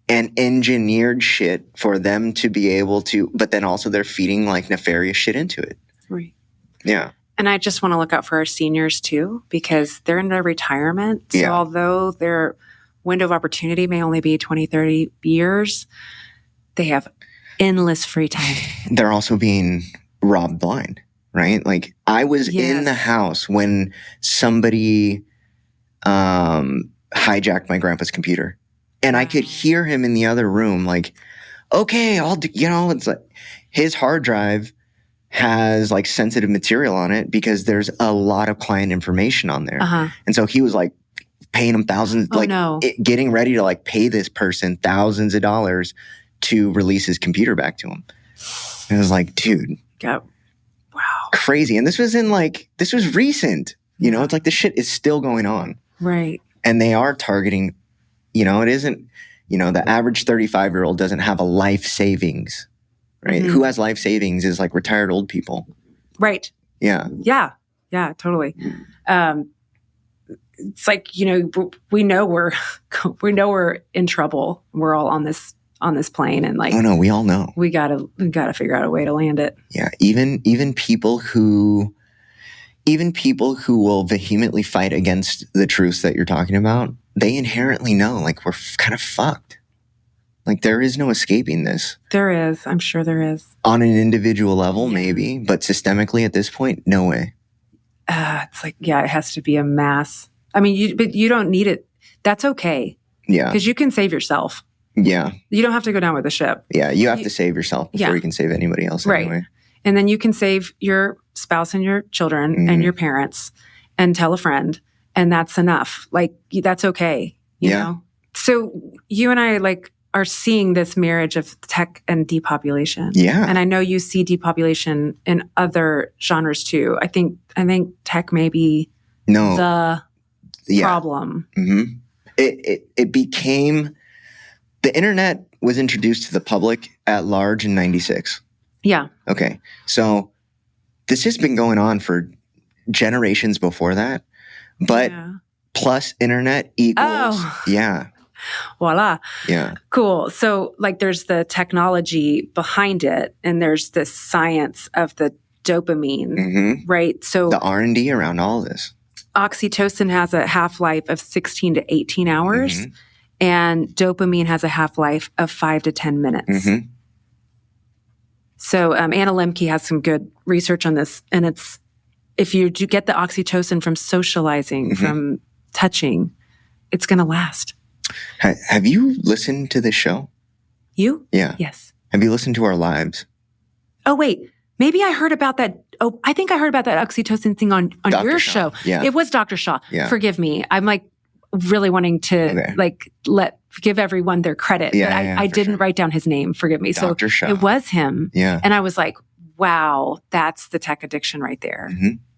Speaker 1: and engineered shit for them to be able to, but then also they're feeding like nefarious shit into it.
Speaker 2: Right.
Speaker 1: Yeah.
Speaker 2: And I just want to look out for our seniors too, because they're in their retirement. So although they're window of opportunity may only be 20, 30 years. They have endless free time.
Speaker 1: They're also being robbed blind, right? Like I was in the
Speaker 2: Yes.
Speaker 1: house when somebody hijacked my grandpa's computer, and I could hear him in the other room like, okay, I'll do, it's like his hard drive has like sensitive material on it because there's a lot of client information on there. And so he was like paying him thousands, getting ready to like pay this person thousands of dollars to release his computer back to him. And it was like, dude,
Speaker 2: wow,
Speaker 1: crazy. And this was recent, it's like the shit is still going on.
Speaker 2: Right.
Speaker 1: And they are targeting, it isn't, the average 35-year-old doesn't have a life savings, right? Who has life savings is like retired old people.
Speaker 2: Right.
Speaker 1: Yeah.
Speaker 2: Yeah. Yeah, totally. It's like, we know we're in trouble. We're all on this plane, and like,
Speaker 1: oh no, we all know.
Speaker 2: We gotta figure out a way to land it.
Speaker 1: Yeah. Even people who will vehemently fight against the truths that you're talking about, they inherently know, like, we're kind of fucked. Like, there is no escaping this.
Speaker 2: There is. I'm sure there is.
Speaker 1: On an individual level, maybe, but systemically at this point, no way.
Speaker 2: It's like, it has to be a mass. I mean, but you don't need it. That's okay.
Speaker 1: Yeah.
Speaker 2: Because you can save yourself.
Speaker 1: Yeah.
Speaker 2: You don't have to go down with the ship.
Speaker 1: Yeah. You have to save yourself before you can save anybody else anyway.
Speaker 2: Right. And then you can save your spouse and your children and your parents and tell a friend. And that's enough. Like, that's okay. You know? So you and I are seeing this marriage of tech and depopulation.
Speaker 1: Yeah.
Speaker 2: And I know you see depopulation in other genres too. I think tech may be the problem.
Speaker 1: Mm-hmm. It became, the internet was introduced to the public at large in 96.
Speaker 2: Yeah.
Speaker 1: Okay. So this has been going on for generations before that, but plus internet equals,
Speaker 2: voila.
Speaker 1: Yeah.
Speaker 2: Cool. So there's the technology behind it, and there's the science of the dopamine, right? So
Speaker 1: the R&D around all this.
Speaker 2: Oxytocin has a half-life of 16 to 18 hours, and dopamine has a half-life of 5 to 10 minutes. So Anna Lemke has some good research on this, and it's, if you do get the oxytocin from socializing, from touching, it's going to last.
Speaker 1: Have you listened to this show?
Speaker 2: You?
Speaker 1: Yeah.
Speaker 2: Yes.
Speaker 1: Have you listened to our lives?
Speaker 2: Oh, wait. Maybe I heard about that. Oh, I think I heard about that oxytocin thing on your show.
Speaker 1: Yeah.
Speaker 2: It was Dr. Shaw.
Speaker 1: Yeah.
Speaker 2: Forgive me. I'm really wanting to give everyone their credit.
Speaker 1: Yeah,
Speaker 2: but I didn't write down his name. Forgive me.
Speaker 1: Dr. Shaw.
Speaker 2: It was him.
Speaker 1: Yeah.
Speaker 2: And I was like, wow, that's the tech addiction right there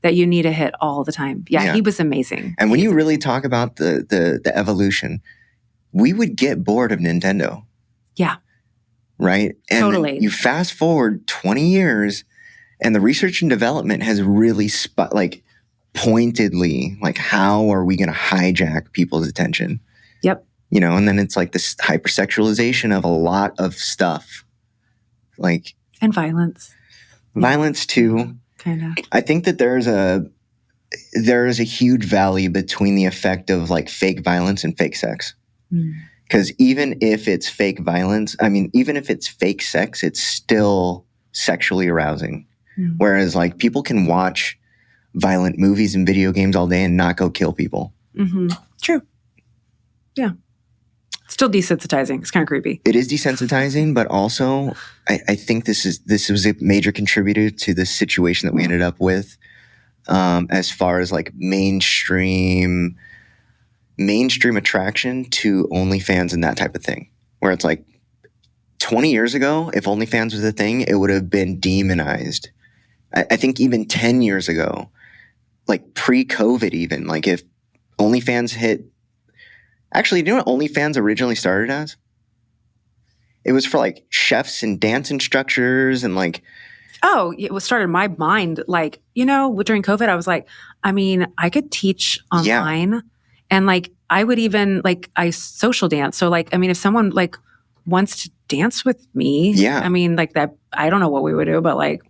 Speaker 2: that you need to hit all the time. Yeah. He was amazing.
Speaker 1: And when you really talk about the evolution, we would get bored of Nintendo.
Speaker 2: Yeah.
Speaker 1: Right? And
Speaker 2: totally.
Speaker 1: You fast forward 20 years and the research and development has really pointedly, how are we going to hijack people's attention?
Speaker 2: Yep.
Speaker 1: And then it's like this hypersexualization of a lot of stuff.
Speaker 2: And violence.
Speaker 1: Violence too.
Speaker 2: Kind of.
Speaker 1: I think that there is a huge valley between the effect of fake violence and fake sex. Because even if it's fake violence, even if it's fake sex, it's still sexually arousing. Whereas people can watch violent movies and video games all day and not go kill people.
Speaker 2: True. Yeah. Still desensitizing. It's kind of creepy.
Speaker 1: It is desensitizing, but also I think this was a major contributor to the situation that we ended up with, as far as mainstream attraction to OnlyFans and that type of thing. Where it's 20 years ago, if OnlyFans was a thing, it would have been demonized. I think even 10 years ago, pre-COVID even, if OnlyFans hit... Actually, do you know what OnlyFans originally started as? It was for chefs and dance instructors and
Speaker 2: Oh, it was started in my mind. During COVID, I was I could teach online and I would even I social dance. So if someone wants to dance with me, that, I don't know what we would do, but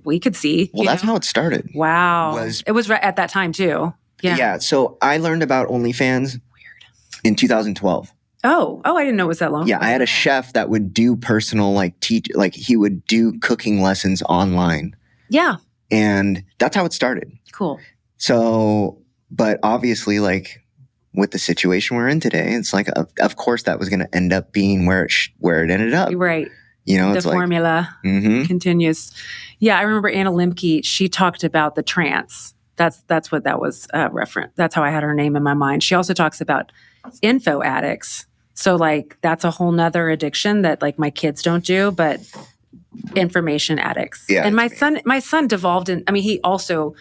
Speaker 2: we could see.
Speaker 1: Well, that's how it started.
Speaker 2: Wow. It was at that time too. Yeah.
Speaker 1: Yeah. So I learned about OnlyFans in 2012.
Speaker 2: Oh, I didn't know it was that long.
Speaker 1: Yeah, I had a chef that would do personal, he would do cooking lessons online.
Speaker 2: Yeah.
Speaker 1: And that's how it started.
Speaker 2: Cool.
Speaker 1: So, but obviously, like with the situation we're in today, it's like, of course, that was going to end up being where it ended up.
Speaker 2: Right.
Speaker 1: You know,
Speaker 2: the
Speaker 1: it's
Speaker 2: formula continues. Yeah, I remember Anna Limke. She talked about the trance. That's what that was referent. That's how I had her name in my mind. She also talks about info addicts. So like that's a whole nother addiction that like my kids don't do, but information addicts.
Speaker 1: Yeah,
Speaker 2: and my son devolved in. I mean, he also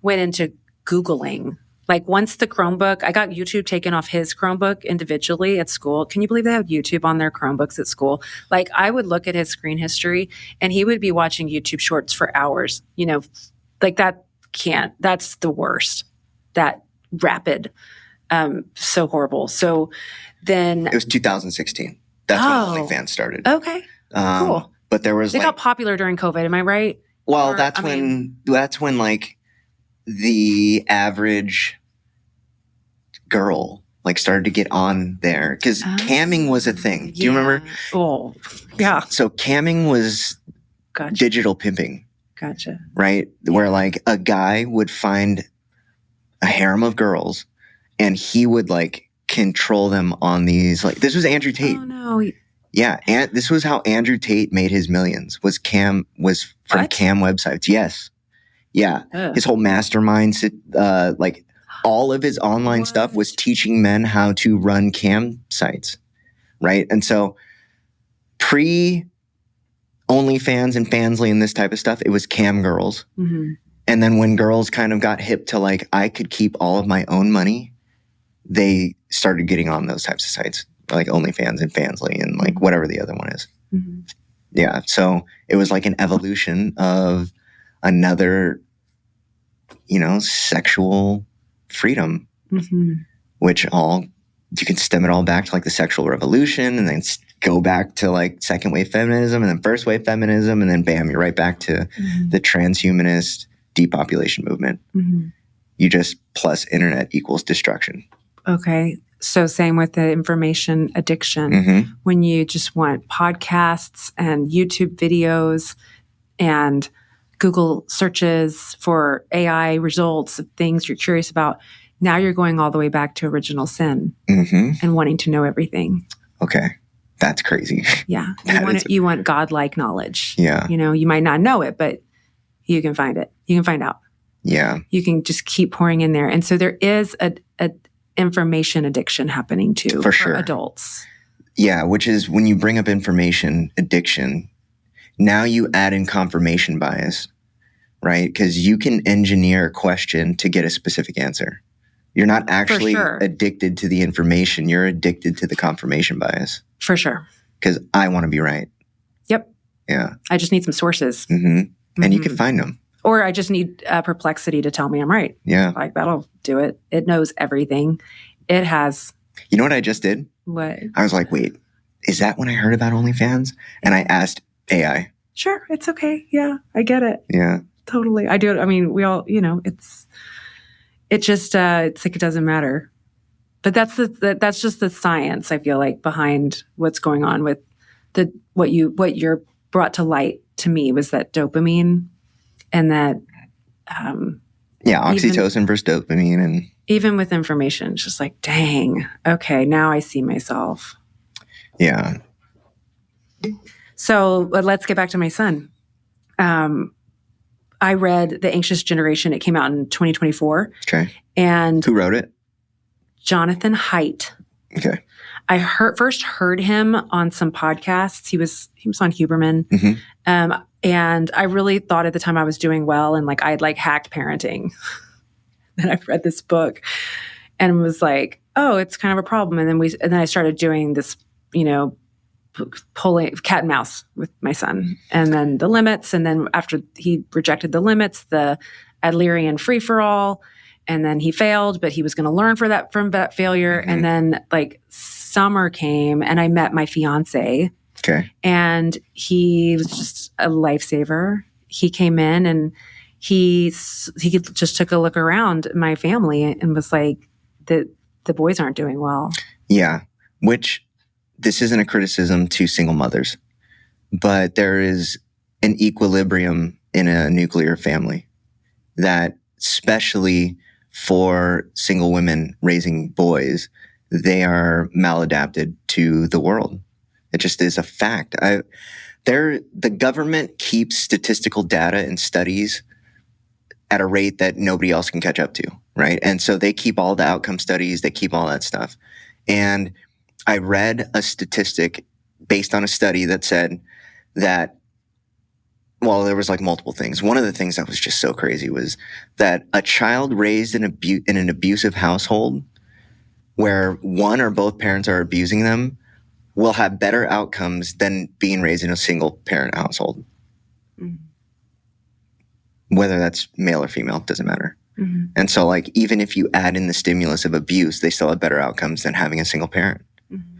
Speaker 2: went into Googling. Like once the Chromebook, I got YouTube taken off his Chromebook individually at school. Can you believe they have YouTube on their Chromebooks at school? Like I would look at his screen history and he would be watching YouTube shorts for hours. You know, like that's the worst. That rapid, so horrible. So then
Speaker 1: it was 2016. That's when OnlyFans started.
Speaker 2: Okay, cool.
Speaker 1: But there was
Speaker 2: they got popular during COVID. Am I right?
Speaker 1: Well, that's when like the average girl like started to get on there because camming was a thing. Do you remember?
Speaker 2: Oh, yeah.
Speaker 1: So camming was digital pimping.
Speaker 2: Gotcha.
Speaker 1: Right? Yeah. Where like a guy would find a harem of girls and he would like control them on these, like this was Andrew Tate.
Speaker 2: Oh no.
Speaker 1: Yeah. And this was how Andrew Tate made his millions was from cam websites. Yes. Yeah. His whole mastermind, like all of his online stuff was teaching men how to run cam sites. Right. And so pre OnlyFans and Fansly and this type of stuff, it was cam girls. Mm-hmm. And then when girls kind of got hip to like, I could keep all of my own money, they started getting on those types of sites like OnlyFans and Fansly and like whatever the other one is. Mm-hmm. Yeah. So it was like an evolution of another, sexual freedom, which you can stem it all back to like the sexual revolution and then go back to like second wave feminism and then first wave feminism. And then bam, you're right back to the transhumanist depopulation movement. Mm-hmm. You just plus internet equals destruction.
Speaker 2: Okay. So same with the information addiction, when you just want podcasts and YouTube videos and Google searches for AI results of things you're curious about. Now you're going all the way back to original sin and wanting to know everything.
Speaker 1: Okay. That's crazy.
Speaker 2: Yeah. You want godlike knowledge.
Speaker 1: Yeah.
Speaker 2: You might not know it, but you can find it. You can find out.
Speaker 1: Yeah.
Speaker 2: You can just keep pouring in there. And so there is a information addiction happening too for adults.
Speaker 1: Yeah, which is when you bring up information addiction, now you add in confirmation bias, right? Because you can engineer a question to get a specific answer. You're not actually addicted to the information. You're addicted to the confirmation bias.
Speaker 2: For sure.
Speaker 1: Because I want to be right.
Speaker 2: Yep.
Speaker 1: Yeah.
Speaker 2: I just need some sources.
Speaker 1: And you can find them.
Speaker 2: Or I just need Perplexity to tell me I'm right.
Speaker 1: Yeah.
Speaker 2: Like, that'll do it. It knows everything. It has.
Speaker 1: You know what I just did?
Speaker 2: What?
Speaker 1: I was like, wait, is that when I heard about OnlyFans? And I asked AI.
Speaker 2: Sure. It's okay. Yeah. I get it.
Speaker 1: Yeah.
Speaker 2: Totally. I do it. I mean, we all, it's like it doesn't matter. But that's just the science, I feel like, behind what's going on with what you're brought to light to me was that dopamine. And that,
Speaker 1: oxytocin versus dopamine, and
Speaker 2: even with information, it's just like, dang, okay, now I see myself.
Speaker 1: Yeah.
Speaker 2: So let's get back to my son. I read The Anxious Generation. It came out in 2024.
Speaker 1: Okay.
Speaker 2: And
Speaker 1: who wrote it?
Speaker 2: Jonathan Haidt.
Speaker 1: Okay.
Speaker 2: I first heard him on some podcasts. He was on Huberman. And I really thought at the time I was doing well and like I had like hacked parenting. Then I read this book and was like, oh, it's kind of a problem. And then I started doing this, pulling cat and mouse with my son. And then the limits. And then after he rejected the limits, the Adlerian free for all. And then he failed, but he was going to learn from that failure. And then like summer came and I met my fiance.
Speaker 1: Okay.
Speaker 2: And he was just a lifesaver. He came in and he just took a look around my family and was like, the boys aren't doing well.
Speaker 1: Yeah. Which this isn't a criticism to single mothers, but there is an equilibrium in a nuclear family that, especially for single women raising boys, they are maladapted to the world. It just is a fact. The government keeps statistical data and studies at a rate that nobody else can catch up to, right? And so they keep all the outcome studies, they keep all that stuff. And I read a statistic based on a study that said that, well, there was like multiple things. One of the things that was just so crazy was that a child raised in an abusive household where one or both parents are abusing them will have better outcomes than being raised in a single parent household. Mm-hmm. Whether that's male or female, doesn't matter. Mm-hmm. And so like, even if you add in the stimulus of abuse, they still have better outcomes than having a single parent. Mm-hmm.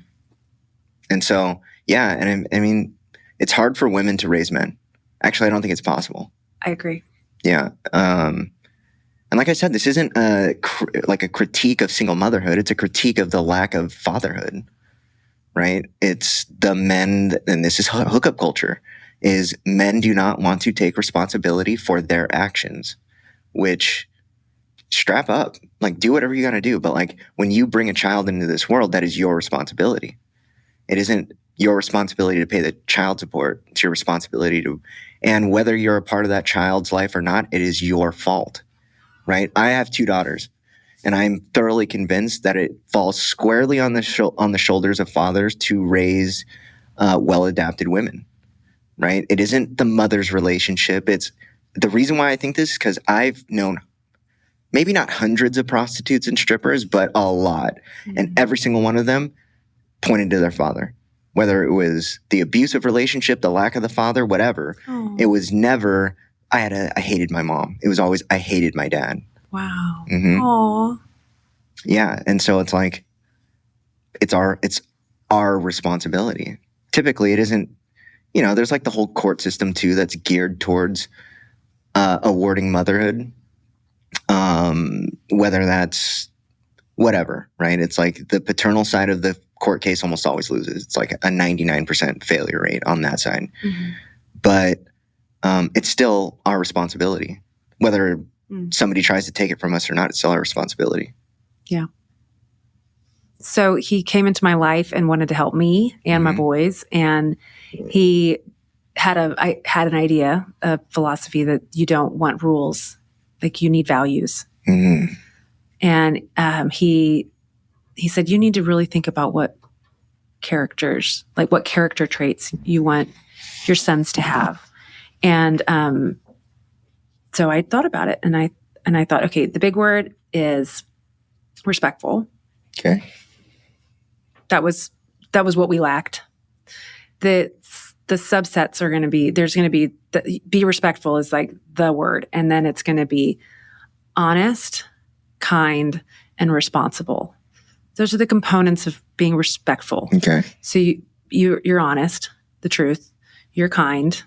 Speaker 1: And so, yeah. And I mean, it's hard for women to raise men. Actually, I don't think it's possible.
Speaker 2: I agree.
Speaker 1: Yeah. And like I said, this isn't like a critique of single motherhood. It's a critique of the lack of fatherhood, right? It's the men, and this is hookup culture, is men do not want to take responsibility for their actions, which strap up, like do whatever you got to do. But like when you bring a child into this world, that is your responsibility. It isn't your responsibility to pay the child support. It's your responsibility to, and whether you're a part of that child's life or not, it is your fault, right? I have 2 daughters, and I'm thoroughly convinced that it falls squarely on the shoulders of fathers to raise well-adapted women, right? It isn't the mother's relationship. It's the reason why I think this is because I've known maybe not hundreds of prostitutes and strippers, but a lot. Mm-hmm. And every single one of them pointed to their father. Whether it was the abusive relationship, the lack of the father, whatever. Oh. It was never, I hated my mom. It was always, I hated my dad.
Speaker 2: Wow. Mm-hmm. Aww.
Speaker 1: Yeah. And so it's like, it's our responsibility. Typically it isn't, there's like the whole court system too that's geared towards awarding motherhood. Whether that's whatever, right? It's like the paternal side of the court case almost always loses. It's like a 99% failure rate on that side. Mm-hmm. But it's still our responsibility. Whether somebody tries to take it from us or not, it's still our responsibility.
Speaker 2: Yeah. So he came into my life and wanted to help me and my boys. And I had an idea, a philosophy that you don't want rules, like you need values. Mm-hmm. And he said, you need to really think about what character traits you want your sons to have. And so I thought about it, and I thought, okay, the big word is respectful.
Speaker 1: Okay.
Speaker 2: That was what we lacked. The subsets are going to be, there's going to be, be respectful is like the word. And then it's going to be honest, kind, and responsible. Those are the components of being respectful.
Speaker 1: Okay.
Speaker 2: So you're honest, the truth, you're kind,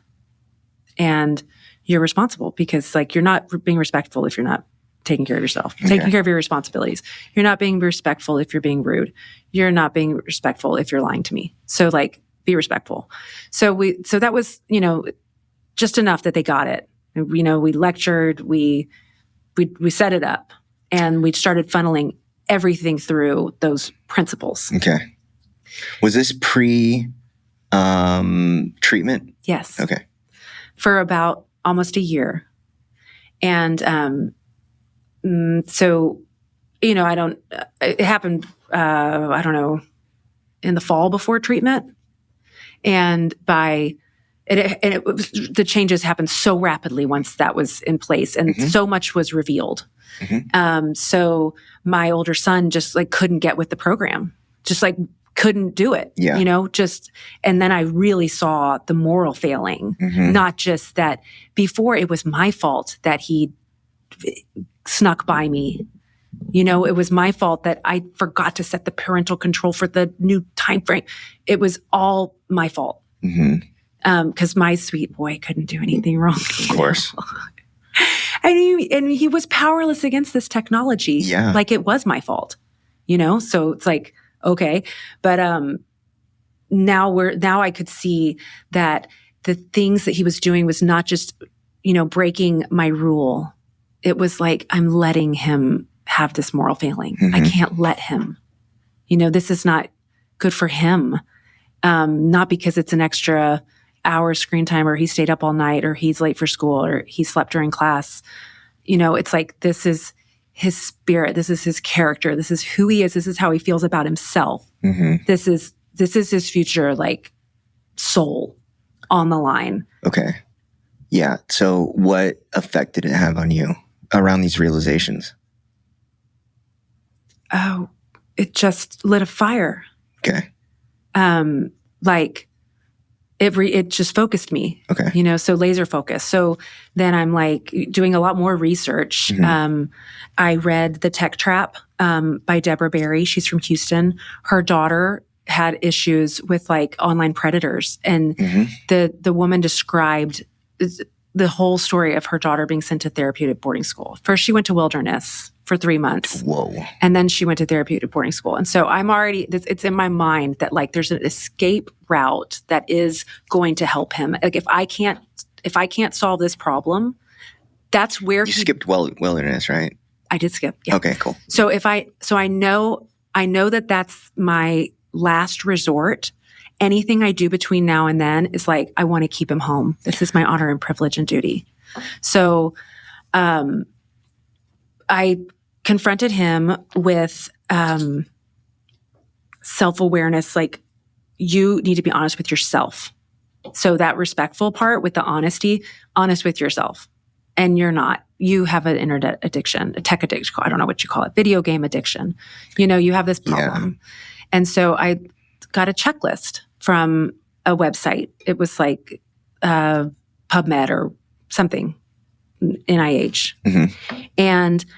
Speaker 2: and you're responsible, because like you're not being respectful if you're not taking care of yourself, taking care of your responsibilities. You're not being respectful if you're being rude. You're not being respectful if you're lying to me. So like, be respectful. So that was, just enough that they got it. We lectured, we set it up, and we started funneling everything through those principles.
Speaker 1: Okay. Was this treatment?
Speaker 2: Yes.
Speaker 1: Okay.
Speaker 2: For about almost a year. And so, it happened, I don't know, in the fall before treatment. And the changes happened so rapidly once that was in place, and so much was revealed. Mm-hmm. So my older son just like couldn't get with the program, just like couldn't do it, and then I really saw the moral failing, not just that before it was my fault that he snuck by me. It was my fault that I forgot to set the parental control for the new time frame. It was all my fault. Because my sweet boy couldn't do anything wrong.
Speaker 1: Of course.
Speaker 2: And he was powerless against this technology.
Speaker 1: Yeah.
Speaker 2: Like it was my fault. So it's like, okay. But now I could see that the things that he was doing was not just, breaking my rule. It was like, I'm letting him have this moral failing. I can't let him. This is not good for him. Not because it's an extra hour screen time, or he stayed up all night, or he's late for school, or he slept during class. It's like, this is his spirit. This is his character. This is who he is. This is how he feels about himself. This is his future, like, soul on the line.
Speaker 1: Okay. Yeah. So what effect did it have on you around these realizations?
Speaker 2: Oh, it just lit a fire.
Speaker 1: Okay.
Speaker 2: Like it just focused me.
Speaker 1: Okay.
Speaker 2: So laser focus. So then I'm like doing a lot more research. I read The Tech Trap by Deborah Berry. She's from Houston. Her daughter had issues with like online predators, and the woman described the whole story of her daughter being sent to Therapeutic boarding school. First, she went to Wilderness for 3 months.
Speaker 1: Whoa.
Speaker 2: And then she went to Therapeutic boarding school. And so it's in my mind that like there's an escape route that is going to help him. Like if I can't solve this problem, that's where
Speaker 1: you skipped Wilderness, right?
Speaker 2: I did skip. Yeah.
Speaker 1: Okay, cool.
Speaker 2: So I know that that's my last resort. Anything I do between now and then is like, I want to keep him home. This is my honor and privilege and duty. So, I confronted him with self-awareness, like, you need to be honest with yourself. So that respectful part with the honesty, honest with yourself. And you're not. You have an internet addiction, a tech addiction, I don't know what you call it, video game addiction. You have this problem. Yeah. And so I got a checklist from a website. It was like PubMed or something, NIH. And it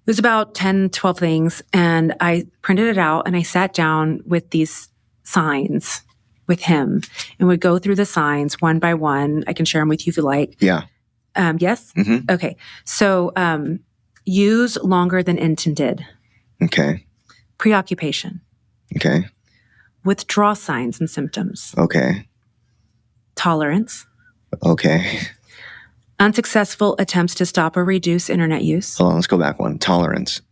Speaker 2: was about 10, 12 things. And I printed it out and I sat down with these signs with him and would go through the signs one by one. I can share them with you if you like.
Speaker 1: Yeah.
Speaker 2: Yes? Okay. So use longer than intended.
Speaker 1: Okay.
Speaker 2: Preoccupation.
Speaker 1: Okay.
Speaker 2: Withdrawal signs and symptoms.
Speaker 1: Okay.
Speaker 2: Tolerance.
Speaker 1: Okay.
Speaker 2: Unsuccessful attempts to stop or reduce internet use.
Speaker 1: Hold on, let's go back one. Tolerance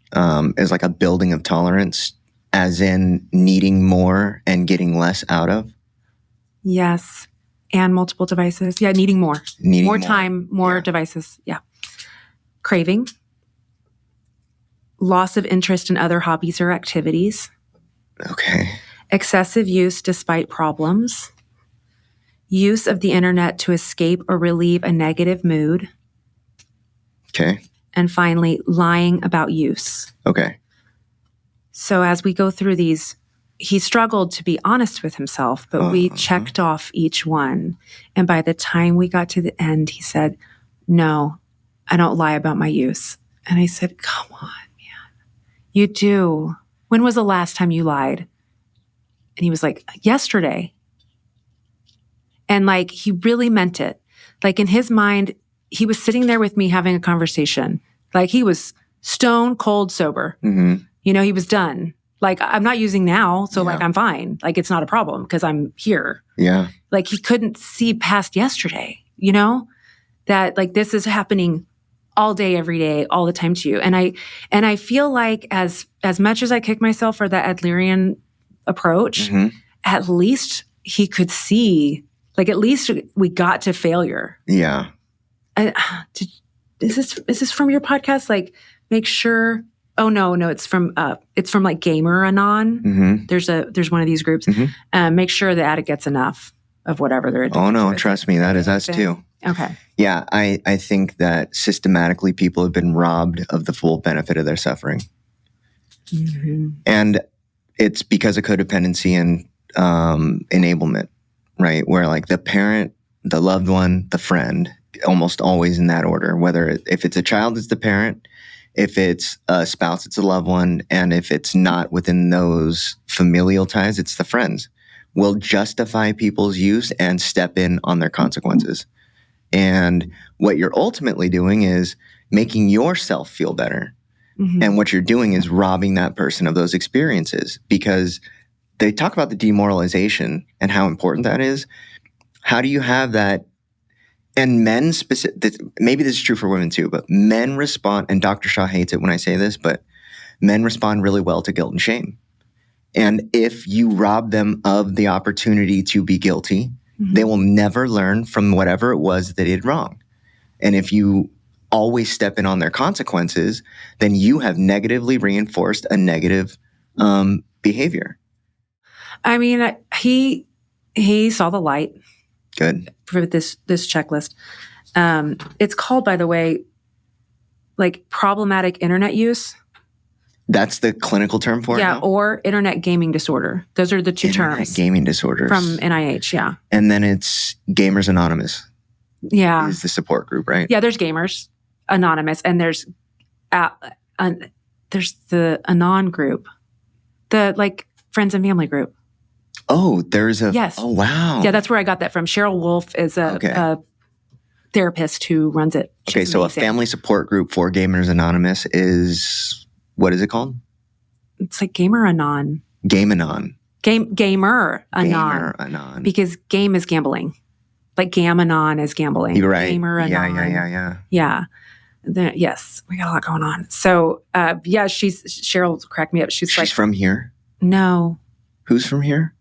Speaker 1: is like a building of tolerance, as in needing more and getting less out of.
Speaker 2: Yes. And multiple devices. Yeah, needing more. More time, more devices. Yeah. Craving. Loss of interest in other hobbies or activities.
Speaker 1: Okay.
Speaker 2: Excessive use despite problems. Use of the internet to escape or relieve a negative mood.
Speaker 1: Okay.
Speaker 2: And finally, lying about use.
Speaker 1: Okay.
Speaker 2: So as we go through these, he struggled to be honest with himself, but we checked off each one. And by the time we got to the end, he said, no, I don't lie about my use. And I said, come on, man. You do. When was the last time you lied? And he was like, yesterday. And like, he really meant it. Like in his mind, he was sitting there with me having a conversation. Like he was stone cold sober. He was done. Like, I'm not using now. So like, I'm fine. Like, it's not a problem because I'm here.
Speaker 1: Yeah.
Speaker 2: Like he couldn't see past yesterday, that like, this is happening all day, every day, all the time to you. And I feel like as much as I kick myself for that Adlerian approach, at least he could see, like, at least we got to failure.
Speaker 1: Yeah.
Speaker 2: Is this from your podcast? Like, make sure. Oh no, it's from like Gamer Anon. There's one of these groups. Make sure the addict gets enough of whatever they're addicted
Speaker 1: to. Oh no,
Speaker 2: to.
Speaker 1: trust me, that is us too.
Speaker 2: Okay.
Speaker 1: Yeah, I think that systematically people have been robbed of the full benefit of their suffering. And it's because of codependency and enablement, right? Where like the parent, the loved one, the friend, almost always in that order. If it's a child, it's the parent. If it's a spouse, it's a loved one. And if it's not within those familial ties, it's the friends. Will justify people's use and step in on their consequences. And what you're ultimately doing is making yourself feel better. And what you're doing is robbing that person of those experiences, because they talk about the demoralization and how important that is. How do you have that? And men, maybe this is true for women too, but men respond, and Dr. Shaw hates it when I say this, but men respond really well to guilt and shame. And if you rob them of the opportunity to be guilty, they will never learn from whatever it was that they did wrong. And if you always step in on their consequences, then you have negatively reinforced a negative behavior.
Speaker 2: I mean, he saw the light.
Speaker 1: Good.
Speaker 2: For this checklist. It's called, by the way, like problematic internet use.
Speaker 1: That's the clinical term for it now?
Speaker 2: Or internet gaming disorder. Those are the two terms.
Speaker 1: Gaming disorders.
Speaker 2: From NIH, yeah.
Speaker 1: And then it's Gamers Anonymous.
Speaker 2: Yeah.
Speaker 1: Is the support group, right?
Speaker 2: Yeah, there's Gamers Anonymous, and there's the Anon group, the like friends and family group.
Speaker 1: Oh, there's a...
Speaker 2: Yes.
Speaker 1: Oh, wow.
Speaker 2: Yeah, that's where I got that from. Cheryl Wolf is a therapist who runs it.
Speaker 1: She's so amazing. A family support group for Gamers Anonymous is... What is it called?
Speaker 2: It's like Gamer Anon.
Speaker 1: Game Anon.
Speaker 2: Gamer Anon.
Speaker 1: Gamer Anon.
Speaker 2: Because game is gambling. Like Gam-Anon is gambling.
Speaker 1: You're right.
Speaker 2: Gamer Anon. Yeah. Yes, we got a lot going on. So, Cheryl cracked me up. She's like...
Speaker 1: She's from here?
Speaker 2: No.
Speaker 1: Who's from here?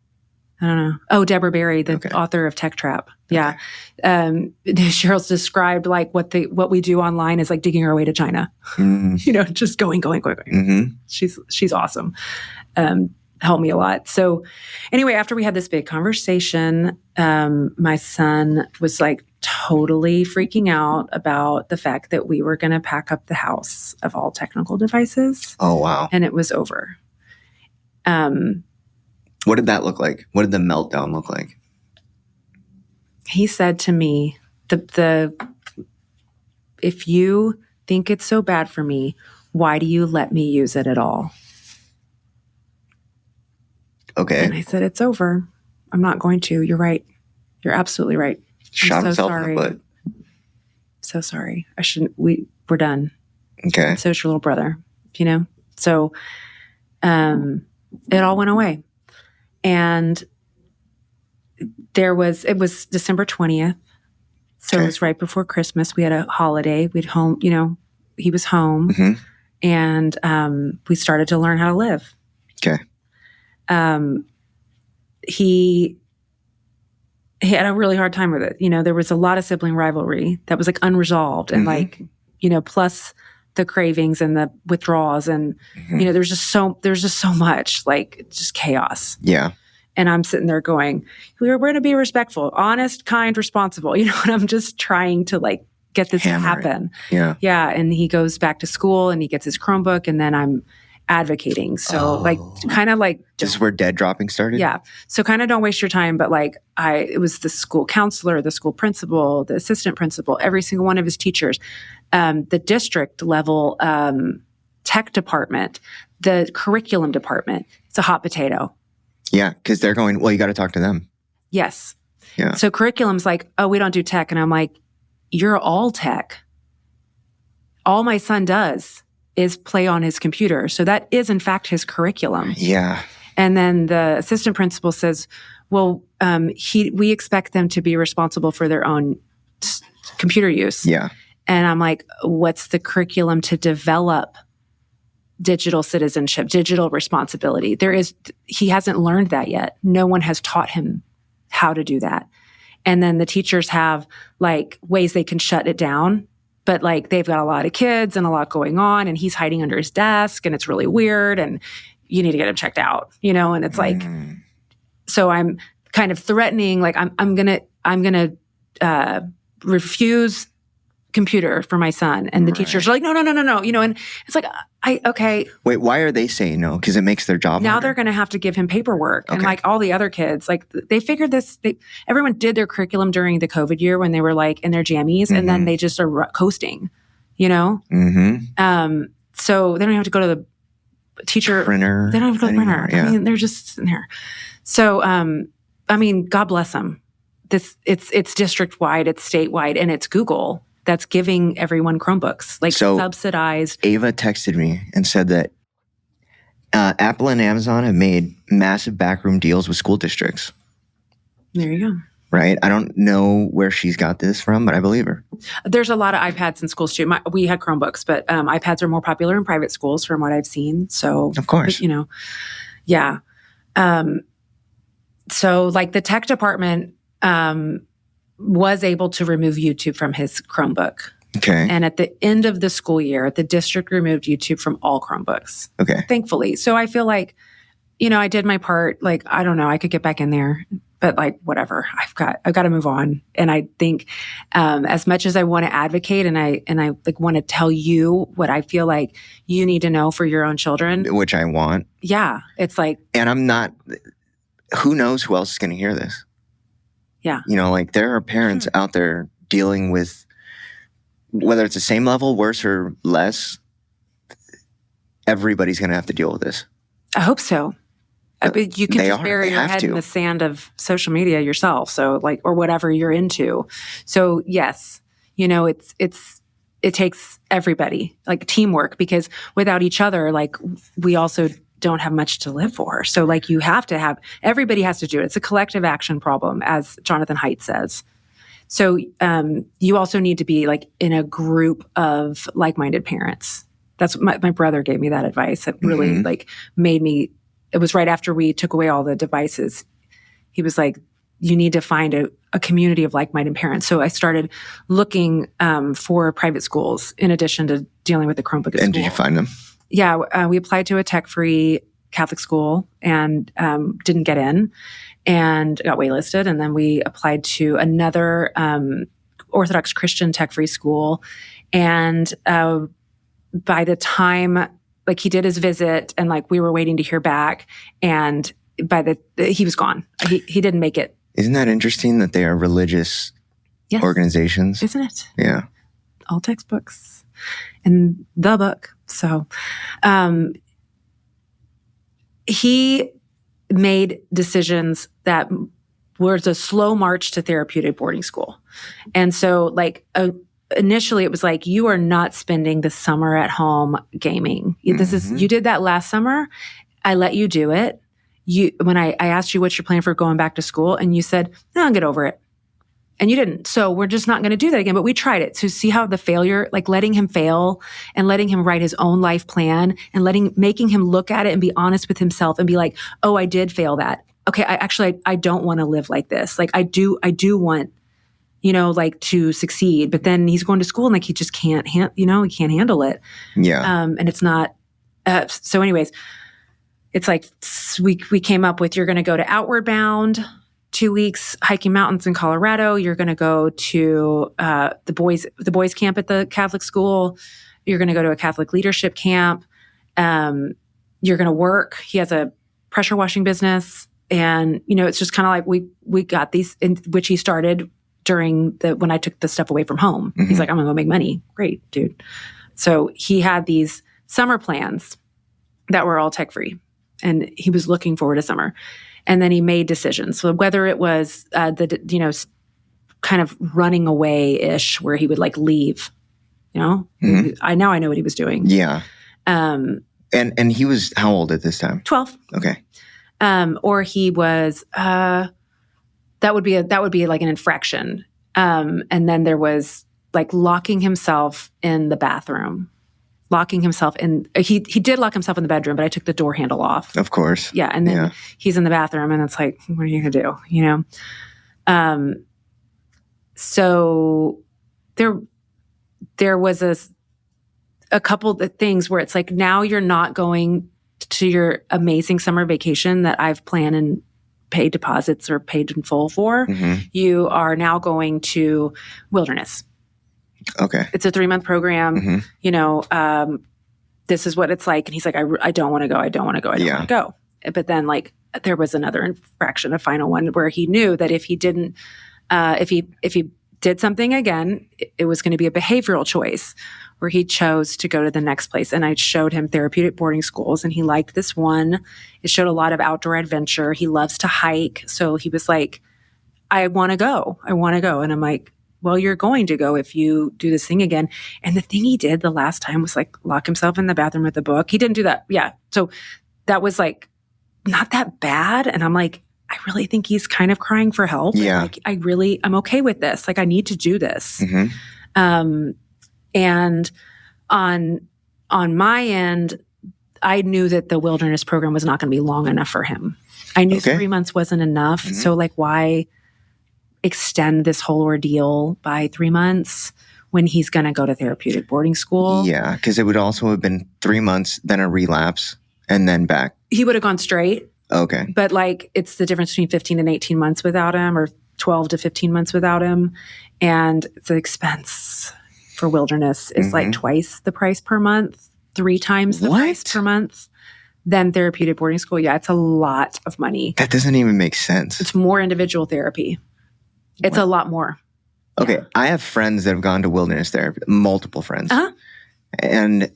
Speaker 2: I don't know. Oh, Deborah Berry, the author of Tech Trap. Yeah. Cheryl's described like what we do online is like digging our way to China. Just going. She's awesome. Helped me a lot. So anyway, after we had this big conversation, my son was like totally freaking out about the fact that we were going to pack up the house of all technical devices.
Speaker 1: Oh, wow.
Speaker 2: And it was over.
Speaker 1: What did that look like? What did the meltdown look like?
Speaker 2: He said to me, if you think it's so bad for me, why do you let me use it at all?
Speaker 1: Okay.
Speaker 2: And I said, it's over. I'm not going to. You're right. You're absolutely right.
Speaker 1: Shot himself in the butt.
Speaker 2: So sorry. I shouldn't. We're done.
Speaker 1: Okay.
Speaker 2: So is your little brother, So it all went away. And it was December 20th. So It was right before Christmas. We had a holiday. We'd home, he was home and we started to learn how to live.
Speaker 1: Okay.
Speaker 2: He had a really hard time with it. There was a lot of sibling rivalry that was like unresolved and plus the cravings and the withdrawals and there's just so much like just chaos.
Speaker 1: Yeah.
Speaker 2: And I'm sitting there going, we're going to be respectful, honest, kind, responsible, and I'm just trying to like get this to happen.
Speaker 1: Yeah.
Speaker 2: Yeah. And he goes back to school and he gets his Chromebook and then I'm advocating. So kind of like,
Speaker 1: this is where dead dropping started.
Speaker 2: Yeah. So kind of don't waste your time. But like it was the school counselor, the school principal, the assistant principal, every single one of his teachers, the district level tech department, the curriculum department. It's a hot potato.
Speaker 1: Yeah. Because they're going, well, you got to talk to them.
Speaker 2: Yes.
Speaker 1: Yeah.
Speaker 2: So curriculum's like, oh, we don't do tech. And I'm like, you're all tech. All my son does is play on his computer. So that is, in fact, his curriculum.
Speaker 1: Yeah.
Speaker 2: And then the assistant principal says, well, we expect them to be responsible for their own computer use.
Speaker 1: Yeah.
Speaker 2: And I'm like, what's the curriculum to develop digital citizenship, digital responsibility? He hasn't learned that yet. No one has taught him how to do that. And then the teachers have like ways they can shut it down. But like they've got a lot of kids and a lot going on and he's hiding under his desk and it's really weird and you need to get him checked out, and it's like, so I'm kind of threatening, like I'm going to refuse computer for my son. And the teachers are like, no, and it's like, okay.
Speaker 1: Wait, why are they saying no? Because it makes their job
Speaker 2: now
Speaker 1: harder.
Speaker 2: They're going to have to give him paperwork. Okay. And like all the other kids, like they figured this, everyone did their curriculum during the COVID year when they were like in their jammies and then they just are coasting,
Speaker 1: Mm-hmm.
Speaker 2: So they don't have to go to the teacher
Speaker 1: printer.
Speaker 2: They don't have to go to the printer.
Speaker 1: Yeah.
Speaker 2: I mean, they're just sitting there. So, God bless them. It's district wide, it's statewide, and it's Google. that's giving everyone Chromebooks, like subsidized.
Speaker 1: Ava texted me and said that Apple and Amazon have made massive backroom deals with school districts.
Speaker 2: There you go.
Speaker 1: Right? I don't know where she's got this from, but I believe her.
Speaker 2: There's a lot of iPads in schools too. We had Chromebooks, but iPads are more popular in private schools from what I've seen. So,
Speaker 1: of course,
Speaker 2: yeah. So like the tech department was able to remove YouTube from his Chromebook.
Speaker 1: Okay.
Speaker 2: And at the end of the school year, the district removed YouTube from all Chromebooks.
Speaker 1: Okay.
Speaker 2: Thankfully. So I feel like, I did my part. Like, I don't know, I could get back in there, but like, whatever, I've got to move on. And I think, as much as I want to advocate and I like want to tell you what I feel like you need to know for your own children,
Speaker 1: which I want.
Speaker 2: Yeah. It's like,
Speaker 1: and I'm not, who knows who else is going to hear this?
Speaker 2: Yeah.
Speaker 1: Like there are parents out there dealing with, whether it's the same level, worse or less, everybody's going to have to deal with this.
Speaker 2: I hope so. But you can just bury your head in the sand of social media yourself. So like, or whatever you're into. So yes, it takes everybody, like teamwork, because without each other, like we also don't have much to live for. So like everybody has to do it. It's a collective action problem, as Jonathan Haidt says. So you also need to be like in a group of like-minded parents. That's my brother gave me that advice. It really like made me, it was right after we took away all the devices. He was like, you need to find a community of like-minded parents. So I started looking for private schools in addition to dealing with the Chromebook at school.
Speaker 1: And did you find them?
Speaker 2: Yeah, we applied to a tech-free Catholic school and didn't get in and got waitlisted. And then we applied to another Orthodox Christian tech-free school. And by the time, like he did his visit and like we were waiting to hear back, and he was gone. He didn't make it.
Speaker 1: Isn't that interesting that they are religious organizations?
Speaker 2: Isn't it?
Speaker 1: Yeah.
Speaker 2: All textbooks in the book. So he made decisions that was a slow march to therapeutic boarding school. And so like initially it was like, you are not spending the summer at home gaming. You did that last summer. I let you do it. When I asked you what's your plan for going back to school, and you said, no, I'll get over it. And you didn't. So we're just not going to do that again. But we tried it. So see how the failure, like letting him fail and letting him write his own life plan and making him look at it and be honest with himself and be like, oh, I did fail that. Okay. I don't want to live like this. Like I do want, like to succeed, but then he's going to school and like, he just can't, he can't handle it.
Speaker 1: Yeah.
Speaker 2: And it's not, so anyways, it's like, we came up with, you're going to go to Outward Bound, 2 weeks hiking mountains in Colorado. You're going to go to the boys camp at the Catholic school. You're going to go to a Catholic leadership camp. You're going to work. He has a pressure washing business. And, it's just kind of like we got these, in which he started during when I took the stuff away from home. He's like, I'm going to go make money. Great, dude. So he had these summer plans that were all tech-free. And he was looking forward to summer. And then he made decisions. So whether it was kind of running away-ish, where he would like leave, I know what he was doing.
Speaker 1: Yeah. And he was how old at this time?
Speaker 2: 12.
Speaker 1: Okay.
Speaker 2: Or he was that would be like an infraction. And then there was like locking himself in the bathroom. Locking himself in, he did lock himself in the bedroom, but I took the door handle off.
Speaker 1: Of course.
Speaker 2: Yeah. And then he's in the bathroom and it's like, what are you going to do? So there was a couple of things where it's like, now you're not going to your amazing summer vacation that I've planned and paid deposits or paid in full for. You are now going to wilderness.
Speaker 1: Okay.
Speaker 2: It's a 3-month program. This is what it's like. And he's like, I don't want to go. I don't want to go. I don't want to go. But then like there was another infraction, a final one, where he knew that if he didn't, if he did something again, it was going to be a behavioral choice, where he chose to go to the next place. And I showed him therapeutic boarding schools, and he liked this one. It showed a lot of outdoor adventure. He loves to hike. So he was like, I want to go. And I'm like, well, you're going to go if you do this thing again. And the thing he did the last time was like lock himself in the bathroom with a book. He didn't do that. Yeah. So that was like not that bad. And I'm like, I really think he's kind of crying for help.
Speaker 1: Yeah.
Speaker 2: Like, I'm okay with this. Like, I need to do this.
Speaker 1: Mm-hmm.
Speaker 2: And on my end, I knew that the wilderness program was not going to be long enough for him. I knew 3 months wasn't enough.
Speaker 1: Mm-hmm.
Speaker 2: So like, why extend this whole ordeal by 3 months when he's going to go to therapeutic boarding school?
Speaker 1: Yeah, because it would also have been 3 months, then a relapse, and then back.
Speaker 2: He would have gone straight.
Speaker 1: Okay.
Speaker 2: But like, it's the difference between 15 and 18 months without him, or 12 to 15 months without him. And the expense for wilderness is like twice the price per month, 3 times the price per month than therapeutic boarding school. Yeah, it's a lot of money.
Speaker 1: That doesn't even make sense.
Speaker 2: It's more individual therapy. It's a lot more.
Speaker 1: Okay,
Speaker 2: Yeah.
Speaker 1: I have friends that have gone to wilderness therapy, multiple friends. And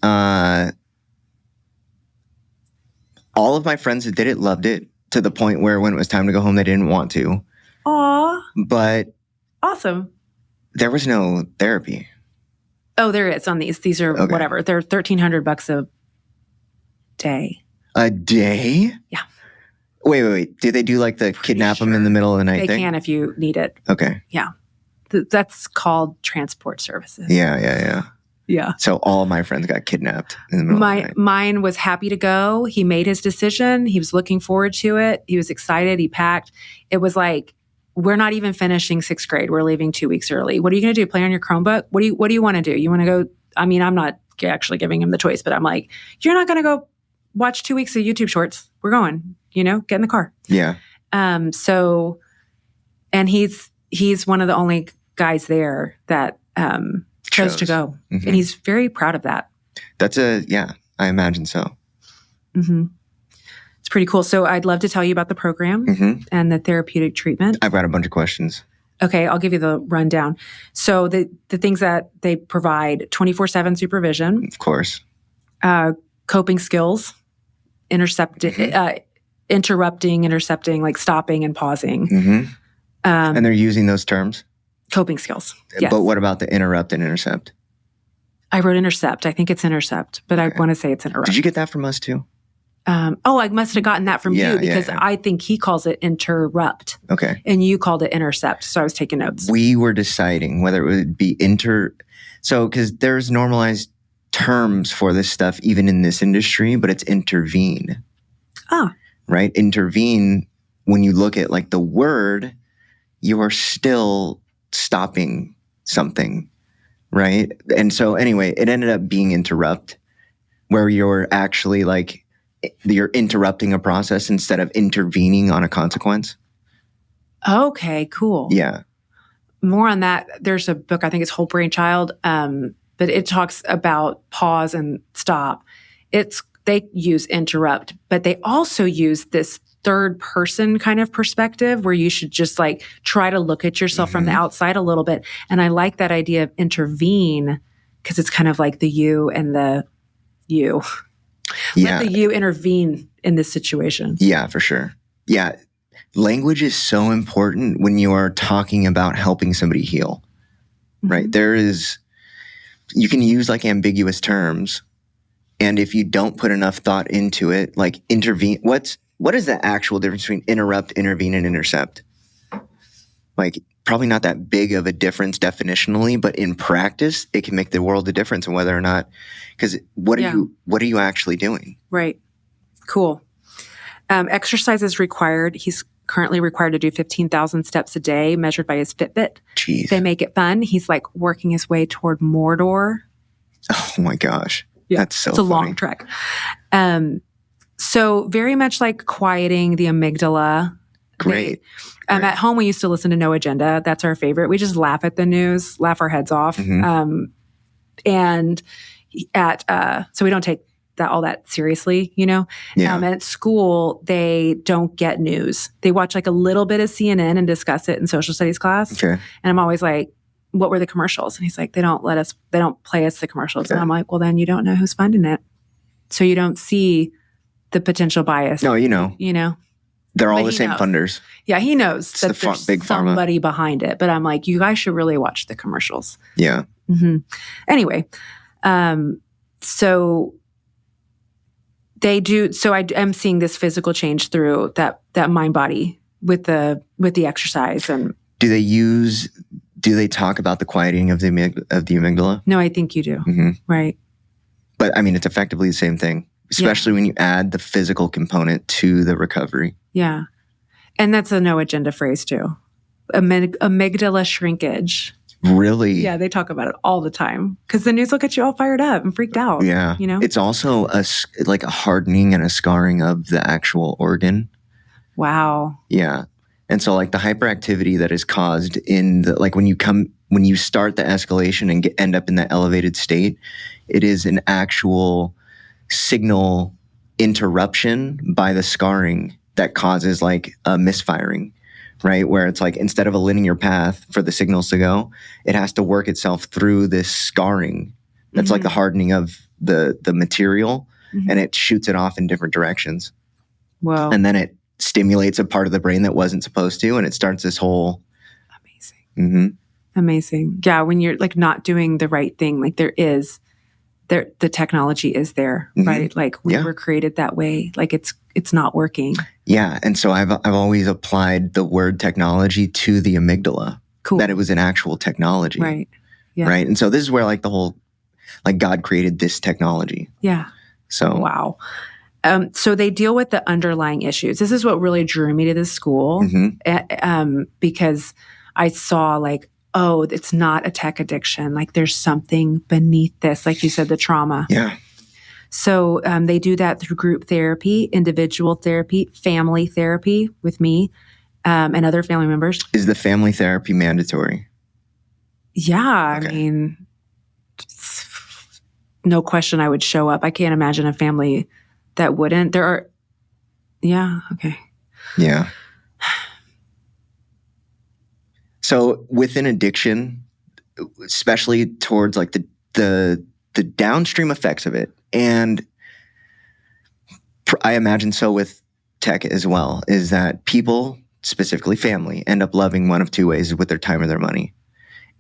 Speaker 1: all of my friends that did it loved it, to the point where when it was time to go home, they didn't want to.
Speaker 2: Aw.
Speaker 1: But
Speaker 2: awesome.
Speaker 1: There was no therapy.
Speaker 2: Oh, there is on these. These are whatever. They're $1,300 a day.
Speaker 1: A day?
Speaker 2: Yeah.
Speaker 1: Wait. Do they do like the kidnap them in the middle of the night
Speaker 2: They
Speaker 1: thing?
Speaker 2: can if you need it.
Speaker 1: Okay.
Speaker 2: Yeah. That's called transport services.
Speaker 1: Yeah.
Speaker 2: Yeah.
Speaker 1: So all of my friends got kidnapped in the middle of the night.
Speaker 2: Mine was happy to go. He made his decision. He was looking forward to it. He was excited. He packed. It was like, we're not even finishing 6th grade. We're leaving 2 weeks early. What are you going to do? Play on your Chromebook? What do you want to do? You want to go? I mean, I'm not actually giving him the choice, but I'm like, you're not going to go watch 2 weeks of YouTube shorts. We're going, get in the car.
Speaker 1: Yeah.
Speaker 2: So, and he's one of the only guys there that chose to go.
Speaker 1: Mm-hmm.
Speaker 2: And he's very proud of that.
Speaker 1: I imagine so.
Speaker 2: Mm-hmm. It's pretty cool. So I'd love to tell you about the program and the therapeutic treatment.
Speaker 1: I've got a bunch of questions.
Speaker 2: Okay, I'll give you the rundown. So the things that they provide: 24/7 supervision,
Speaker 1: of course,
Speaker 2: coping skills, interrupting, intercepting, like stopping and pausing.
Speaker 1: Mm-hmm. And they're using those terms?
Speaker 2: Coping skills, yes.
Speaker 1: But what about the interrupt and intercept?
Speaker 2: I wrote intercept. I think it's intercept, but I want to say it's interrupt.
Speaker 1: Did you get that from us too?
Speaker 2: I must have gotten that from you because
Speaker 1: yeah.
Speaker 2: I think he calls it interrupt.
Speaker 1: Okay.
Speaker 2: And you called it intercept. So I was taking notes.
Speaker 1: We were deciding whether it would be because there's normalized terms for this stuff even in this industry, but it's intervene. Right? Intervene, when you look at like the word, you are still stopping something, right? And so anyway, it ended up being interrupt, where you're actually like, you're interrupting a process instead of intervening on a consequence.
Speaker 2: Okay, cool.
Speaker 1: Yeah.
Speaker 2: More on that. There's a book, I think it's Whole Brain Child, but it talks about pause and stop. They use interrupt, but they also use this third person kind of perspective where you should just like try to look at yourself from the outside a little bit. And I like that idea of intervene because it's kind of like the you and the you.
Speaker 1: Yeah.
Speaker 2: Let the you intervene in this situation.
Speaker 1: Yeah, for sure. Yeah. Language is so important when you are talking about helping somebody heal, right? You can use like ambiguous terms. And if you don't put enough thought into it, like intervene, what is the actual difference between interrupt, intervene, and intercept? Like probably not that big of a difference definitionally, but in practice, it can make the world of difference in whether or not, because what are you actually doing?
Speaker 2: Right. Cool. Exercise is required. He's currently required to do 15,000 steps a day measured by his Fitbit.
Speaker 1: Jeez.
Speaker 2: They make it fun. He's like working his way toward Mordor.
Speaker 1: Oh my gosh. Yeah. That's so
Speaker 2: It's a long trek. So very much like quieting the amygdala.
Speaker 1: Great.
Speaker 2: At home, we used to listen to No Agenda. That's our favorite. We just laugh at the news, laugh our heads off. So we don't take all that seriously, Yeah. At school, they don't get news. They watch like a little bit of CNN and discuss it in social studies class.
Speaker 1: Okay.
Speaker 2: And I'm always like, what were the commercials? And he's like, they don't play us the commercials. Okay. And I'm like, well, then you don't know who's funding it. So you don't see the potential bias.
Speaker 1: No, you know. They're all
Speaker 2: But
Speaker 1: the
Speaker 2: he
Speaker 1: same
Speaker 2: knows.
Speaker 1: funders.
Speaker 2: Yeah, he knows
Speaker 1: It's
Speaker 2: that
Speaker 1: the
Speaker 2: there's
Speaker 1: big pharma.
Speaker 2: somebody behind it. But I'm like, you guys should really watch the commercials.
Speaker 1: Yeah.
Speaker 2: Mm-hmm. Anyway, so they do. So I'm seeing this physical change through that mind body with the exercise. And
Speaker 1: do they talk about the quieting of the amygdala?
Speaker 2: No, I think you do.
Speaker 1: Mm-hmm.
Speaker 2: Right.
Speaker 1: But I mean, it's effectively the same thing, especially when you add the physical component to the recovery.
Speaker 2: Yeah. And that's a no agenda phrase too. Amygdala shrinkage.
Speaker 1: Really?
Speaker 2: Yeah, they talk about it all the time because the news will get you all fired up and freaked out.
Speaker 1: Yeah.
Speaker 2: You know?
Speaker 1: It's also a hardening and a scarring of the actual organ.
Speaker 2: Wow.
Speaker 1: Yeah. And so like the hyperactivity that is caused in the, like when you start the escalation and end up in that elevated state, it is an actual signal interruption by the scarring that causes like a misfiring. Right? Where it's like, instead of a linear path for the signals to go, it has to work itself through this scarring. That's like the hardening of the material, and it shoots it off in different directions.
Speaker 2: Wow.
Speaker 1: And then it stimulates a part of the brain that wasn't supposed to, and it starts this whole...
Speaker 2: Amazing.
Speaker 1: Mm-hmm.
Speaker 2: Amazing. Yeah, when you're like not doing the right thing, like the technology is there, right? Like we were created that way. Like it's not working.
Speaker 1: Yeah, and so I've always applied the word technology to the amygdala.
Speaker 2: Cool.
Speaker 1: That it was an actual technology.
Speaker 2: Right. Yeah.
Speaker 1: Right. And so this is where like the whole, like God created this technology.
Speaker 2: Yeah.
Speaker 1: So
Speaker 2: wow. So they deal with the underlying issues. This is what really drew me to this school, because I saw like, oh, it's not a tech addiction. Like there's something beneath this. Like you said, the trauma.
Speaker 1: Yeah.
Speaker 2: So they do that through group therapy, individual therapy, family therapy with me and other family members.
Speaker 1: Is the family therapy mandatory?
Speaker 2: Yeah.
Speaker 1: Okay.
Speaker 2: I mean, no question I would show up. I can't imagine a family that wouldn't. Yeah. Okay.
Speaker 1: Yeah. So within addiction, especially towards like the downstream effects of it, and I imagine so with tech as well, is that people, specifically family, end up loving one of two ways: with their time or their money.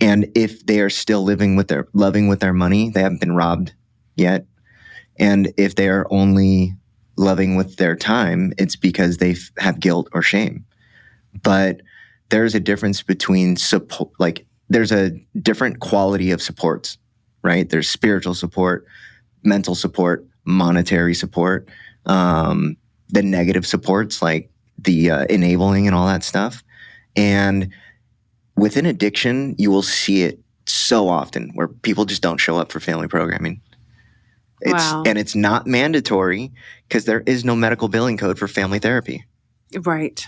Speaker 1: And if they are still loving with their money, they haven't been robbed yet. And if they are only loving with their time, it's because they have guilt or shame. But there's a difference between support, like there's a different quality of supports, right? There's spiritual support, mental support, monetary support, the negative supports like the enabling and all that stuff. And within addiction, you will see it so often where people just don't show up for family programming. And it's not mandatory because there is no medical billing code for family therapy.
Speaker 2: Right.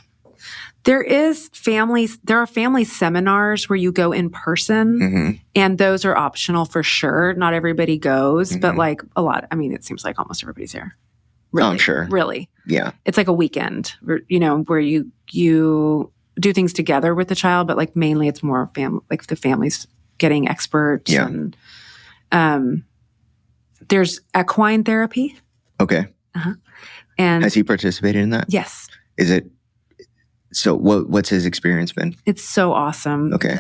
Speaker 2: There are family seminars where you go in person, and those are optional for sure. Not everybody goes, but like a lot. I mean, it seems like almost everybody's there. Really,
Speaker 1: I'm sure.
Speaker 2: Really.
Speaker 1: Yeah.
Speaker 2: It's like a weekend, where you do things together with the child, but like mainly it's more like the family's getting experts.
Speaker 1: Yeah.
Speaker 2: And there's equine therapy.
Speaker 1: Okay. And has he participated in that?
Speaker 2: Yes.
Speaker 1: Is it? So what's his experience been?
Speaker 2: It's so awesome.
Speaker 1: Okay.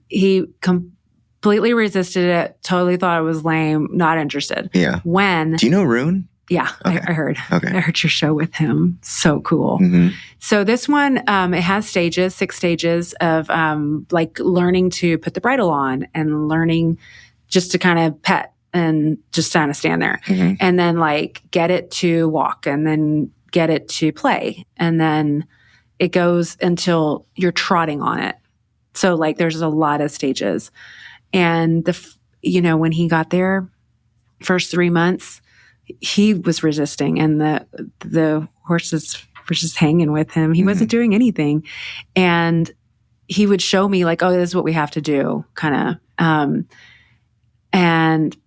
Speaker 2: He completely resisted it. Totally thought it was lame. Not interested.
Speaker 1: Yeah.
Speaker 2: Do
Speaker 1: you know Rune?
Speaker 2: Yeah,
Speaker 1: okay.
Speaker 2: I heard.
Speaker 1: Okay.
Speaker 2: I heard your show with him. So cool. So this one, it has 6 stages of like learning to put the bridle on and learning just to kind of pet and just kind of stand there. And then like get it to walk and then get it to play. And then it goes until you're trotting on it. So like there's a lot of stages. And when he got there, first 3 months, he was resisting, and the horses were just hanging with him. He wasn't doing anything. And he would show me like, oh, this is what we have to do, kind of. And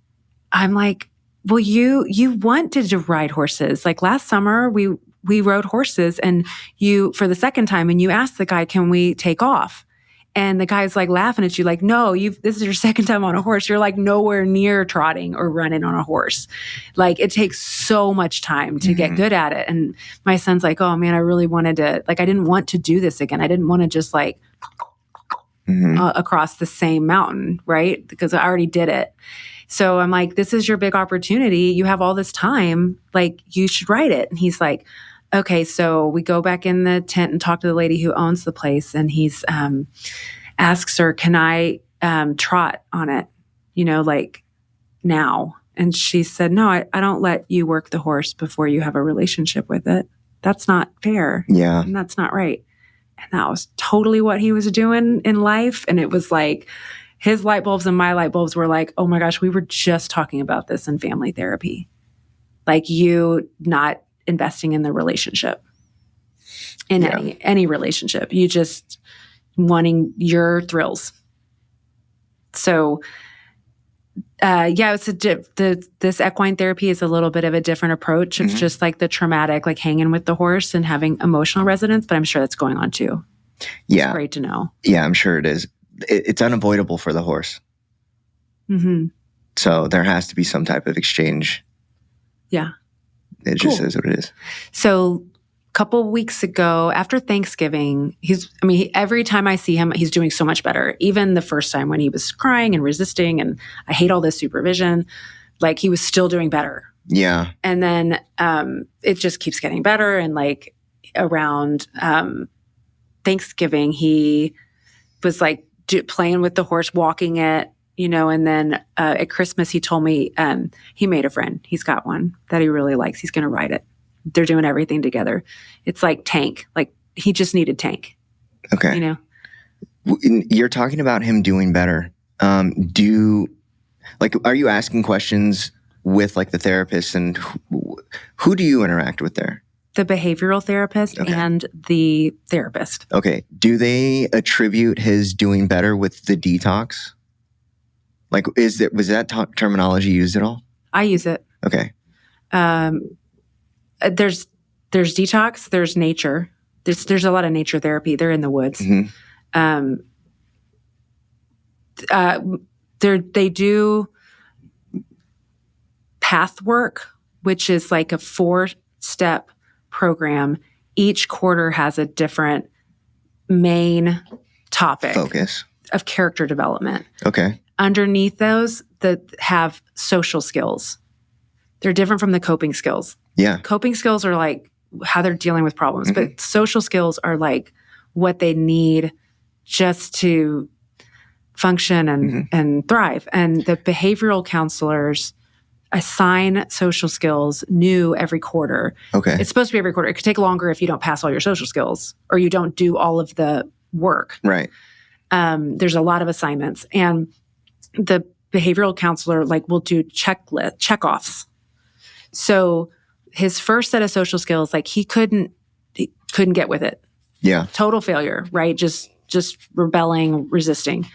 Speaker 2: I'm like, well, you wanted to ride horses. Like last summer, we rode horses, and you, for the second time, and you asked the guy, can we take off? And the guy's like laughing at you, like, no, this is your second time on a horse. You're like nowhere near trotting or running on a horse. Like, it takes so much time to get good at it. And my son's like, oh man, I really wanted to, like, I didn't want to do this again. I didn't want to just like across the same mountain, right? Because I already did it. So I'm like, this is your big opportunity. You have all this time. Like, you should write it. And he's like, okay. So we go back in the tent and talk to the lady who owns the place. And he's asks her, can I trot on it, like now? And she said, no, I don't let you work the horse before you have a relationship with it. That's not fair.
Speaker 1: Yeah.
Speaker 2: And that's not right. And that was totally what he was doing in life. And it was like, his light bulbs and my light bulbs were like, oh my gosh, we were just talking about this in family therapy. Like, you not investing in the relationship, in any relationship. You just wanting your thrills. So, it's this equine therapy is a little bit of a different approach. It's just like the traumatic, like hanging with the horse and having emotional resonance, but I'm sure that's going on too.
Speaker 1: Yeah.
Speaker 2: It's great to know.
Speaker 1: Yeah, I'm sure it is. It's unavoidable for the horse.
Speaker 2: Mm-hmm.
Speaker 1: So there has to be some type of exchange.
Speaker 2: Yeah.
Speaker 1: It just is what it is.
Speaker 2: So a couple weeks ago, after Thanksgiving, every time I see him, he's doing so much better. Even the first time when he was crying and resisting, and I hate all this supervision, like, he was still doing better.
Speaker 1: Yeah.
Speaker 2: And then it just keeps getting better. And like around Thanksgiving, he was like playing with the horse, walking it, and then at Christmas, he told me he made a friend. He's got one that he really likes. He's going to ride it. They're doing everything together. It's like Tank. Like, he just needed Tank.
Speaker 1: Okay. You're talking about him doing better. Are you asking questions with like the therapist, and who do you interact with there?
Speaker 2: The behavioral therapist and the therapist.
Speaker 1: Okay. Do they attribute his doing better with the detox? Like, was that terminology used at all? I
Speaker 2: use it.
Speaker 1: Okay.
Speaker 2: There's detox. There's nature. There's a lot of nature therapy. They're in the woods. Mm-hmm. They do path work, which is like a 4-step program. Each quarter has a different main topic
Speaker 1: focus
Speaker 2: of character development.
Speaker 1: Okay.
Speaker 2: Underneath those that have social skills. They're different from the coping skills.
Speaker 1: Yeah.
Speaker 2: Coping skills are like how they're dealing with problems, but social skills are like what they need just to function and thrive. And the behavioral counselors assign social skills new every quarter.
Speaker 1: Okay.
Speaker 2: It's supposed to be every quarter. It could take longer if you don't pass all your social skills or you don't do all of the work.
Speaker 1: Right.
Speaker 2: There's a lot of assignments. And the behavioral counselor will do checkoffs. So his first set of social skills, he couldn't get with it.
Speaker 1: Yeah.
Speaker 2: Total failure, right? Just rebelling, resisting.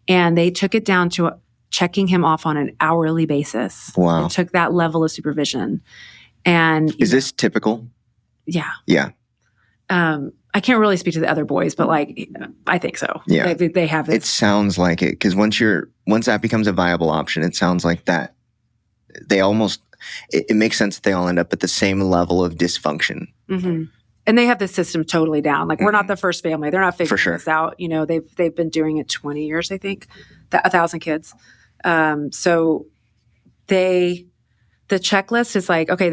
Speaker 2: And they took it down to checking him off on an hourly basis.
Speaker 1: Wow.
Speaker 2: It took that level of supervision. And
Speaker 1: is this typical?
Speaker 2: Yeah.
Speaker 1: Yeah.
Speaker 2: I can't really speak to the other boys, but I think so.
Speaker 1: Yeah.
Speaker 2: They have this.
Speaker 1: It sounds like it, because once that becomes a viable option, it sounds like that they almost, it makes sense that they all end up at the same level of dysfunction.
Speaker 2: Mm-hmm. And they have the system totally down. We're not the first family. They're not figuring this out. They've been doing it 20 years, I think, 1,000 kids. So the checklist is okay,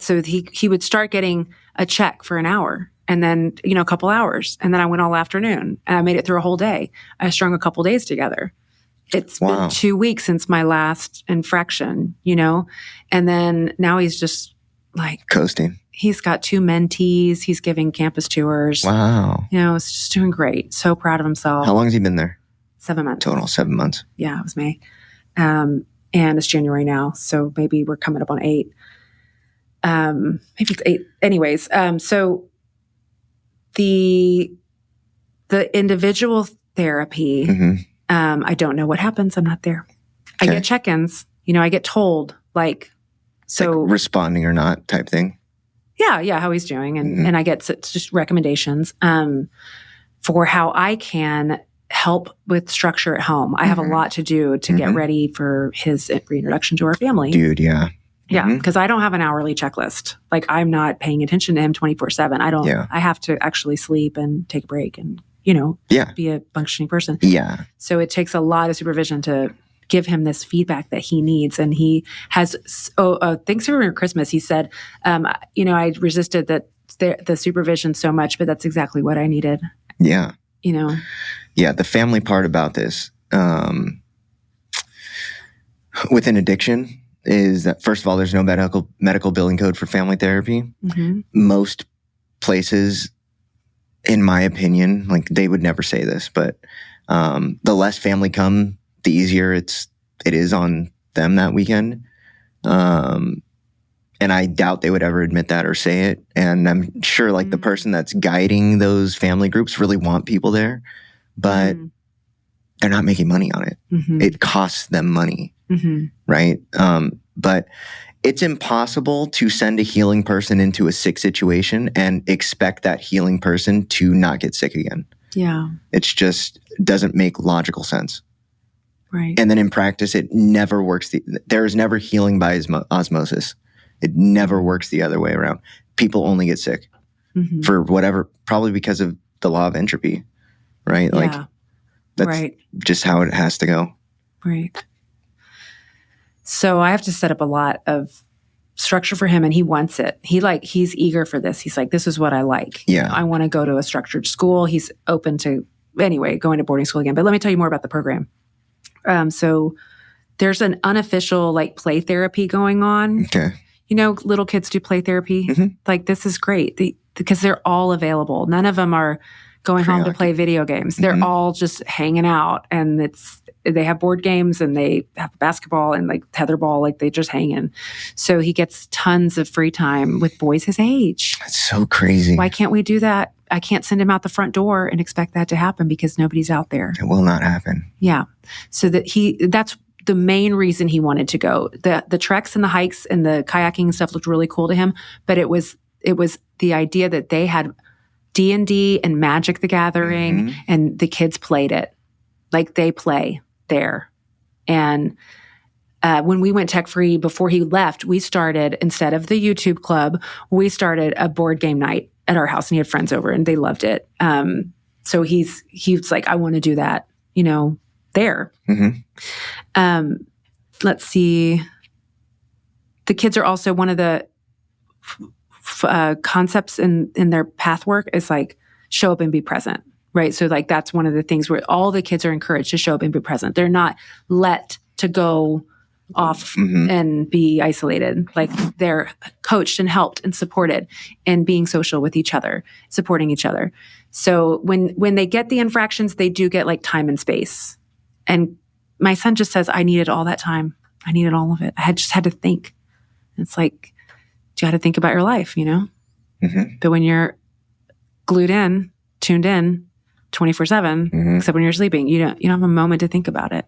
Speaker 2: so he would start getting a check for an hour and then, a couple hours. And then I went all afternoon and I made it through a whole day. I strung a couple days together. It's been 2 weeks since my last infraction, and then now he's just
Speaker 1: coasting.
Speaker 2: He's got 2 mentees. He's giving campus tours.
Speaker 1: Wow.
Speaker 2: It's just doing great. So proud of himself.
Speaker 1: How long has he been there?
Speaker 2: 7 months.
Speaker 1: Total 7 months.
Speaker 2: Yeah, it was May. And it's January now. So maybe we're coming up on 8. Maybe it's 8. Anyways, so the individual therapy, I don't know what happens. I'm not there. Okay. I get check-ins. I get told
Speaker 1: responding or not type thing.
Speaker 2: Yeah, how he's doing. And I get just recommendations for how I can help with structure at home. I have a lot to do to get ready for his reintroduction to our family.
Speaker 1: Dude, yeah.
Speaker 2: Yeah, because I don't have an hourly checklist. Like, I'm not paying attention to him 24/7. I have to actually sleep and take a break and, be a functioning person.
Speaker 1: Yeah.
Speaker 2: So it takes a lot of supervision to give him this feedback that he needs. And he has, Thanksgiving or Christmas, he said, I resisted the supervision so much, but that's exactly what I needed.
Speaker 1: Yeah.
Speaker 2: Yeah,
Speaker 1: the family part about this, with an addiction, is that, first of all, there's no medical billing code for family therapy. Most places, in my opinion, like, they would never say this, but the less family come, the easier it is on them that weekend. And I doubt they would ever admit that or say it. And I'm sure, like, the person that's guiding those family groups really want people there, but they're not making money on it. It costs them money. Right? But it's impossible to send a healing person into a sick situation and expect that healing person to not get sick again.
Speaker 2: Yeah.
Speaker 1: It's just doesn't make logical sense.
Speaker 2: Right.
Speaker 1: And then in practice, it never works. There is never healing by osmosis. It never works the other way around. People only get sick for whatever, probably because of the law of entropy, right?
Speaker 2: Yeah.
Speaker 1: Like, that's just how it has to go.
Speaker 2: Right. So I have to set up a lot of structure for him, and he wants it. He's eager for this. He's like, this is what I like.
Speaker 1: Yeah.
Speaker 2: I want to go to a structured school. He's open to, going to boarding school again. But let me tell you more about the program. So there's an unofficial, play therapy going on.
Speaker 1: Okay.
Speaker 2: Little kids do play therapy. Like, this is great because they're all available. None of them are going home to play video games. They're all just hanging out, and they have board games, and they have basketball and tetherball, they just hanging. So he gets tons of free time with boys his age.
Speaker 1: That's so crazy.
Speaker 2: Why can't we do that? I can't send him out the front door and expect that to happen because nobody's out there.
Speaker 1: It will not happen.
Speaker 2: Yeah. So that's the main reason he wanted to go. The treks and the hikes and the kayaking and stuff looked really cool to him, but it was the idea that they had D&D and Magic the Gathering, and the kids played it. Like, they play there. And when we went tech-free, before he left, we started, instead of the YouTube club, we started a board game night at our house, and he had friends over, and they loved it. So he's like, I want to do that, there. Let's see. The kids are also one of the concepts in their path work is show up and be present, right? So that's one of the things where all the kids are encouraged to show up and be present. They're not let to go off and be isolated. They're coached and helped and supported and being social with each other, supporting each other. So when they get the infractions, they do get time and space. And my son just says, I needed all that time. I needed all of it. I just had to think. It's you got to think about your life, But when you're glued in, tuned in 24/7, except when you're sleeping, you don't have a moment to think about it.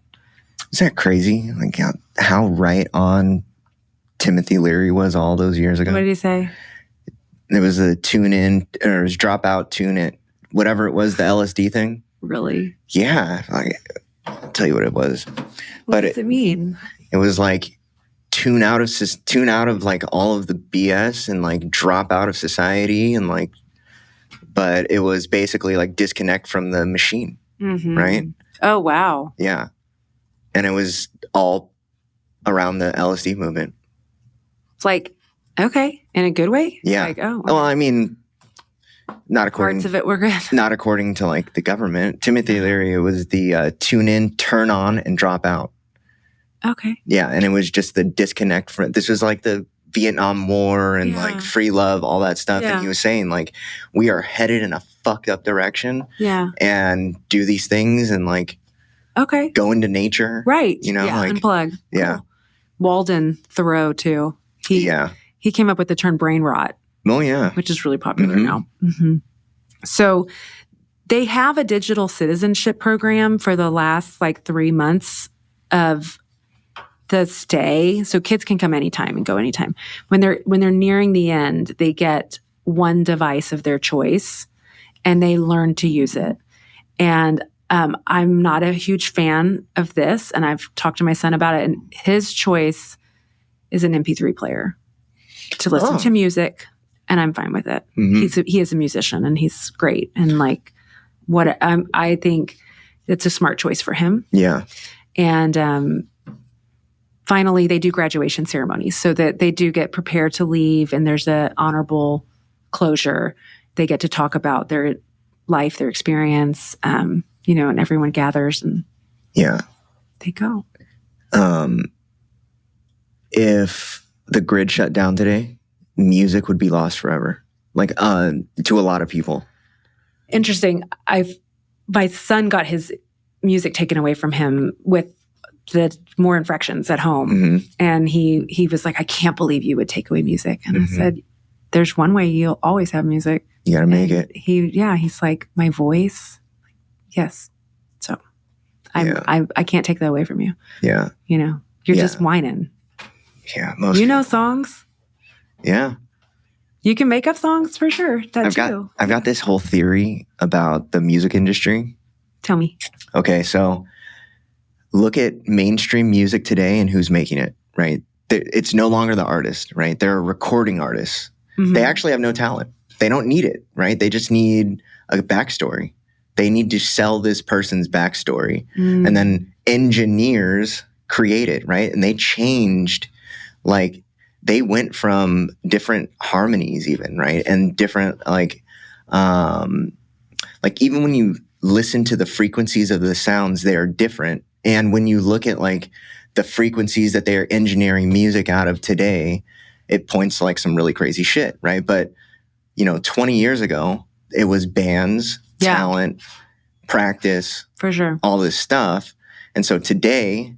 Speaker 1: Is that crazy? How right on Timothy Leary was all those years ago.
Speaker 2: What did he say?
Speaker 1: It was a tune in, or it was drop out, tune it, whatever it was, the LSD thing.
Speaker 2: Really?
Speaker 1: Yeah. I'll tell you what it was.
Speaker 2: What does it mean?
Speaker 1: It was tune out of all of the BS and drop out of society and but it was basically disconnect from the machine, right?
Speaker 2: Oh, wow.
Speaker 1: Yeah. And it was all around the LSD movement.
Speaker 2: It's okay, in a good way?
Speaker 1: Yeah.
Speaker 2: Oh.
Speaker 1: Well, I mean, not according...
Speaker 2: Parts of it were good.
Speaker 1: Not according to the government. Timothy Leary was the tune in, turn on, and drop out.
Speaker 2: Okay.
Speaker 1: Yeah, and it was just the disconnect from... This was the Vietnam War and free love, all that stuff.
Speaker 2: Yeah.
Speaker 1: And he was saying we are headed in a fucked up direction.
Speaker 2: Yeah.
Speaker 1: And do these things and
Speaker 2: okay,
Speaker 1: go into nature.
Speaker 2: Right. Unplug.
Speaker 1: Yeah.
Speaker 2: Cool. Walden Thoreau too. He came up with the term brain rot.
Speaker 1: Oh yeah.
Speaker 2: Which is really popular now. So they have a digital citizenship program for the last 3 months of the stay. So kids can come anytime and go anytime. When they're nearing the end, they get one device of their choice and they learn to use it. And I'm not a huge fan of this, and I've talked to my son about it, and his choice is an MP3 player to listen to music, and I'm fine with it. He is a musician, and he's great. And like, I think it's a smart choice for him.
Speaker 1: Yeah.
Speaker 2: And finally, they do graduation ceremonies so that they do get prepared to leave, and there's a honorable closure. They get to talk about their life, their experience, and everyone gathers and they go.
Speaker 1: If the grid shut down today, music would be lost forever. Like, to a lot of people. Interesting.
Speaker 2: My son got his music taken away from him with the more infractions at home. And he was like, I can't believe you would take away music. And I said, there's one way you'll always have music.
Speaker 1: You got to make it.
Speaker 2: He's like, my voice. Yes. So I can't take that away from you.
Speaker 1: Yeah.
Speaker 2: You're just whining.
Speaker 1: Yeah.
Speaker 2: Know songs.
Speaker 1: Yeah.
Speaker 2: You can make up songs for sure.
Speaker 1: I've got this whole theory about the music industry.
Speaker 2: Tell me.
Speaker 1: Okay. So look at mainstream music today and who's making it, right? It's no longer the artist, right? They're recording artists. They actually have no talent. They don't need it, right? They just need a backstory. They need to sell this person's backstory. And then engineers create it, right? And they changed, like, they went from different harmonies even, right? And different, like even when you listen to the frequencies of the sounds, they are different. And when you look at like the frequencies that they are engineering music out of today, it points to like some really crazy shit, right? But 20 years ago, it was bands, talent, practice,
Speaker 2: for sure,
Speaker 1: all this stuff. And so today,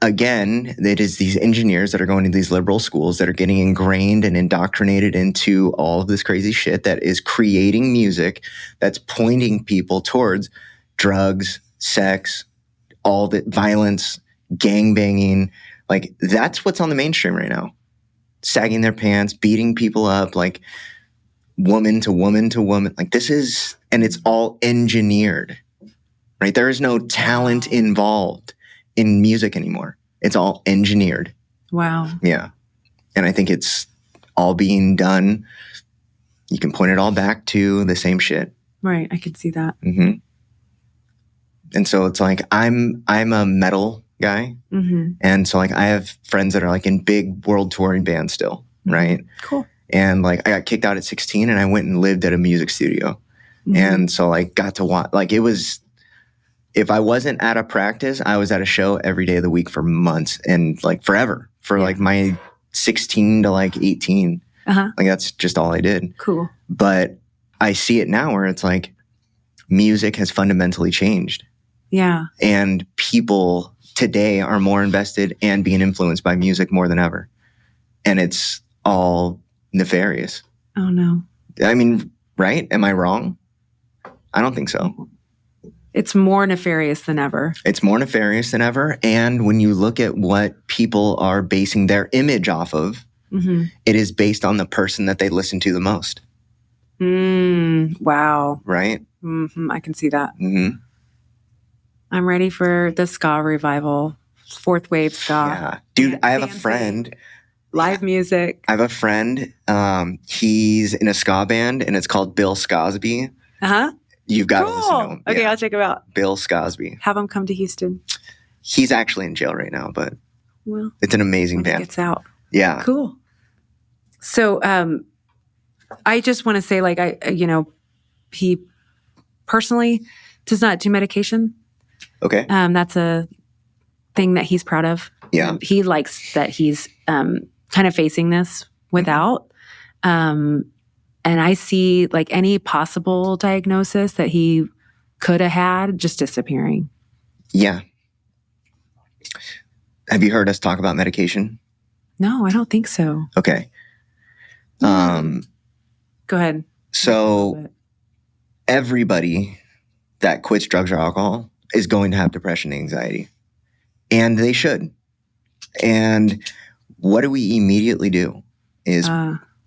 Speaker 1: again, it is these engineers that are going to these liberal schools that are getting ingrained and indoctrinated into all of this crazy shit that is creating music that's pointing people towards drugs, sex, all the violence, gangbanging. Like, that's what's on the mainstream right now. Sagging their pants, beating people up, like woman to woman to woman. Like, this is, and it's all engineered, right? There is no talent involved in music anymore. It's all engineered.
Speaker 2: Wow.
Speaker 1: Yeah. And I think it's all being done. You can point it all back to the same shit.
Speaker 2: Right. I could see that.
Speaker 1: And so it's like, I'm a metal guy. And so like, I have friends that are like in big world touring bands still. Right.
Speaker 2: Cool.
Speaker 1: And like, I got kicked out at 16 and I went and lived at a music studio. And so like, got to watch, like, it was, if I wasn't at a practice, I was at a show every day of the week for months and like forever for like my 16 to like 18. Like, that's just all I did.
Speaker 2: Cool.
Speaker 1: But I see it now where it's like music has fundamentally changed.
Speaker 2: Yeah.
Speaker 1: And people today are more invested and being influenced by music more than ever. And it's all nefarious.
Speaker 2: Oh, no.
Speaker 1: I mean, right? Am I wrong? I don't think so.
Speaker 2: It's more nefarious than ever.
Speaker 1: It's more nefarious than ever. And when you look at what people are basing their image off of, it is based on the person that they listen to the most.
Speaker 2: Wow.
Speaker 1: Right?
Speaker 2: I can see that. I'm ready for the ska revival. Fourth wave ska.
Speaker 1: Yeah. Dude, I have a friend.
Speaker 2: Live music.
Speaker 1: I have a friend. He's in a ska band and it's called Bill Scosby. You've got to listen to him.
Speaker 2: Okay, I'll check him out.
Speaker 1: Bill Scosby.
Speaker 2: Have him come to Houston.
Speaker 1: He's actually in jail right now, but it's an amazing band.
Speaker 2: He gets out.
Speaker 1: Yeah.
Speaker 2: Cool. So I just want to say, like, he personally does not do medication.
Speaker 1: Okay.
Speaker 2: That's a thing that he's proud of.
Speaker 1: Yeah.
Speaker 2: He likes that he's kind of facing this without. And I see like any possible diagnosis that he could have had just disappearing.
Speaker 1: Yeah. Have you heard us talk about medication?
Speaker 2: No, I don't think so.
Speaker 1: Okay.
Speaker 2: Go ahead.
Speaker 1: So everybody that quits drugs or alcohol is going to have depression and anxiety. And they should. And what do we immediately do is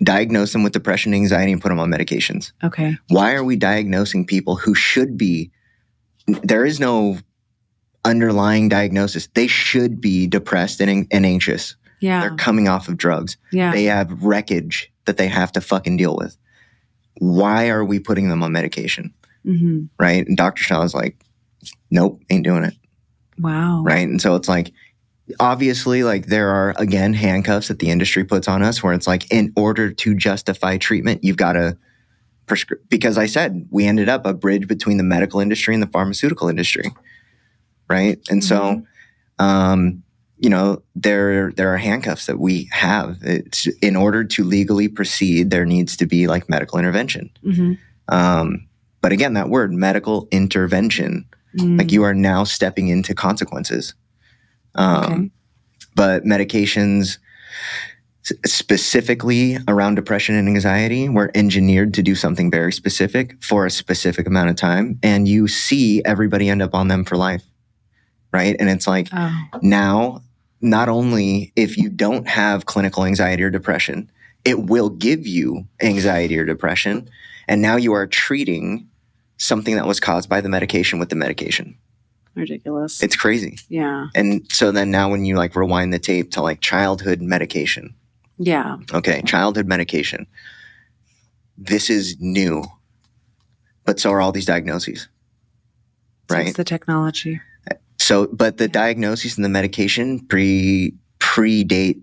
Speaker 1: diagnose them with depression and anxiety and put them on medications.
Speaker 2: Okay.
Speaker 1: Why are we diagnosing people who should be there is no underlying diagnosis. They should be depressed and anxious.
Speaker 2: Yeah.
Speaker 1: They're coming off of drugs.
Speaker 2: Yeah.
Speaker 1: They have wreckage that they have to fucking deal with. Why are we putting them on medication?
Speaker 2: Mm-hmm.
Speaker 1: Right? And Dr. Shaw is like, nope, ain't doing it.
Speaker 2: Wow.
Speaker 1: Right? And so it's like, obviously, like there are, again, handcuffs that the industry puts on us where it's like, in order to justify treatment, you've got to prescribe. Because I said, we ended up a bridge between the medical industry and the pharmaceutical industry. Right? And so, you know, there are handcuffs that we have. It's, in order to legally proceed, there needs to be like medical intervention. But again, that word, medical intervention, like you are now stepping into consequences. But medications specifically around depression and anxiety were engineered to do something very specific for a specific amount of time. And you see everybody end up on them for life. Right? And it's like, now, not only if you don't have clinical anxiety or depression, it will give you anxiety or depression. And now you are treating something that was caused by the medication with the medication.
Speaker 2: Ridiculous.
Speaker 1: It's crazy.
Speaker 2: Yeah.
Speaker 1: And so then now when you like rewind the tape to like childhood medication.
Speaker 2: Yeah.
Speaker 1: Okay, childhood medication. This is new. But so are all these diagnoses. Right?
Speaker 2: It's the technology.
Speaker 1: So, but the diagnoses and the medication predate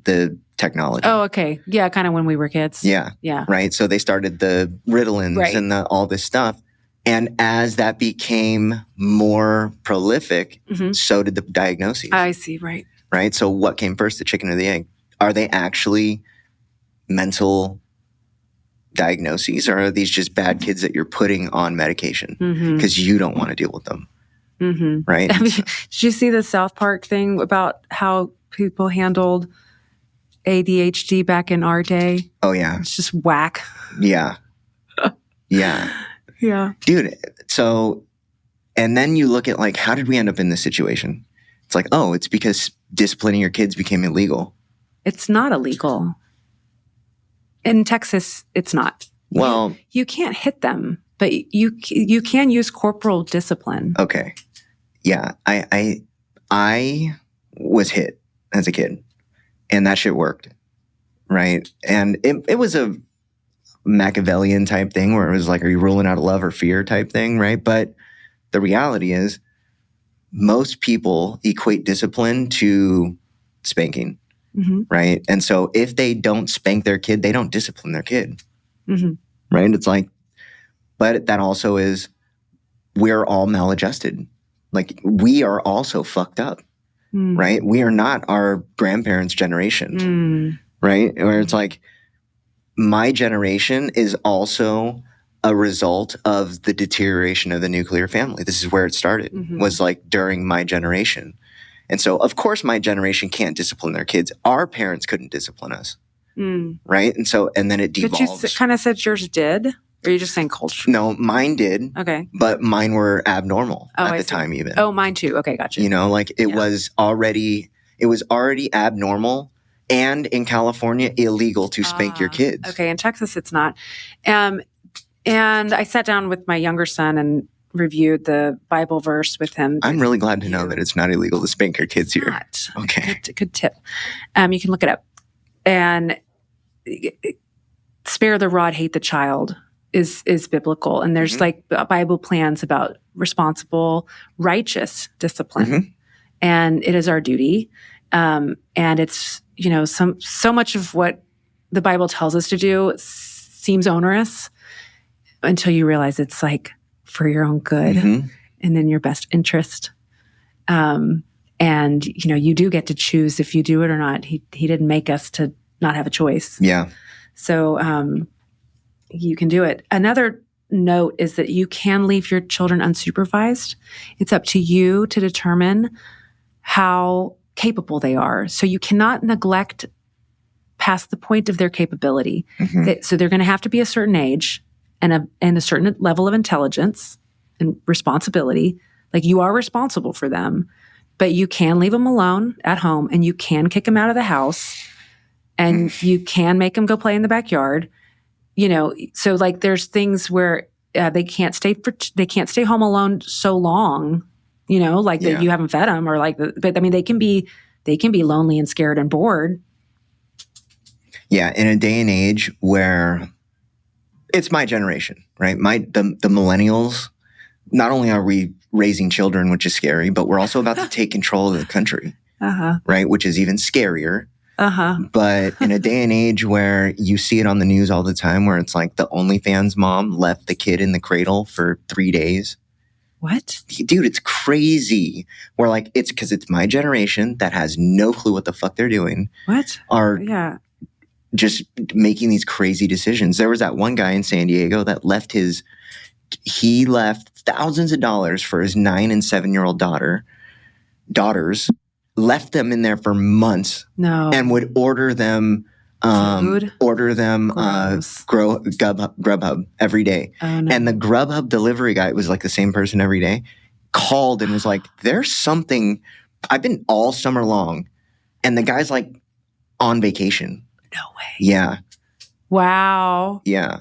Speaker 1: the technology.
Speaker 2: Oh, okay. Yeah, kind of when we were kids.
Speaker 1: Yeah.
Speaker 2: Yeah.
Speaker 1: Right. So they started the Ritalins and all this stuff. And as that became more prolific, so did the diagnoses.
Speaker 2: I see. Right.
Speaker 1: Right. So what came first, the chicken or the egg? Are they actually mental diagnoses, or are these just bad kids that you're putting on medication because you don't want to deal with them? Right.
Speaker 2: I mean, did you see the South Park thing about how people handled ADHD back in our day?
Speaker 1: Oh, yeah.
Speaker 2: It's just whack.
Speaker 1: Yeah. Yeah.
Speaker 2: Yeah.
Speaker 1: Dude. So, and then you look at like, how did we end up in this situation? It's like, oh, it's because disciplining your kids became illegal.
Speaker 2: It's not illegal. In Texas, it's not.
Speaker 1: Well,
Speaker 2: you can't hit them, but you can use corporal discipline.
Speaker 1: Okay. Yeah. I was hit as a kid, and that shit worked. Right. And it was a Machiavellian type thing where it was like, are you ruling out love or fear type thing? Right. But the reality is most people equate discipline to spanking. Right. And so if they don't spank their kid, they don't discipline their kid. Right. It's like, but that also is, we're all maladjusted. Like we are also fucked up. Right. We are not our grandparents' generation. Right. Where it's like, my generation is also a result of the deterioration of the nuclear family. This is where it started, was like during my generation. And so, of course, my generation can't discipline their kids. Our parents couldn't discipline us. Right? And so, and then it devolves.
Speaker 2: But you kind of said yours did? Or are you just saying culture?
Speaker 1: No, mine did.
Speaker 2: Okay.
Speaker 1: But mine were abnormal at the time even.
Speaker 2: Oh, mine too. Okay, gotcha.
Speaker 1: You know, like it was already abnormal and in California illegal to spank your kids.
Speaker 2: Okay, in Texas it's not. And I sat down with my younger son and reviewed the Bible verse with him.
Speaker 1: I'm really glad to know that it's not illegal to spank your kids here.
Speaker 2: Not.
Speaker 1: Okay.
Speaker 2: Good tip. You can look it up. And spare the rod, hate the child is biblical. And there's like Bible plans about responsible, righteous discipline. And it is our duty. And it's, you know, so much of what the Bible tells us to do seems onerous until you realize it's like for your own good and in your best interest. And, you know, you do get to choose if you do it or not. He didn't make us to not have a choice.
Speaker 1: Yeah.
Speaker 2: So you can do it. Another note is that you can leave your children unsupervised. It's up to you to determine how capable they are. So you cannot neglect past the point of their capability. So they're going to have to be a certain age and a certain level of intelligence and responsibility. Like you are responsible for them, but you can leave them alone at home and you can kick them out of the house and you can make them go play in the backyard. You know, so like there's things where they can't stay home alone so long, like that you haven't fed them, or but I mean, they can be lonely and scared and bored.
Speaker 1: Yeah. In a day and age where it's my generation, right? The millennials, not only are we raising children, which is scary, but we're also about to take control of the country, right? Which is even scarier. But in a day and age where you see it on the news all the time, where it's like the OnlyFans mom left the kid in the cradle for 3 days.
Speaker 2: What?
Speaker 1: Dude, it's crazy. We're like, it's because it's my generation that has no clue what the fuck they're doing.
Speaker 2: What?
Speaker 1: Just making these crazy decisions. There was that one guy in San Diego that left thousands of dollars for his 9 and 7-year-old daughters, left them in there for months.
Speaker 2: No.
Speaker 1: And would order them
Speaker 2: food?
Speaker 1: Grubhub every day.
Speaker 2: Oh, no.
Speaker 1: And the Grubhub delivery guy, it was like the same person every day, called and was like, there's something, I've been all summer long. And the guy's like on vacation.
Speaker 2: No way.
Speaker 1: Yeah.
Speaker 2: Wow.
Speaker 1: Yeah.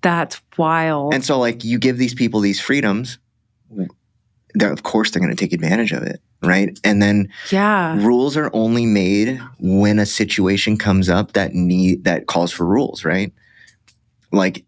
Speaker 2: That's wild.
Speaker 1: And so like you give these people these freedoms, of course they're going to take advantage of it. Right. And then rules are only made when a situation comes up that calls for rules. Right. Like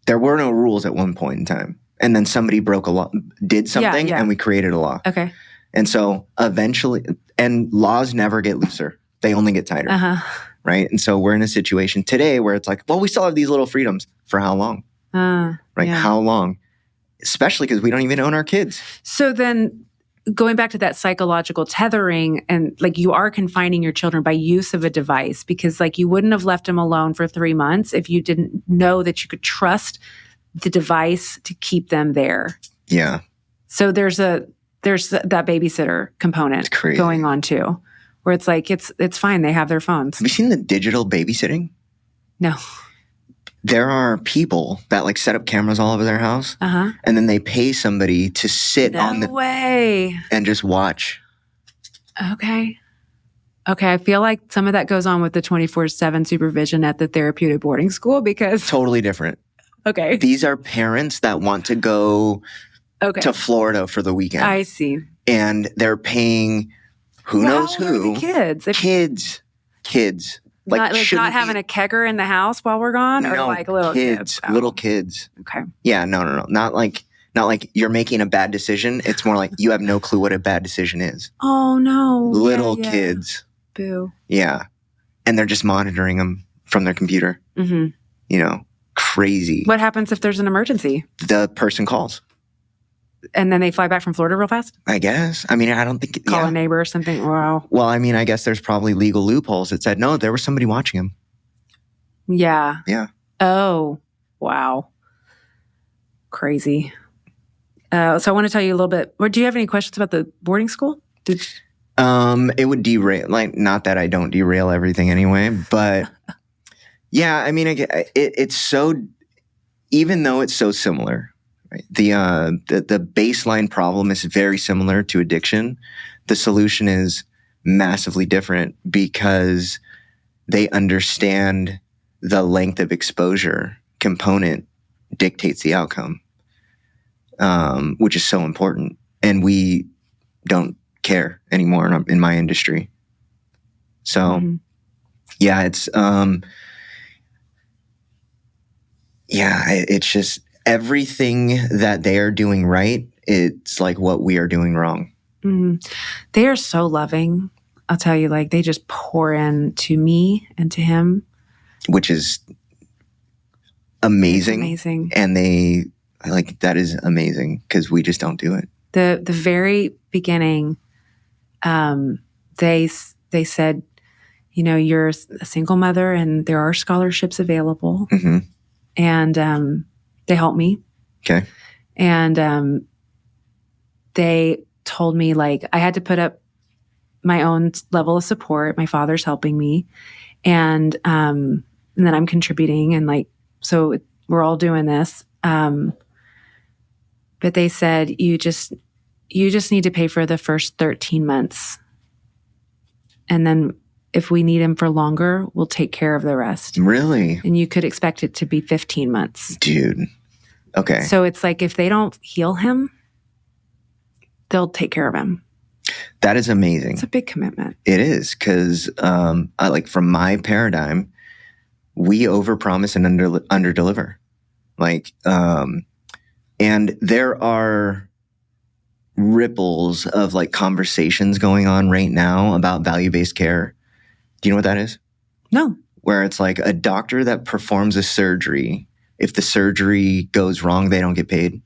Speaker 1: there were no rules at one point in time. And then somebody broke a law, did something, and we created a law.
Speaker 2: Okay.
Speaker 1: And so eventually, and laws never get looser. They only get tighter. Right. And so we're in a situation today where it's like, well, we still have these little freedoms. For how long? Right. Yeah. How long? Especially because we don't even own our kids.
Speaker 2: So then going back to that psychological tethering, and like you are confining your children by use of a device, because like you wouldn't have left them alone for 3 months if you didn't know that you could trust the device to keep them there.
Speaker 1: Yeah.
Speaker 2: So there's that babysitter component going on too, where it's like, it's fine. They have their phones.
Speaker 1: Have you seen the digital babysitting?
Speaker 2: No.
Speaker 1: There are people that like set up cameras all over their house, and then they pay somebody to sit on the
Speaker 2: way
Speaker 1: and just watch.
Speaker 2: Okay. I feel like some of that goes on with the 24/7 supervision at the therapeutic boarding school, because
Speaker 1: totally different.
Speaker 2: Okay.
Speaker 1: These are parents that want to go to Florida for the weekend.
Speaker 2: I see.
Speaker 1: And they're paying who knows who.
Speaker 2: Kids. Like not having a kegger in the house while we're gone, or like little kids.
Speaker 1: Little kids.
Speaker 2: Okay.
Speaker 1: Yeah, no. Not like you're making a bad decision. It's more like you have no clue what a bad decision is.
Speaker 2: Oh no.
Speaker 1: Little kids.
Speaker 2: Boo.
Speaker 1: Yeah. And they're just monitoring them from their computer. Crazy.
Speaker 2: What happens if there's an emergency?
Speaker 1: The person calls.
Speaker 2: And then they fly back from Florida real fast?
Speaker 1: I guess. I mean, I don't think...
Speaker 2: Call a neighbor or something? Wow.
Speaker 1: Well, I mean, I guess there's probably legal loopholes that said, no, there was somebody watching him.
Speaker 2: Yeah.
Speaker 1: Yeah.
Speaker 2: Oh, wow. Crazy. So I want to tell you a little bit... Or do you have any questions about the boarding school?
Speaker 1: It would derail... Like, not that I don't derail everything anyway, but... yeah, I mean, it's so... Even though it's so similar... Right. The baseline problem is very similar to addiction. The solution is massively different because they understand the length of exposure component dictates the outcome, which is so important. And we don't care anymore in my industry. So, yeah, it's it's just... Everything that they are doing right, it's like what we are doing wrong.
Speaker 2: They are so loving. I'll tell you, like they just pour in to me and to him.
Speaker 1: Which is amazing.
Speaker 2: It's amazing.
Speaker 1: And that is amazing because we just don't do it.
Speaker 2: The very beginning, they said, you're a single mother and there are scholarships available. And they helped me.
Speaker 1: Okay.
Speaker 2: And they told me like I had to put up my own level of support. My father's helping me. And then I'm contributing. And like, so we're all doing this. But they said, you just need to pay for the first 13 months. And then if we need him for longer, we'll take care of the rest.
Speaker 1: Really?
Speaker 2: And you could expect it to be 15 months.
Speaker 1: Dude, Okay.
Speaker 2: So it's like if they don't heal him, they'll take care of him.
Speaker 1: That is amazing.
Speaker 2: It's a big commitment.
Speaker 1: It is, because like from my paradigm, we overpromise and underdeliver. Like, and there are ripples of like conversations going on right now about value-based care. Do you know what that is?
Speaker 2: No.
Speaker 1: Where it's like a doctor that performs a surgery. If the surgery goes wrong, they don't get paid.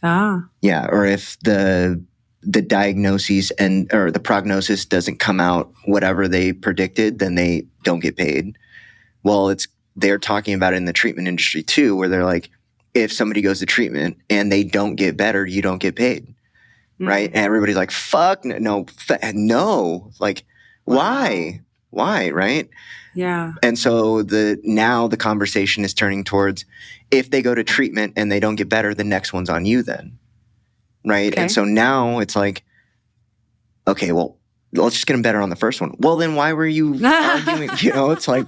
Speaker 2: Ah.
Speaker 1: Yeah. Or if the diagnoses or the prognosis doesn't come out whatever they predicted, then they don't get paid. Well, they're talking about it in the treatment industry too, where they're like, if somebody goes to treatment and they don't get better, you don't get paid. Mm-hmm. Right. And everybody's like, fuck no. Like, wow. Why? Right.
Speaker 2: Yeah.
Speaker 1: And so now the conversation is turning towards, if they go to treatment and they don't get better, the next one's on you then. Right. Okay. And so now it's like, okay, well, let's just get them better on the first one. Well, then why were you arguing? It's like,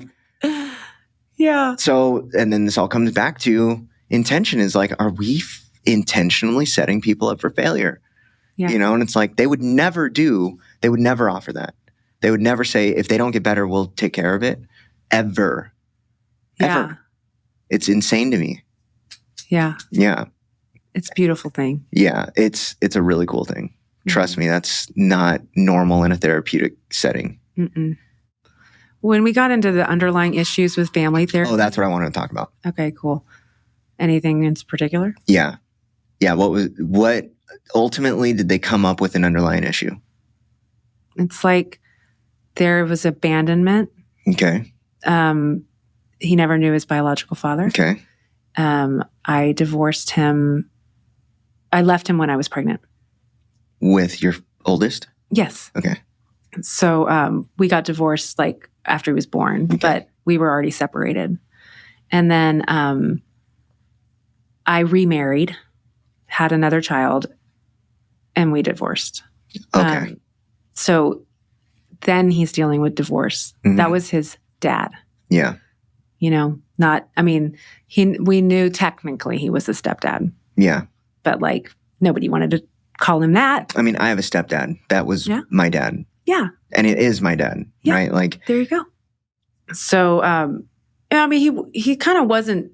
Speaker 2: yeah.
Speaker 1: So, and then this all comes back to intention is like, are we intentionally setting people up for failure? Yeah. And it's like, they would never offer that. They would never say, if they don't get better, we'll take care of it. Ever.
Speaker 2: Yeah.
Speaker 1: Ever. It's insane to me.
Speaker 2: Yeah.
Speaker 1: Yeah.
Speaker 2: It's a beautiful thing.
Speaker 1: Yeah. It's a really cool thing. Mm-hmm. Trust me, that's not normal in a therapeutic setting.
Speaker 2: Mm-mm. When we got into the underlying issues with family therapy.
Speaker 1: Oh, that's what I wanted to talk about.
Speaker 2: Okay, cool. Anything in particular?
Speaker 1: Yeah. Yeah. What ultimately did they come up with an underlying issue?
Speaker 2: It's like there was abandonment.
Speaker 1: Okay.
Speaker 2: He never knew his biological father.
Speaker 1: Okay.
Speaker 2: I divorced him. I left him when I was pregnant.
Speaker 1: With your oldest?
Speaker 2: Yes.
Speaker 1: Okay.
Speaker 2: So we got divorced like after he was born, okay. But we were already separated. And then I remarried, had another child, and we divorced.
Speaker 1: Okay.
Speaker 2: So then he's dealing with divorce. Mm-hmm. That was his dad.
Speaker 1: Yeah.
Speaker 2: We knew technically he was a stepdad.
Speaker 1: Yeah.
Speaker 2: But like nobody wanted to call him that.
Speaker 1: I mean, I have a stepdad. That was my dad.
Speaker 2: Yeah.
Speaker 1: And it is my dad, right? Like,
Speaker 2: there you go. So, he kind of wasn't,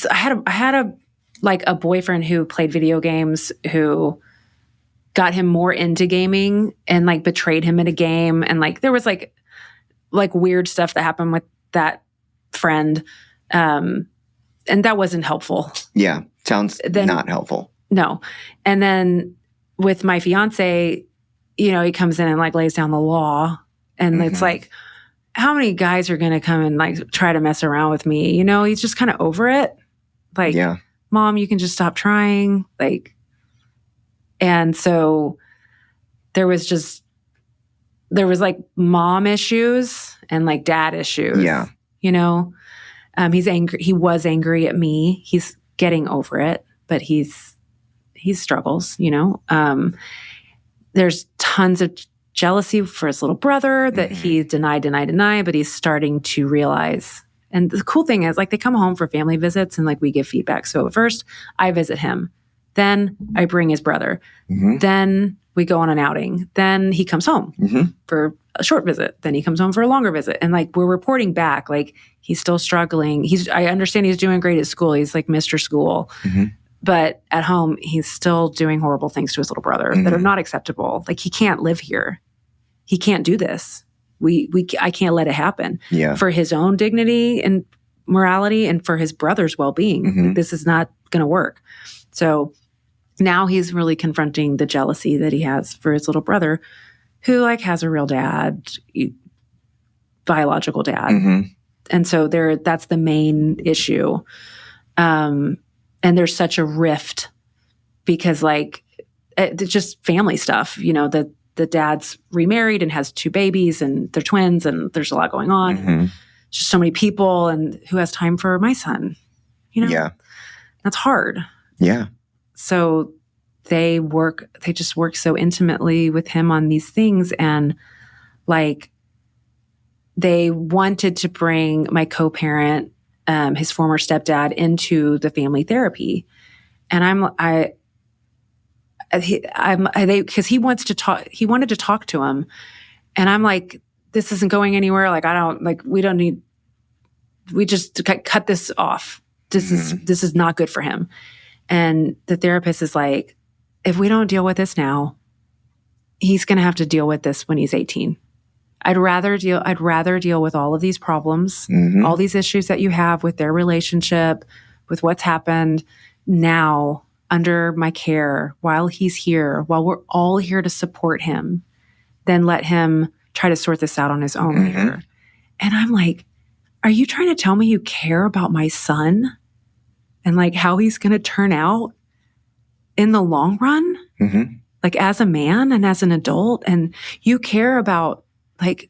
Speaker 2: I had a boyfriend who played video games who got him more into gaming and like betrayed him in a game. And like, there was like weird stuff that happened with that friend. And that wasn't helpful.
Speaker 1: Yeah. Sounds not helpful.
Speaker 2: No. And then with my fiance, he comes in and like lays down the law, and mm-hmm. It's like, how many guys are going to come and like try to mess around with me? He's just kind of over it. Like, yeah. Mom, you can just stop trying. Like, and so there was like mom issues and like dad issues.
Speaker 1: Yeah.
Speaker 2: He's angry. He was angry at me. He's getting over it, but he struggles, there's tons of jealousy for his little brother that mm-hmm. he denied, but he's starting to realize. And the cool thing is, like, they come home for family visits and like we give feedback. So at first I visit him, then I bring his brother, mm-hmm. then we go on an outing, then he comes home mm-hmm. for a short visit, then he comes home for a longer visit. And like, we're reporting back, like he's still struggling. I understand he's doing great at school. He's like Mr. School. Mm-hmm. But at home, he's still doing horrible things to his little brother mm-hmm. that are not acceptable. Like, he can't live here. He can't do this. I can't let it happen.
Speaker 1: Yeah.
Speaker 2: For his own dignity and morality and for his brother's well-being. Mm-hmm. Like, this is not going to work. So now he's really confronting the jealousy that he has for his little brother, who like has a real dad, biological dad. Mm-hmm. And so that's the main issue. And there's such a rift because like it's just family stuff, the dad's remarried and has 2 babies and they're twins and there's a lot going on. Mm-hmm. Just so many people, and who has time for my son?
Speaker 1: Yeah.
Speaker 2: That's hard.
Speaker 1: Yeah.
Speaker 2: So they just work so intimately with him on these things. And like, they wanted to bring my co-parent, his former stepdad, into the family therapy. And because he wants to talk, he wanted to talk to him. And I'm like, this isn't going anywhere. Like, we just cut this off. This is not good for him. And the therapist is like, if we don't deal with this now, he's going to have to deal with this when he's 18. I'd rather deal with all of these problems, all these issues that you have with their relationship, with what's happened now under my care while he's here, while we're all here to support him, than let him try to sort this out on his own later. And I'm like, are you trying to tell me you care about my son and like how he's going to turn out in the long run? Like as a man and as an adult, and you care about like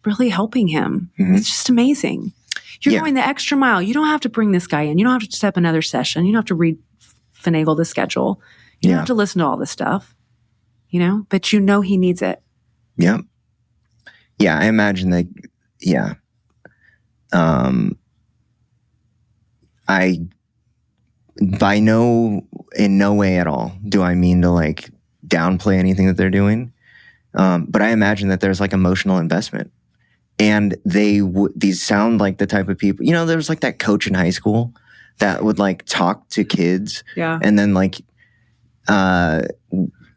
Speaker 2: really helping him. It's just amazing. You're going the extra mile. You don't have to bring this guy in. You don't have to set up another session. You don't have to finagle the schedule. You don't have to listen to all this stuff, but you know he needs it.
Speaker 1: Yeah. Yeah. I imagine that. Yeah. In no way at all do I mean to like downplay anything that they're doing. But I imagine that there's like emotional investment, and these sound like the type of people, there was like that coach in high school that would like talk to kids.
Speaker 2: Yeah.
Speaker 1: And then like,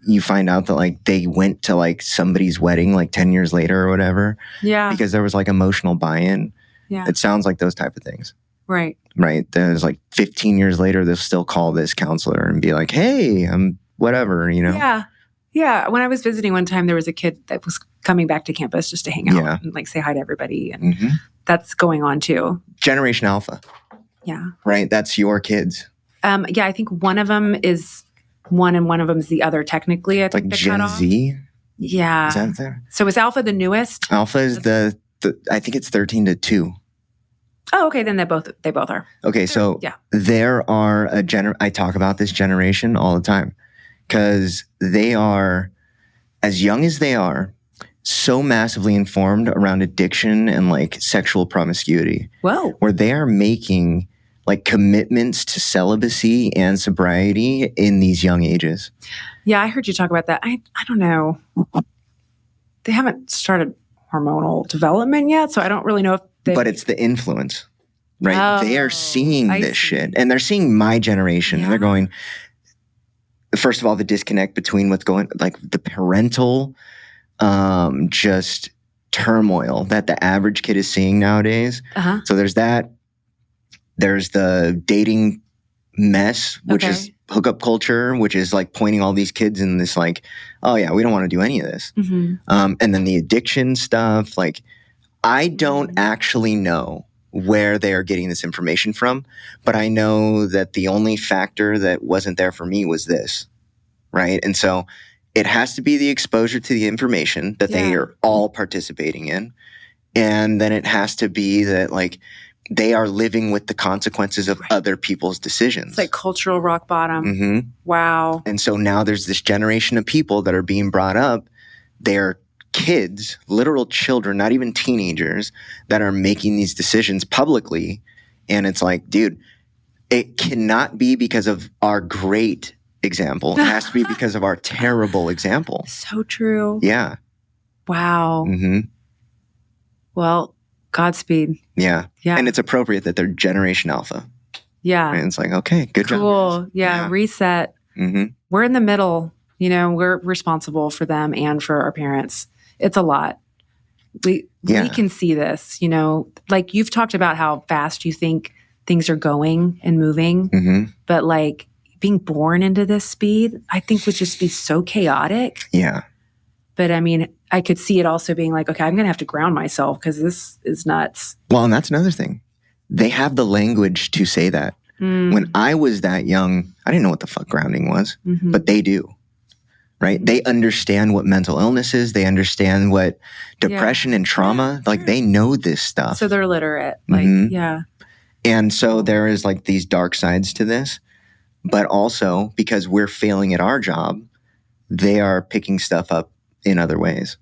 Speaker 1: you find out that like they went to like somebody's wedding like 10 years later or whatever.
Speaker 2: Yeah.
Speaker 1: Because there was like emotional buy-in.
Speaker 2: Yeah.
Speaker 1: It sounds like those type of things.
Speaker 2: Right.
Speaker 1: Right. There's like 15 years later, they'll still call this counselor and be like, hey, I'm whatever,
Speaker 2: Yeah. Yeah. When I was visiting one time, there was a kid that was coming back to campus just to hang out and like say hi to everybody. And that's going on too.
Speaker 1: Generation Alpha.
Speaker 2: Yeah.
Speaker 1: Right. That's your kids.
Speaker 2: Yeah. I think one of them is one and one of them is the other technically. I think
Speaker 1: like Gen Z?
Speaker 2: Yeah.
Speaker 1: Is that there?
Speaker 2: So is Alpha the newest?
Speaker 1: Alpha is the I think it's 13 to 2.
Speaker 2: Oh, okay. Then they both are.
Speaker 1: Okay. So there are I talk about this generation all the time because they are, as young as they are, so massively informed around addiction and like sexual promiscuity.
Speaker 2: Whoa.
Speaker 1: Where they are making like commitments to celibacy and sobriety in these young ages.
Speaker 2: Yeah, I heard you talk about that. I don't know. They haven't started hormonal development yet, so I don't really know if
Speaker 1: But it's the influence, right? They are seeing this shit, and they're seeing my generation, and they're going, first of all, the disconnect between what's going, like the parental just turmoil that the average kid is seeing nowadays. So there's that. There's the dating mess, which is hookup culture, which is like pointing all these kids in this like, oh yeah, we don't want to do any of this. And then the addiction stuff. Like, I don't actually know where they are getting this information from, but I know that the only factor that wasn't there for me was this, right? And so it has to be the exposure to the information that they are all participating in. And then it has to be that like, they are living with the consequences of other people's decisions.
Speaker 2: It's like cultural rock bottom. Wow.
Speaker 1: And so now there's this generation of people that are being brought up. They're kids, literal children, not even teenagers, that are making these decisions publicly. And it's like, dude, it cannot be because of our great example. It has to be because of our terrible example.
Speaker 2: So true.
Speaker 1: Yeah.
Speaker 2: Wow. Well, Godspeed.
Speaker 1: Yeah. And it's appropriate that they're Generation Alpha.
Speaker 2: Yeah.
Speaker 1: And it's like, okay, good job.
Speaker 2: Cool. Yeah. Reset. We're in the middle. We're responsible for them and for our parents. It's a lot. We can see this, like you've talked about how fast you think things are going and moving, but like being born into this speed, I think would just be so chaotic.
Speaker 1: Yeah.
Speaker 2: But I mean, I could see it also being like, okay, I'm going to have to ground myself because this is nuts.
Speaker 1: Well, and that's another thing. They have the language to say that. When I was that young, I didn't know what the fuck grounding was, but they do, right? They understand what mental illness is. They understand what depression and trauma, like they know this stuff.
Speaker 2: So they're literate.
Speaker 1: And so there is like these dark sides to this, but also because we're failing at our job, they are picking stuff up in other ways.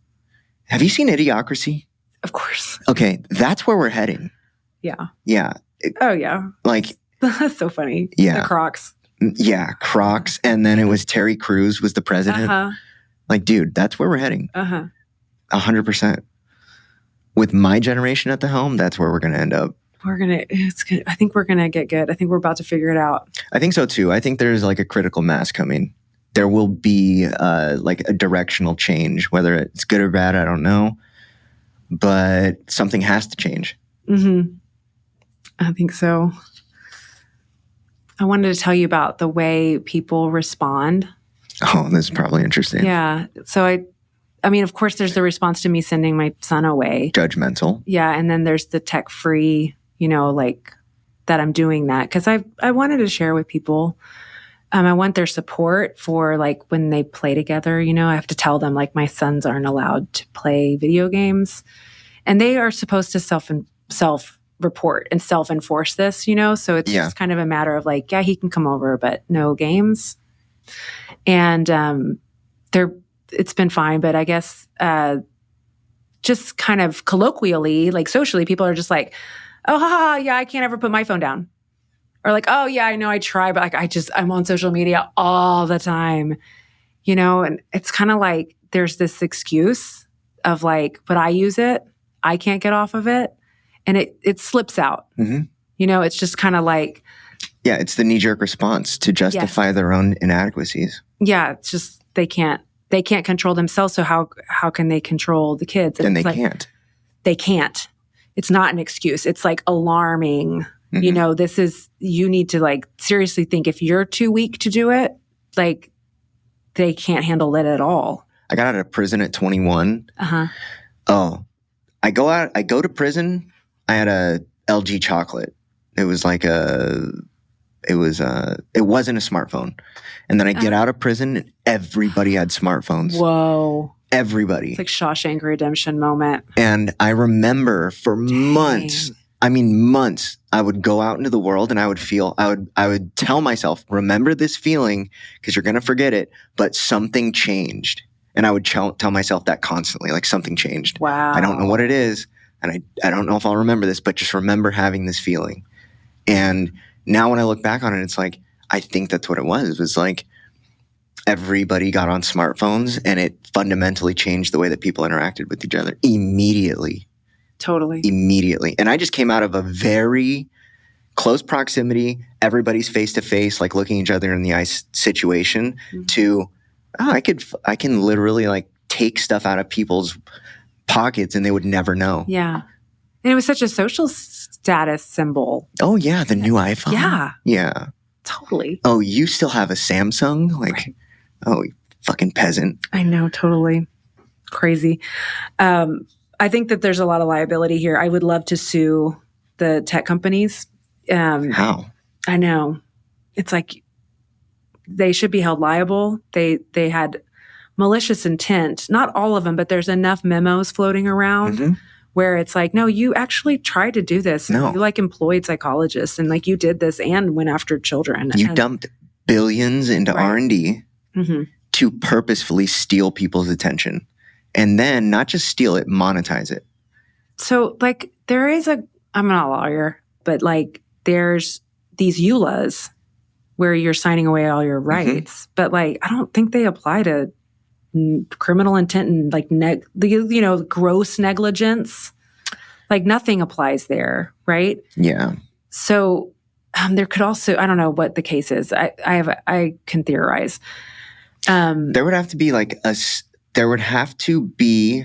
Speaker 1: Have you seen Idiocracy?
Speaker 2: Of course.
Speaker 1: Okay, that's where we're heading.
Speaker 2: Yeah.
Speaker 1: Yeah.
Speaker 2: Oh, yeah.
Speaker 1: Like,
Speaker 2: that's so funny.
Speaker 1: Yeah.
Speaker 2: The Crocs.
Speaker 1: Yeah, Crocs. And then it was Terry Crews was the president. Like, dude, that's where we're heading. 100%. With my generation at the helm, that's where we're going to end up.
Speaker 2: It's good. I think we're going to get good. I think we're about to figure it out.
Speaker 1: I think so too. I think there's like a critical mass coming. There will be like a directional change, whether it's good or bad, I don't know. But something has to change.
Speaker 2: I think so. I wanted to tell you about the way people respond.
Speaker 1: Oh, this is probably interesting.
Speaker 2: Yeah. So I mean, of course, there's the response to me sending my son away.
Speaker 1: Judgmental.
Speaker 2: Yeah. And then there's the tech-free, like that I'm doing that. Because I wanted to share with people. I want their support for like when they play together. I have to tell them like my sons aren't allowed to play video games. And they are supposed to self-report and self-enforce this, So it's just kind of a matter of like, yeah, he can come over, but no games. And it's been fine, but I guess just kind of colloquially, like socially, people are just like, oh, yeah, I can't ever put my phone down. Or like, oh, yeah, I know I try, but like I'm on social media all the time, and it's kind of like there's this excuse of like, but I use it. I can't get off of it. And it slips out. It's just kind of like.
Speaker 1: Yeah, it's the knee-jerk response to justify their own inadequacies.
Speaker 2: Yeah, it's just they can't control themselves. So how can they control the kids?
Speaker 1: And they can't.
Speaker 2: They can't. It's not an excuse. It's like alarming. You need to like seriously think if you're too weak to do it, like they can't handle it at all.
Speaker 1: I got out of prison at 21. Oh, I go to prison. I had a LG chocolate. It was like it wasn't a smartphone. And then I get out of prison and everybody had smartphones.
Speaker 2: Whoa.
Speaker 1: Everybody.
Speaker 2: It's like Shawshank Redemption moment.
Speaker 1: And I remember for months, I would go out into the world and I would tell myself, remember this feeling because you're going to forget it, but something changed. And I would tell myself that constantly, like something changed.
Speaker 2: Wow.
Speaker 1: I don't know what it is. And I don't know if I'll remember this, but just remember having this feeling. And now when I look back on it, it's like, I think that's what it was. It was like everybody got on smartphones and it fundamentally changed the way that people interacted with each other immediately.
Speaker 2: Totally.
Speaker 1: Immediately. And I just came out of a very close proximity, everybody's face to face, like looking each other in the eye situation to, I can literally like take stuff out of people's pockets and they would never know.
Speaker 2: Yeah. And it was such a social status symbol.
Speaker 1: Oh yeah. The new iPhone.
Speaker 2: Yeah.
Speaker 1: Yeah.
Speaker 2: Totally.
Speaker 1: Oh, you still have a Samsung? Like, right. Oh, you fucking peasant.
Speaker 2: I know. Totally. Crazy. I think that there's a lot of liability here. I would love to sue the tech companies.
Speaker 1: How?
Speaker 2: I know. It's like they should be held liable. They had malicious intent. Not all of them, but there's enough memos floating around where it's like, no, you actually tried to do this.
Speaker 1: No.
Speaker 2: You like employed psychologists and like you did this and went after children.
Speaker 1: You dumped billions into R&D to purposefully steal people's attention. And then not just steal it, monetize it. So like
Speaker 2: I'm not a lawyer, but like there's these EULAs where you're signing away all your rights. But like, I don't think they apply to criminal intent and like, gross negligence. Like nothing applies there. Right.
Speaker 1: Yeah.
Speaker 2: So there could also, I don't know what the case is. I can theorize.
Speaker 1: There would have to be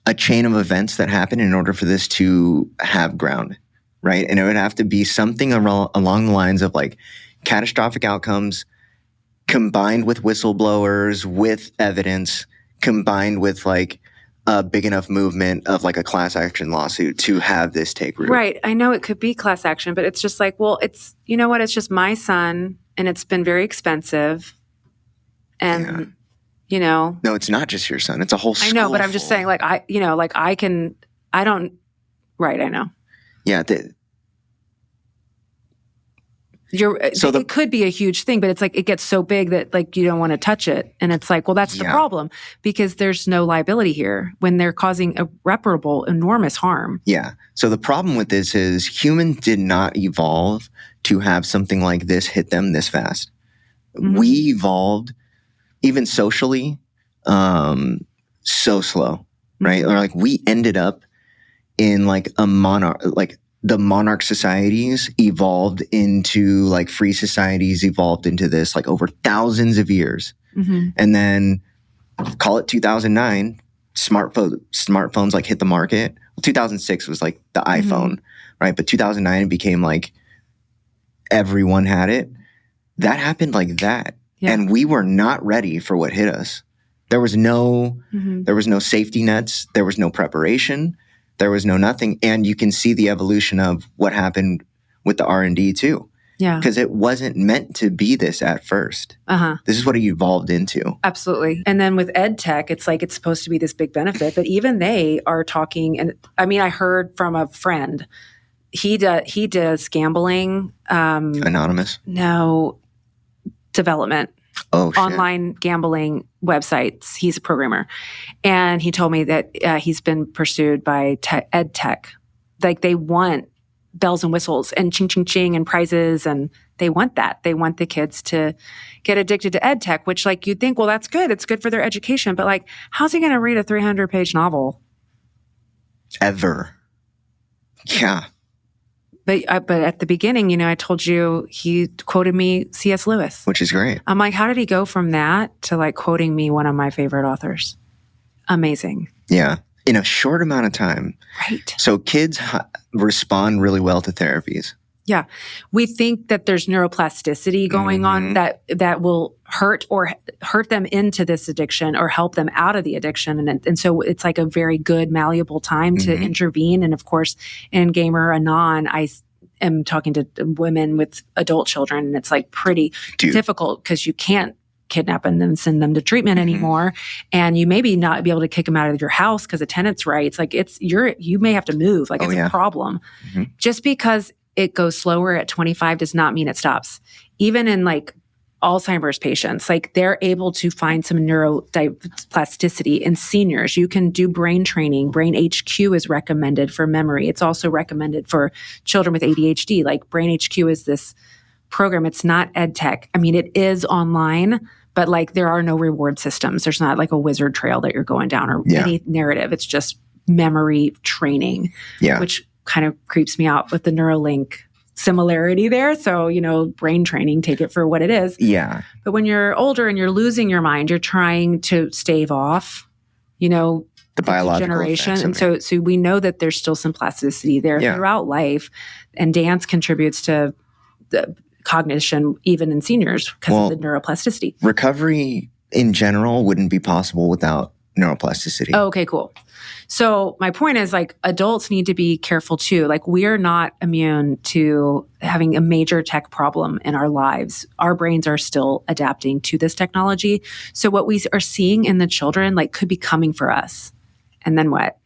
Speaker 1: a chain of events that happen in order for this to have ground, right? And it would have to be something along the lines of like catastrophic outcomes combined with whistleblowers, with evidence, combined with like a big enough movement of like a class action lawsuit to have this take root.
Speaker 2: Right. I know it could be class action, but it's just like, well, it's, you know what? It's just my son and it's been very expensive. And,
Speaker 1: No, it's not just your son. It's a whole school.
Speaker 2: I know, but I'm just saying like, I know.
Speaker 1: Yeah.
Speaker 2: It could be a huge thing, but it's like, it gets so big that like, you don't want to touch it. And it's like, well, that's the problem because there's no liability here when they're causing irreparable, enormous harm.
Speaker 1: Yeah. So the problem with this is humans did not evolve to have something like this hit them this fast. We evolved even socially, so slow, right? Or like we ended up in like a monarch, like the monarch societies evolved into like free societies, evolved into this like over thousands of years. And then call it 2009, smartphones like hit the market. Well, 2006 was like the iPhone, right? But 2009 it became like everyone had it. That happened like that. Yeah. And we were not ready for what hit us. There was no safety nets. There was no preparation. There was no nothing. And you can see the evolution of what happened with the R&D too. Yeah. Because it wasn't meant to be this at first. This is what it evolved into.
Speaker 2: Absolutely. And then with ed tech, it's like it's supposed to be this big benefit, but even they are talking. And I mean, I heard from a friend, he does gambling.
Speaker 1: Anonymous?
Speaker 2: No, development.
Speaker 1: Oh, shit.
Speaker 2: Online gambling websites. He's a programmer. And he told me that he's been pursued by ed tech. Like they want bells and whistles and ching, ching, ching and prizes. And they want that. They want the kids to get addicted to ed tech, which like you'd think, well, that's good. It's good for their education. But like, how's he going to read a 300-page novel?
Speaker 1: Ever. Yeah.
Speaker 2: But at the beginning, you know, I told you he quoted me C.S. Lewis.
Speaker 1: Which is great.
Speaker 2: I'm like, how did he go from that to like quoting me one of my favorite authors? Amazing.
Speaker 1: Yeah. In a short amount of time.
Speaker 2: Right.
Speaker 1: So kids respond really well to therapies.
Speaker 2: Yeah. We think that there's neuroplasticity going on that will hurt them into this addiction or help them out of the addiction. And so it's like a very good, malleable time to intervene. And of course, in Gamer Anon, I am talking to women with adult children, and it's like pretty difficult because you can't kidnap and then send them to treatment anymore. And you maybe not be able to kick them out of your house because of tenants' rights. Like you may have to move. Like it's a problem. Just because it goes slower at 25 does not mean it stops. Even in like Alzheimer's patients, like they're able to find some neuroplasticity in seniors. You can do brain training. Brain HQ is recommended for memory. It's also recommended for children with ADHD. Like Brain HQ is this program. It's not ed tech. I mean, it is online, but like there are no reward systems. There's not like a wizard trail that you're going down or any narrative. It's just memory training, which kind of creeps me out with the Neuralink similarity there. So, you know, brain training, take it for what it is.
Speaker 1: Yeah.
Speaker 2: But when you're older and you're losing your mind, you're trying to stave off, you know,
Speaker 1: the biological
Speaker 2: degeneration. And so we know that there's still some plasticity there throughout life. And dance contributes to the cognition even in seniors because of the neuroplasticity.
Speaker 1: Recovery in general wouldn't be possible without neuroplasticity.
Speaker 2: Oh, okay, cool. So my point is like adults need to be careful too. Like we are not immune to having a major tech problem in our lives. Our brains are still adapting to this technology. So what we are seeing in the children like could be coming for us. And then what?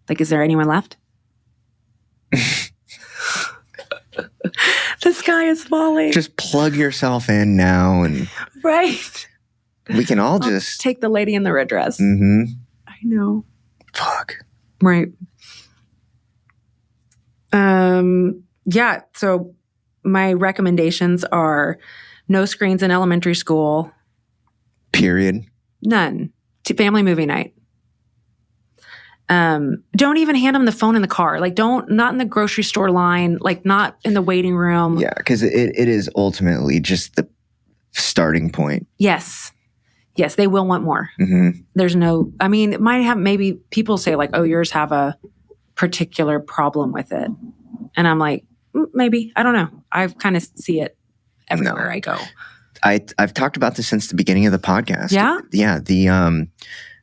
Speaker 2: Like, is there anyone left? The sky is falling.
Speaker 1: Just plug yourself in now and
Speaker 2: right.
Speaker 1: We can all just
Speaker 2: take the lady in the red dress. I know.
Speaker 1: Fuck.
Speaker 2: Right. Yeah. So my recommendations are no screens in elementary school.
Speaker 1: Period.
Speaker 2: None. Family movie night. Don't even hand them the phone in the car. Like not in the grocery store line, like not in the waiting room.
Speaker 1: Yeah. Because it is ultimately just the starting point.
Speaker 2: Yes. Yes, they will want more. There's no, I mean, it might have, maybe people say like, oh, yours have a particular problem with it. And I'm like, maybe, I don't know. I kind of see it everywhere I go.
Speaker 1: I've talked about this since the beginning of the podcast.
Speaker 2: Yeah?
Speaker 1: Yeah, the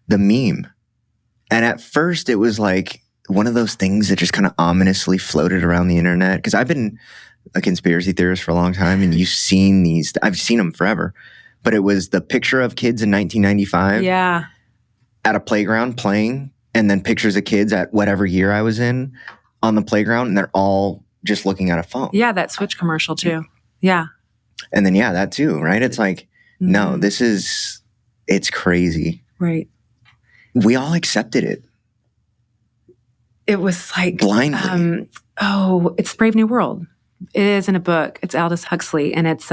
Speaker 1: meme. And at first it was like one of those things that just kind of ominously floated around the internet. Because I've been a conspiracy theorist for a long time and you've seen these, I've seen them forever. But it was the picture of kids in 1995 at a playground playing, and then pictures of kids at whatever year I was in on the playground, and they're all just looking at a phone.
Speaker 2: Yeah, that Switch commercial too. Yeah.
Speaker 1: And then, that too, right? It's like, no, it's crazy.
Speaker 2: Right.
Speaker 1: We all accepted it.
Speaker 2: It was like
Speaker 1: blindly.
Speaker 2: It's Brave New World. It is in a book. It's Aldous Huxley, and it's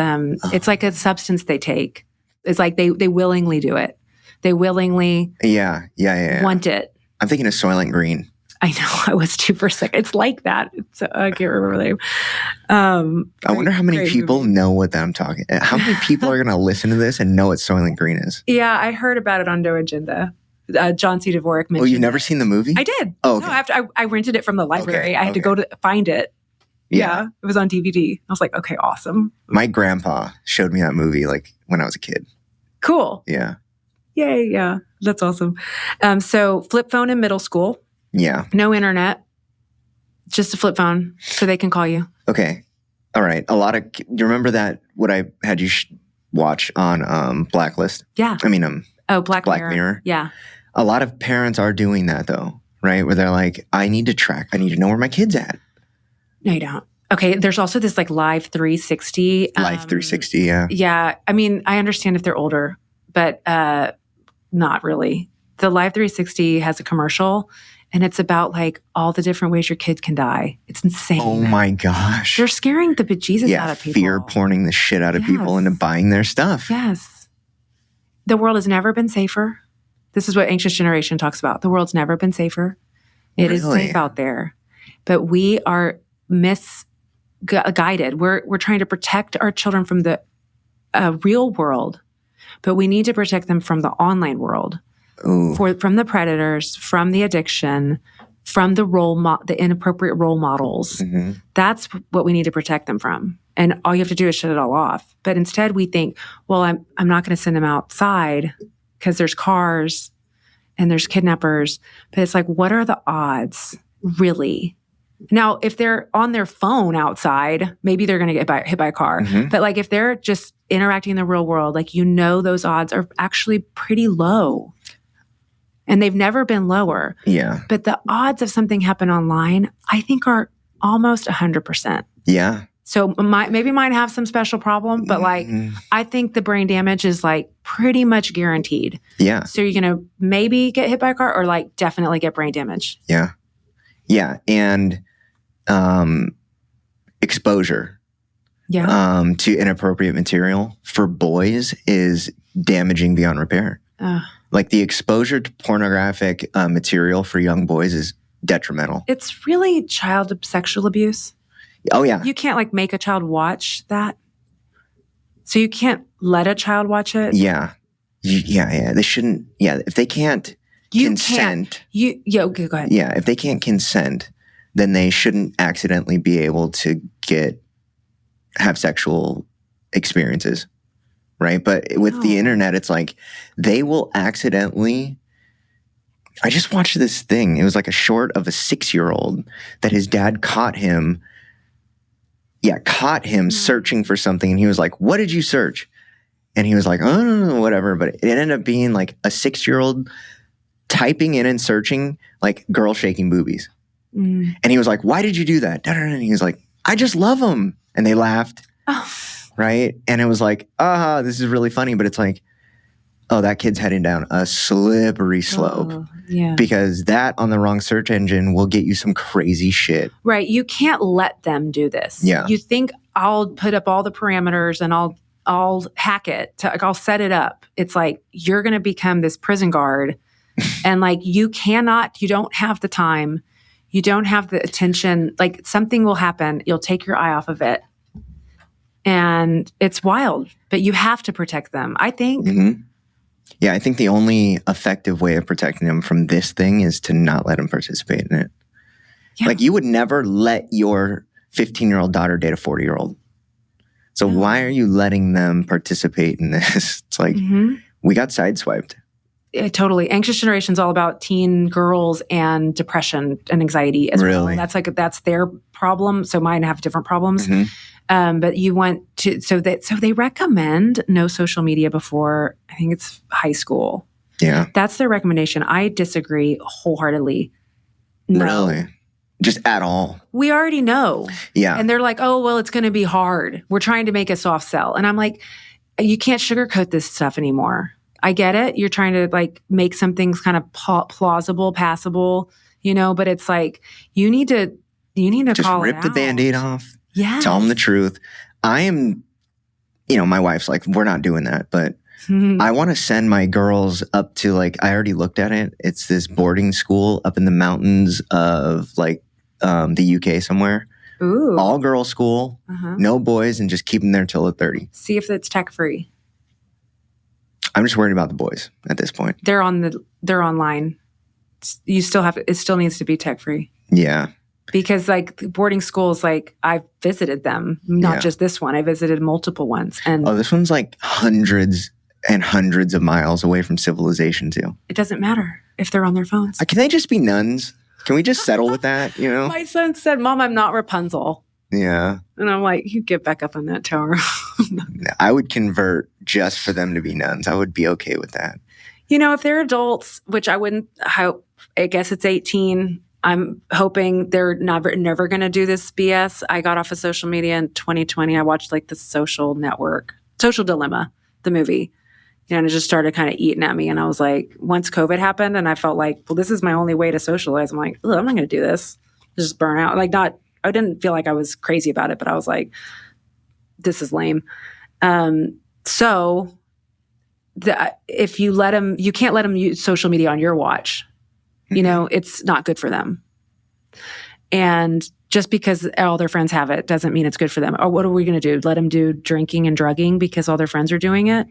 Speaker 2: like a substance they take. It's like they willingly do it. They willingly want it.
Speaker 1: I'm thinking of Soylent Green.
Speaker 2: I know. I was too for a second. It's like that. I can't remember the name.
Speaker 1: I wonder how many people know what I'm talking. How many people are going to listen to this and know what Soylent Green is?
Speaker 2: Yeah, I heard about it on No Agenda. John C. Dvorak mentioned.
Speaker 1: Oh, you've never seen the movie?
Speaker 2: I did.
Speaker 1: Oh, okay.
Speaker 2: No, I rented it from the library. I had to go to find it. Yeah, it was on DVD. I was like, okay, awesome.
Speaker 1: My grandpa showed me that movie like when I was a kid.
Speaker 2: Cool.
Speaker 1: Yeah.
Speaker 2: Yay, yeah. That's awesome. So flip phone in middle school.
Speaker 1: Yeah.
Speaker 2: No internet. Just a flip phone so they can call you.
Speaker 1: Okay. All right. You remember that, what I had you watch on Blacklist?
Speaker 2: Yeah.
Speaker 1: I mean,
Speaker 2: Black Mirror. Yeah.
Speaker 1: A lot of parents are doing that though, right? Where they're like, I need to know where my kid's at.
Speaker 2: No, you don't. Okay. There's also this like Live 360.
Speaker 1: Live 360, yeah.
Speaker 2: Yeah. I mean, I understand if they're older, but not really. The Live 360 has a commercial, and it's about like all the different ways your kid can die. It's insane.
Speaker 1: Oh my gosh.
Speaker 2: They're scaring the bejesus out of people.
Speaker 1: Fear porning the shit out of people into buying their stuff.
Speaker 2: Yes. The world has never been safer. This is what Anxious Generation talks about. The world's never been safer. It is safe out there. But we are misguided. We're trying to protect our children from the real world, but we need to protect them from the online world. From the predators, from the addiction, from the inappropriate role models. Mm-hmm. That's what we need to protect them from. And all you have to do is shut it all off. But instead we think, well, I'm not going to send them outside because there's cars and there's kidnappers. But it's like, what are the odds, really? Now, if they're on their phone outside, maybe they're going to get hit by a car. Mm-hmm. But like if they're just interacting in the real world, like those odds are actually pretty low. And they've never been lower.
Speaker 1: Yeah.
Speaker 2: But the odds of something happen online, I think, are almost 100%.
Speaker 1: Yeah.
Speaker 2: So maybe mine have some special problem, but like I think the brain damage is like pretty much guaranteed.
Speaker 1: Yeah.
Speaker 2: So you're going to maybe get hit by a car or like definitely get brain damage.
Speaker 1: Yeah. Yeah. And exposure to inappropriate material for boys is damaging beyond repair. Like the exposure to pornographic material for young boys is detrimental.
Speaker 2: It's really child sexual abuse.
Speaker 1: Oh, yeah.
Speaker 2: You can't like make a child watch that. So you can't let a child watch it.
Speaker 1: Yeah. Yeah. They shouldn't. Yeah. If they can't consent.
Speaker 2: Okay, go ahead.
Speaker 1: Yeah. If they can't consent, then they shouldn't accidentally be able to have sexual experiences. Right. But with the internet, it's like they will accidentally. I just watched this thing. It was like a short of a 6-year-old that his dad caught him. Yeah, caught him searching for something. And he was like, what did you search? And he was like, oh, whatever. But it ended up being like a 6-year-old typing in and searching like girl shaking boobies. And he was like, why did you do that? And he was like, I just love them. And they laughed. Oh. Right. And it was like, this is really funny. But it's like, that kid's heading down a slippery slope.
Speaker 2: Yeah.
Speaker 1: Because that on the wrong search engine will get you some crazy shit.
Speaker 2: Right. You can't let them do this.
Speaker 1: Yeah.
Speaker 2: You think I'll put up all the parameters and I'll hack it. I'll set it up. It's like, you're going to become this prison guard. And like, you don't have the time. You don't have the attention. Like something will happen. You'll take your eye off of it. And it's wild, but you have to protect them, I think.
Speaker 1: Mm-hmm. Yeah, I think the only effective way of protecting them from this thing is to not let them participate in it. Yeah. Like you would never let your 15-year-old daughter date a 40-year-old. So why are you letting them participate in this? It's like, we got sideswiped.
Speaker 2: Yeah, totally. Anxious Generation is all about teen girls and depression and anxiety as well. And that's their problem. So mine have different problems. But you want to, so they recommend no social media before, I think it's high school.
Speaker 1: Yeah.
Speaker 2: That's their recommendation. I disagree wholeheartedly. No.
Speaker 1: Really? Just at all?
Speaker 2: We already know.
Speaker 1: Yeah.
Speaker 2: And they're like, oh, well, it's going to be hard. We're trying to make a soft sell. And I'm like, you can't sugarcoat this stuff anymore. I get it. You're trying to like make some things kind of plausible, passable, but it's like, you need to
Speaker 1: just
Speaker 2: call
Speaker 1: rip
Speaker 2: it
Speaker 1: the
Speaker 2: out.
Speaker 1: Band-Aid off.
Speaker 2: Yes.
Speaker 1: Tell them the truth. I am, my wife's like, we're not doing that, but I want to send my girls up to I already looked at it. It's this boarding school up in the mountains of the UK somewhere.
Speaker 2: Ooh.
Speaker 1: All girl school, no boys, and just keep them there until they're 30.
Speaker 2: See if it's tech free.
Speaker 1: I'm just worried about the boys at this point.
Speaker 2: They're online. It still needs to be tech free.
Speaker 1: Yeah.
Speaker 2: Because boarding schools, I've visited them, not just this one. I visited multiple ones. And
Speaker 1: this one's hundreds and hundreds of miles away from civilization too.
Speaker 2: It doesn't matter if they're on their phones.
Speaker 1: Can they just be nuns? Can we just settle with that,
Speaker 2: My son said, Mom, I'm not Rapunzel.
Speaker 1: Yeah.
Speaker 2: And I'm like, you get back up on that tower.
Speaker 1: I would convert just for them to be nuns. I would be okay with that.
Speaker 2: If they're adults, which I wouldn't hope, I guess it's 18. I'm hoping they're never going to do this BS. I got off of social media in 2020. I watched the Social Dilemma, the movie. And it just started kind of eating at me. And I was like, once COVID happened and I felt well, this is my only way to socialize. I'm like, I'm not going to do this. Just burn out. I didn't feel like I was crazy about it, but I was like, this is lame. If you let them, you can't let them use social media on your watch. It's not good for them. And just because all their friends have it doesn't mean it's good for them. Or what are we going to do? Let them do drinking and drugging because all their friends are doing it?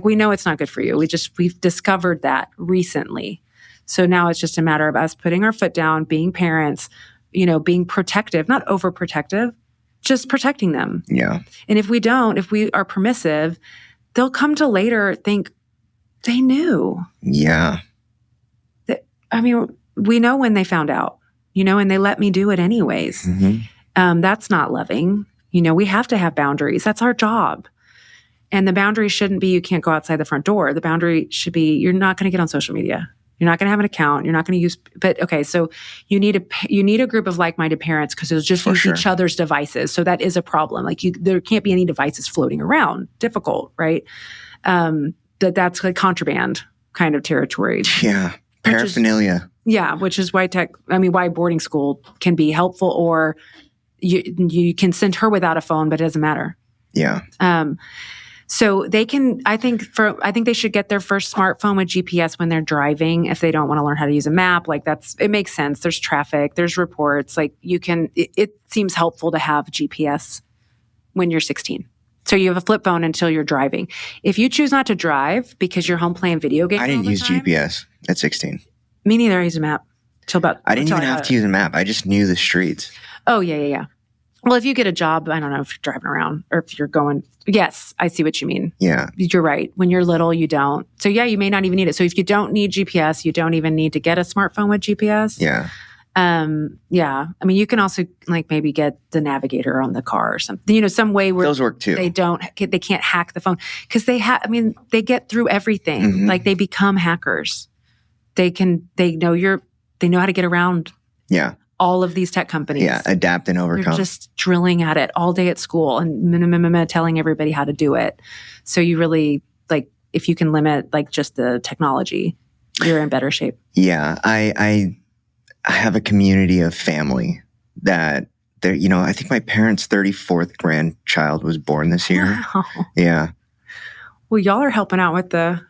Speaker 2: We know it's not good for you. We've discovered that recently. So now it's just a matter of us putting our foot down, being parents, being protective, not overprotective, just protecting them.
Speaker 1: Yeah.
Speaker 2: And if we are permissive, they'll come to later think they knew.
Speaker 1: Yeah.
Speaker 2: We know when they found out, and they let me do it anyways. That's not loving. We have to have boundaries. That's our job. And the boundary shouldn't be you can't go outside the front door. The boundary should be you're not going to get on social media. You're not going to have an account. You're not going to use. But okay, so you need a group of like-minded parents because they'll just use each other's devices. So that is a problem. There can't be any devices floating around. Difficult, right? That's contraband kind of territory.
Speaker 1: Yeah. Paraphernalia.
Speaker 2: Which is why why boarding school can be helpful, or you can send her without a phone, but it doesn't matter.
Speaker 1: Yeah.
Speaker 2: So they can, I think they should get their first smartphone with GPS when they're driving if they don't want to learn how to use a map. It makes sense. There's traffic, there's reports. It seems helpful to have GPS when you're 16. So you have a flip phone until you're driving. If you choose not to drive because you're home playing video games,
Speaker 1: I didn't use GPS at 16.
Speaker 2: Me neither. I used a map
Speaker 1: I didn't even have to use a map. I just knew the streets.
Speaker 2: Oh yeah. Well, if you get a job, I don't know if you're driving around or if you're going. Yes, I see what you mean.
Speaker 1: Yeah,
Speaker 2: you're right. When you're little, you don't. So yeah, you may not even need it. So if you don't need GPS, you don't even need to get a smartphone with GPS.
Speaker 1: Yeah.
Speaker 2: Yeah. You can also maybe get the navigator on the car or something. Some way where
Speaker 1: those work too.
Speaker 2: They can't hack the phone because they get through everything. They become hackers. They know how to get around.
Speaker 1: Yeah.
Speaker 2: All of these tech companies.
Speaker 1: Yeah. Adapt and overcome.
Speaker 2: They're just drilling at it all day at school and telling everybody how to do it. So you really if you can limit just the technology, you're in better shape.
Speaker 1: Yeah. I have a community of family that I think my parents' 34th grandchild was born this year.
Speaker 2: Wow.
Speaker 1: Yeah.
Speaker 2: Well, y'all are helping out with the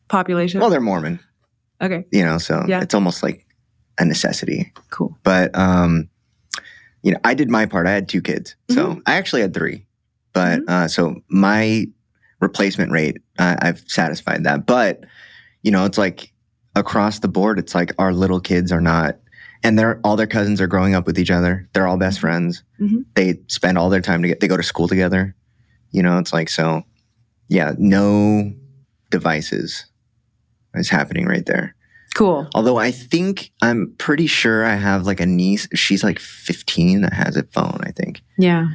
Speaker 2: population.
Speaker 1: Well, they're Mormon.
Speaker 2: Okay.
Speaker 1: So it's almost like a necessity.
Speaker 2: Cool.
Speaker 1: But, I did my part. I had 2 kids. So I actually had 3. But so my replacement rate, I've satisfied that. But, it's across the board, it's our little kids are not, and all their cousins are growing up with each other. They're all best friends. They spend all their time together. They go to school together. So, yeah, no devices is happening right there.
Speaker 2: Cool.
Speaker 1: Although I'm pretty sure I have a niece. She's 15 that has a phone, I think.
Speaker 2: Yeah.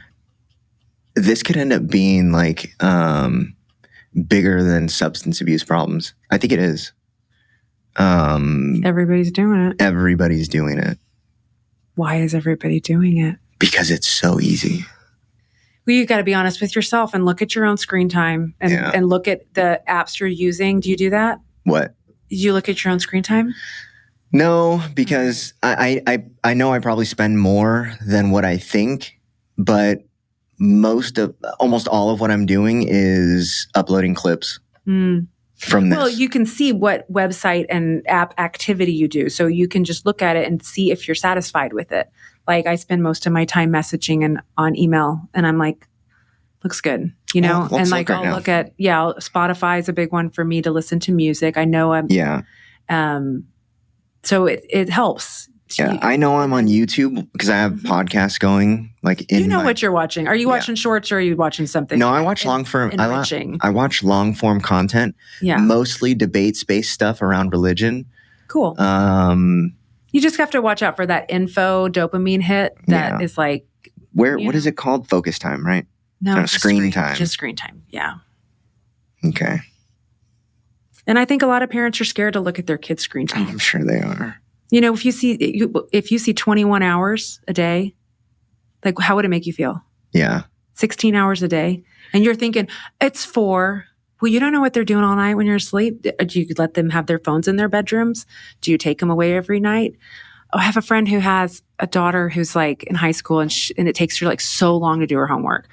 Speaker 1: This could end up being bigger than substance abuse problems. I think it is.
Speaker 2: Everybody's doing it.
Speaker 1: Everybody's doing it.
Speaker 2: Why is everybody doing it?
Speaker 1: Because it's so easy.
Speaker 2: Well, you got to be honest with yourself and look at your own screen time and look at the apps you're using. Do you do that?
Speaker 1: What?
Speaker 2: Did you look at your own screen time?
Speaker 1: No, because I know I probably spend more than what I think, but almost all of what I'm doing is uploading clips from this.
Speaker 2: Well, you can see what website and app activity you do. So you can just look at it and see if you're satisfied with it. Like I spend most of my time messaging and on email, and I'm like, looks good, you know?
Speaker 1: Well,
Speaker 2: and like I'll look at, Spotify is a big one for me to listen to music. I know so it helps.
Speaker 1: Yeah, I know I'm on YouTube because I have podcasts going. Like,
Speaker 2: you know what you're watching. Are you watching shorts or are you watching something?
Speaker 1: No, I watch long form. I watch long form content.
Speaker 2: Yeah,
Speaker 1: mostly debate-based stuff around religion.
Speaker 2: Cool. You just have to watch out for that info dopamine hit that is like.
Speaker 1: What is it called? Focus time, right?
Speaker 2: No,
Speaker 1: screen time.
Speaker 2: Just screen time. Yeah.
Speaker 1: Okay.
Speaker 2: And I think a lot of parents are scared to look at their kids' screen time.
Speaker 1: I'm sure they are.
Speaker 2: You know, if you see 21 hours a day, like how would it make you feel?
Speaker 1: Yeah.
Speaker 2: 16 hours a day. And you're thinking, it's 4. Well, you don't know what they're doing all night when you're asleep. Do you let them have their phones in their bedrooms? Do you take them away every night? Oh, I have a friend who has a daughter who's like in high school and it takes her like so long to do her homework.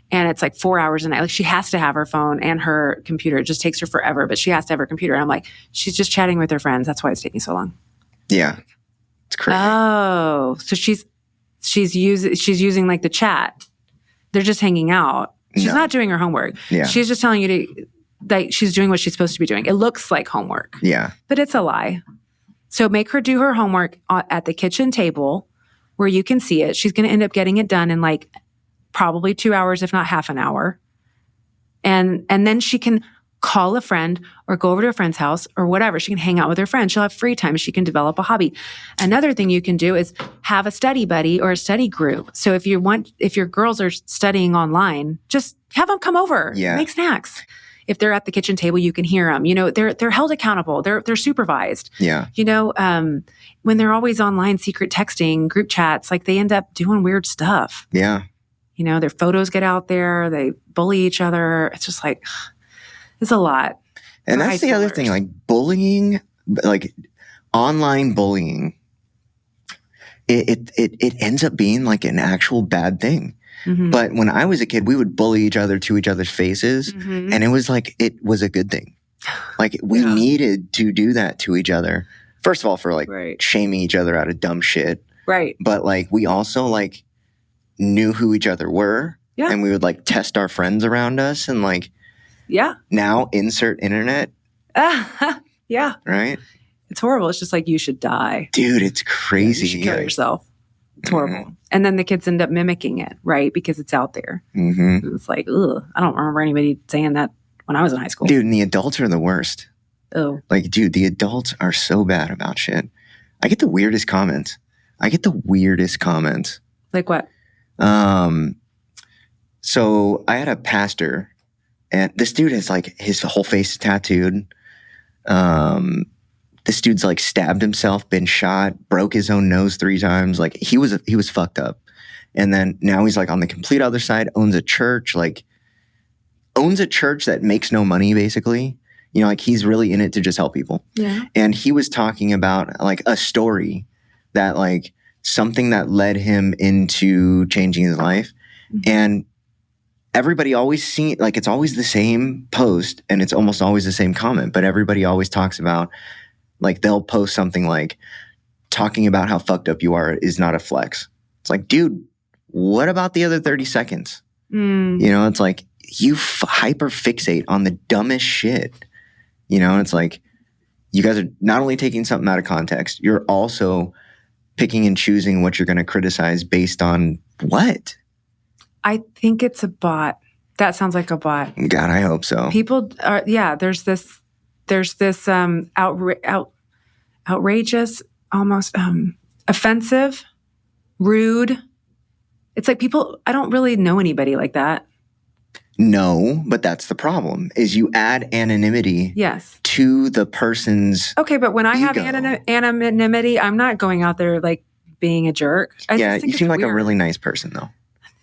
Speaker 2: And it's like 4 hours a night. Like she has to have her phone and her computer. It just takes her forever, but she has to have her computer. And I'm like, she's just chatting with her friends. That's why it's taking so long.
Speaker 1: Yeah. It's crazy.
Speaker 2: Oh, so she's using like the chat. They're just hanging out. She's not doing her homework.
Speaker 1: Yeah.
Speaker 2: She's just telling you that she's doing what she's supposed to be doing. It looks like homework.
Speaker 1: Yeah.
Speaker 2: But it's a lie. So make her do her homework at the kitchen table where you can see it. She's going to end up getting it done in like probably 2 hours, if not half an hour. And then she can call a friend or go over to a friend's house or whatever. She can hang out with her friends. She'll have free time. She can develop a hobby. Another thing you can do is have a study buddy or a study group. So if your girls are studying online, just have them come over, make snacks. If they're at the kitchen table, you can hear them. You know, they're held accountable. They're supervised.
Speaker 1: Yeah.
Speaker 2: You know, when they're always online, secret texting, group chats, like they end up doing weird stuff.
Speaker 1: Yeah.
Speaker 2: You know, their photos get out there. They bully each other. It's just like, it's a lot.
Speaker 1: And that's the other thing, like bullying, like online bullying, it ends up being like an actual bad thing. Mm-hmm. But when I was a kid, we would bully each other to each other's faces. Mm-hmm. And it was like, it was a good thing. Like we needed to do that to each other. First of all, for like shaming each other out of dumb shit.
Speaker 2: Right.
Speaker 1: But like, we also like knew who each other were. Yeah. And we would like test our friends around us and like, now insert internet.
Speaker 2: Yeah.
Speaker 1: Right?
Speaker 2: It's horrible. It's just like, you should die.
Speaker 1: Dude, it's crazy.
Speaker 2: You should kill yourself. It's horrible. And then the kids end up mimicking it, right? Because it's out there. Mm-hmm. It's like, ugh, I don't remember anybody saying that when I was in high school.
Speaker 1: Dude, and the adults are the worst.
Speaker 2: Oh.
Speaker 1: Like, dude, the adults are so bad about shit. I get the weirdest comments.
Speaker 2: Like what?
Speaker 1: So I had a pastor, and this dude has like his whole face tattooed. This dude's like stabbed himself, been shot, broke his own nose 3 times. Like he was fucked up. And then now he's like on the complete other side, owns a church that makes no money basically. You know, like he's really in it to just help people.
Speaker 2: Yeah.
Speaker 1: And he was talking about like a story that like something that led him into changing his life. Mm-hmm. And everybody always like it's always the same post and it's almost always the same comment, but everybody always talks about like they'll post something like talking about how fucked up you are is not a flex. It's like, dude, what about the other 30 seconds? You know, it's like you hyper fixate on the dumbest shit. You know, it's like you guys are not only taking something out of context, you're also picking and choosing what you're going to criticize based on what?
Speaker 2: I think it's a bot. That sounds like a bot.
Speaker 1: God, I hope so.
Speaker 2: People are, there's this outrageous, almost offensive, rude. It's like people, I don't really know anybody like that.
Speaker 1: No, but that's the problem, is you add anonymity to the person's
Speaker 2: Okay, but when I
Speaker 1: ego.
Speaker 2: have anonymity, I'm not going out there like being a jerk.
Speaker 1: You seem like a really nice person, though.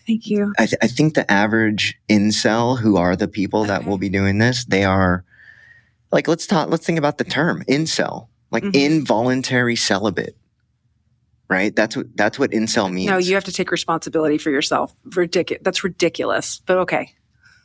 Speaker 2: Thank you.
Speaker 1: I think the average incel, who are the people that will be doing this, they are like, let's think about the term incel, like involuntary celibate. right? That's what incel means.
Speaker 2: No, you have to take responsibility for yourself. That's ridiculous, but okay.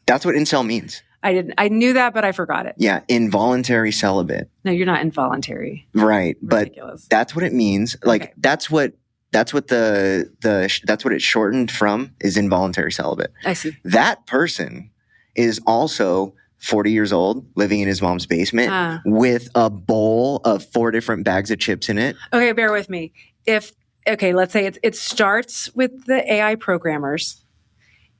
Speaker 1: That's what incel means.
Speaker 2: I knew that, but I forgot it.
Speaker 1: Yeah, involuntary celibate.
Speaker 2: No, you're not involuntary.
Speaker 1: Right,
Speaker 2: Ridiculous.
Speaker 1: but that's what it means. Like
Speaker 2: Okay.
Speaker 1: that's what that's what it's shortened from is involuntary celibate.
Speaker 2: I see.
Speaker 1: That person is also 40 years old, living in his mom's basement with a bowl of 4 different bags of chips in it.
Speaker 2: Okay, bear with me. Let's say it starts with the AI programmers.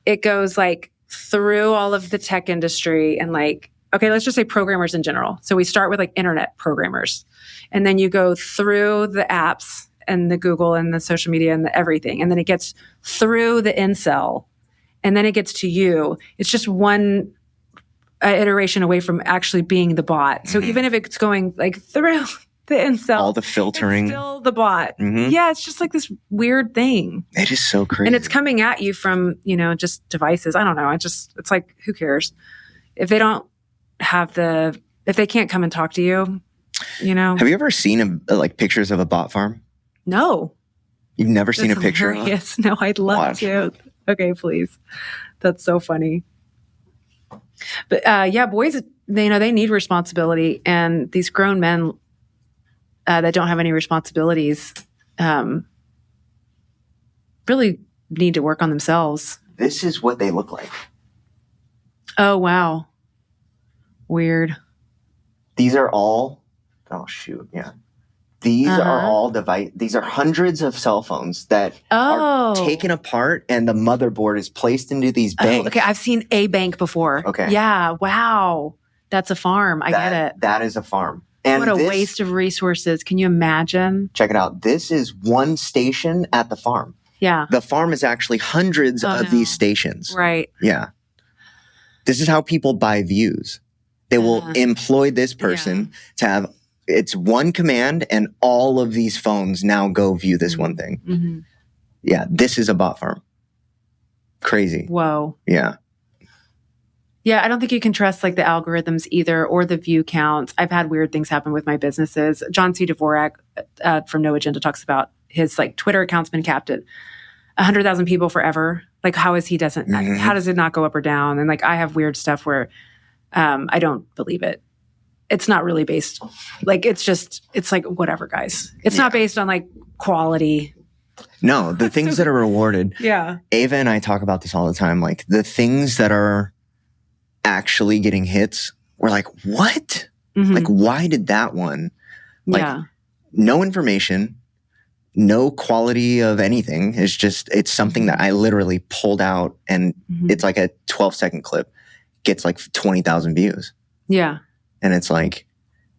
Speaker 2: It goes like through all of the tech industry and like, okay, let's just say programmers in general. So we start with like internet programmers, and then you go through the apps and the Google and the social media and the everything. And then it gets through the incel, and then it gets to you. It's just one iteration away from actually being the bot. So even if it's going like through the incel, all
Speaker 1: the filtering,
Speaker 2: it's still the bot. Yeah, it's just like this weird thing.
Speaker 1: It is so crazy.
Speaker 2: And it's coming at you from, just devices. I don't know. It's like, who cares? If they don't have if they can't come and talk to you,
Speaker 1: Have you ever seen like pictures of a bot farm?
Speaker 2: No.
Speaker 1: You've never seen a picture?
Speaker 2: Yes. No, I'd love to. Okay, please. That's so funny. But boys, they need responsibility, and these grown men that don't have any responsibilities really need to work on themselves.
Speaker 1: This is what they look like.
Speaker 2: Oh, wow. Weird.
Speaker 1: These are all, These are all these are hundreds of cell phones that are taken apart, and the motherboard is placed into these banks.
Speaker 2: Okay, I've seen a bank before.
Speaker 1: Okay.
Speaker 2: Yeah, wow. That's a farm. I get it.
Speaker 1: That is a farm. And
Speaker 2: what a waste of resources. Can you imagine?
Speaker 1: Check it out. This is one station at the farm.
Speaker 2: Yeah.
Speaker 1: The farm is actually hundreds of these stations.
Speaker 2: Right.
Speaker 1: Yeah. This is how people buy views. They will employ this person to have, it's one command, and all of these phones now go view this one thing.
Speaker 2: Mm-hmm.
Speaker 1: Yeah. This is a bot farm. Crazy.
Speaker 2: Whoa.
Speaker 1: Yeah.
Speaker 2: Yeah, I don't think you can trust like the algorithms either, or the view counts. I've had weird things happen with my businesses. John C. Dvorak from No Agenda talks about his like Twitter account's been capped at 100,000 people forever. Like, how is he doesn't? How does it not go up or down? And like, I have weird stuff where I don't believe it. It's not really based. Like, it's like whatever, guys. It's not based on like quality.
Speaker 1: No, the things that are rewarded.
Speaker 2: Yeah,
Speaker 1: Ava and I talk about this all the time. Like the things that are actually getting hits, we're like, what? Like, why did that one? Like, no information, no quality of anything. It's something that I literally pulled out, and it's like a 12-second clip, gets like 20,000 views.
Speaker 2: Yeah.
Speaker 1: And it's like,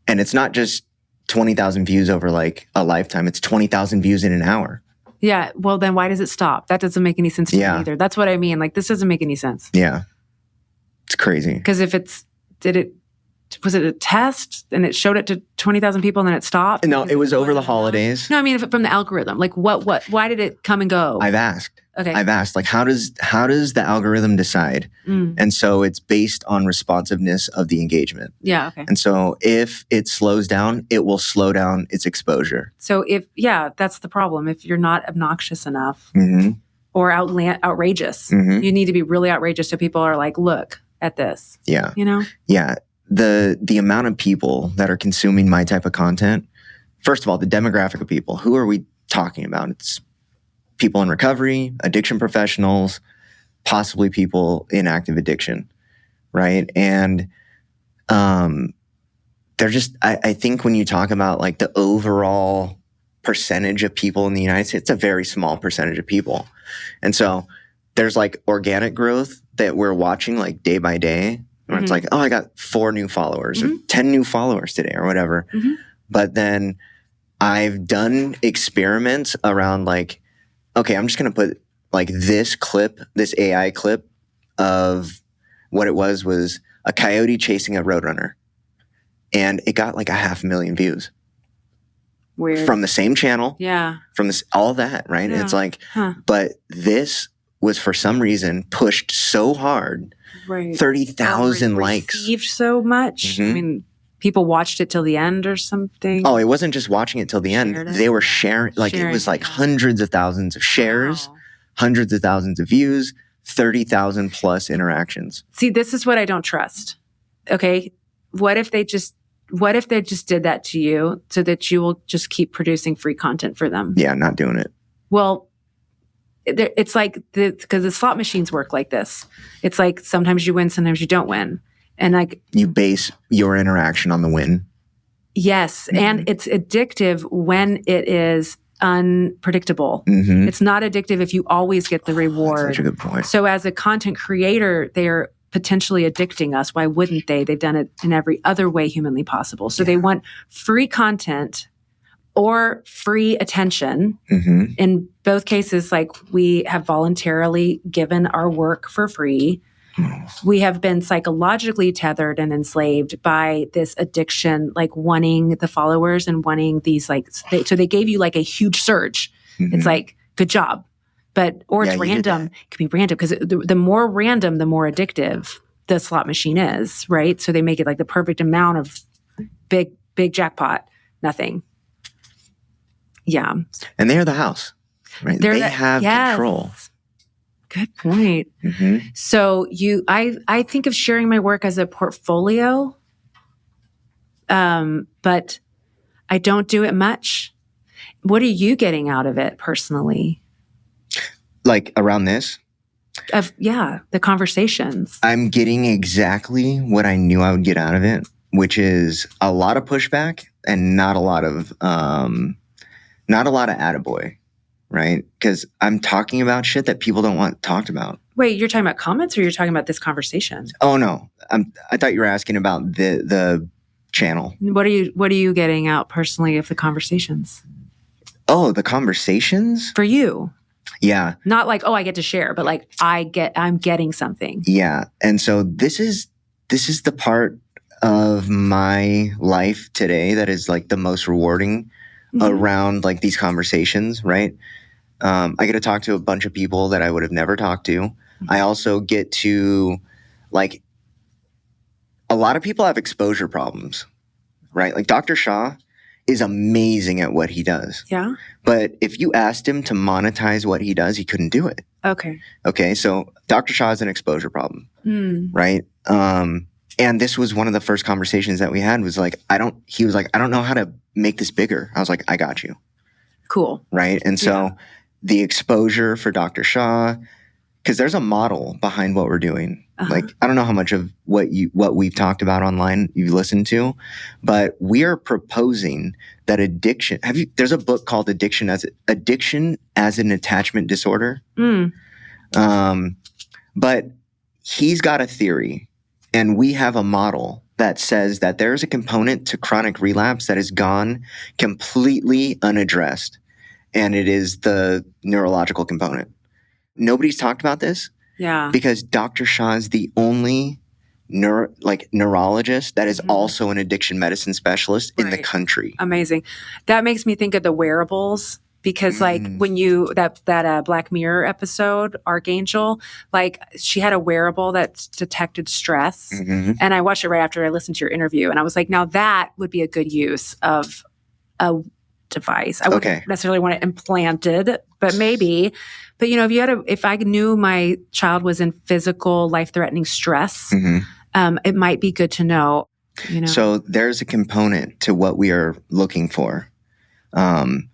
Speaker 1: and it's not just 20,000 views over like a lifetime. It's 20,000 views in an hour.
Speaker 2: Yeah. Well, then why does it stop? That doesn't make any sense to me either. That's what I mean. Like, this doesn't make any sense.
Speaker 1: Yeah. It's crazy.
Speaker 2: Because if was it a test and it showed it to 20,000 people and then it stopped?
Speaker 1: No, it was over the holidays.
Speaker 2: No, I mean from the algorithm. Like why did it come and go?
Speaker 1: I've asked.
Speaker 2: Okay.
Speaker 1: I've asked, like, how does the algorithm decide? And so it's based on responsiveness of the engagement.
Speaker 2: Yeah, okay.
Speaker 1: And so if it slows down, it will slow down its exposure.
Speaker 2: So that's the problem. If you're not obnoxious enough or outrageous, you need to be really outrageous so people are like, look at this.
Speaker 1: Yeah.
Speaker 2: Yeah.
Speaker 1: The amount of people that are consuming my type of content, first of all, the demographic of people, who are we talking about? It's people in recovery, addiction professionals, possibly people in active addiction, right? And they're just, I think when you talk about like the overall percentage of people in the United States, it's a very small percentage of people. And so there's like organic growth that we're watching like day by day. Where it's like, oh, I got 4 new followers or 10 new followers today or whatever. But then I've done experiments around like, okay, I'm just going to put like this AI clip of what it was a coyote chasing a roadrunner. And it got like 500,000 views.
Speaker 2: Weird.
Speaker 1: From the same channel.
Speaker 2: Yeah.
Speaker 1: From all that, right? Yeah. It's like, but this was for some reason pushed so hard.
Speaker 2: Right.
Speaker 1: 30,000 likes.
Speaker 2: Received so much. I mean, People watched it till the end or something.
Speaker 1: Oh, it wasn't just watching it till the end. They were sharing, like it was like hundreds of thousands of shares, hundreds of thousands of views, 30,000 plus interactions.
Speaker 2: See, this is what I don't trust. Okay. What if they just did that to you so that you will just keep producing free content for them?
Speaker 1: Yeah, not doing it.
Speaker 2: Well, it's like, because the slot machines work like this. It's like sometimes you win, sometimes you don't win. And like
Speaker 1: you base your interaction on the win.
Speaker 2: Yes. Mm-hmm. And it's addictive when it is unpredictable. Mm-hmm. It's not addictive if you always get the reward.
Speaker 1: That's such a good point.
Speaker 2: So as a content creator, they're potentially addicting us. Why wouldn't they? They've done it in every other way humanly possible. So they want free content or free attention. Mm-hmm. In both cases, like we have voluntarily given our work for free. We have been psychologically tethered and enslaved by this addiction, like wanting the followers and wanting these so they gave you like a huge surge. Mm-hmm. It's like, good job. Or it's random. It could be random because the more random, the more addictive the slot machine is, right? So they make it like the perfect amount of big jackpot, nothing. Yeah.
Speaker 1: And they're the house, right? They have control.
Speaker 2: Good point. Mm-hmm. So I think of sharing my work as a portfolio, but I don't do it much. What are you getting out of it personally?
Speaker 1: Like around this?
Speaker 2: The conversations.
Speaker 1: I'm getting exactly what I knew I would get out of it, which is a lot of pushback and not a lot of attaboy. Right? Because I'm talking about shit that people don't want talked about.
Speaker 2: Wait, you're talking about comments or you're talking about this conversation?
Speaker 1: Oh, no. I thought you were asking about the channel.
Speaker 2: What are you getting out personally of the conversations?
Speaker 1: Oh, the conversations?
Speaker 2: For you.
Speaker 1: Yeah.
Speaker 2: Not like, oh, I get to share, but like I'm getting something.
Speaker 1: Yeah. And so this is the part of my life today that is like the most rewarding around like these conversations, right? I get to talk to a bunch of people that I would have never talked to. I also get to, like, a lot of people have exposure problems, right? Like Dr. Shah is amazing at what he does. Yeah. But if you asked him to monetize what he does, he couldn't do it. Okay. So Dr. Shah has an exposure problem, right? And this was one of the first conversations that we had he was like, I don't know how to make this bigger. I was like, I got you.
Speaker 2: Cool.
Speaker 1: Right. And so the exposure for Dr. Shah, because there's a model behind what we're doing. Like, I don't know how much of what we've talked about online you've listened to, but we are proposing that addiction. There's a book called Addiction as an Attachment Disorder. But he's got a theory and we have a model that says that there's a component to chronic relapse that has gone completely unaddressed. And it is the neurological component. Nobody's talked about this. Yeah. Because Dr. Shah is the only neurologist that is also an addiction medicine specialist in the country.
Speaker 2: Amazing. That makes me think of the wearables. Because like when that Black Mirror episode, Archangel, like she had a wearable that detected stress. Mm-hmm. And I watched it right after I listened to your interview. And I was like, now that would be a good use of a device. I wouldn't necessarily want it implanted, but maybe. But if I knew my child was in physical, life-threatening stress, it might be good to know.
Speaker 1: So there's a component to what we are looking for. And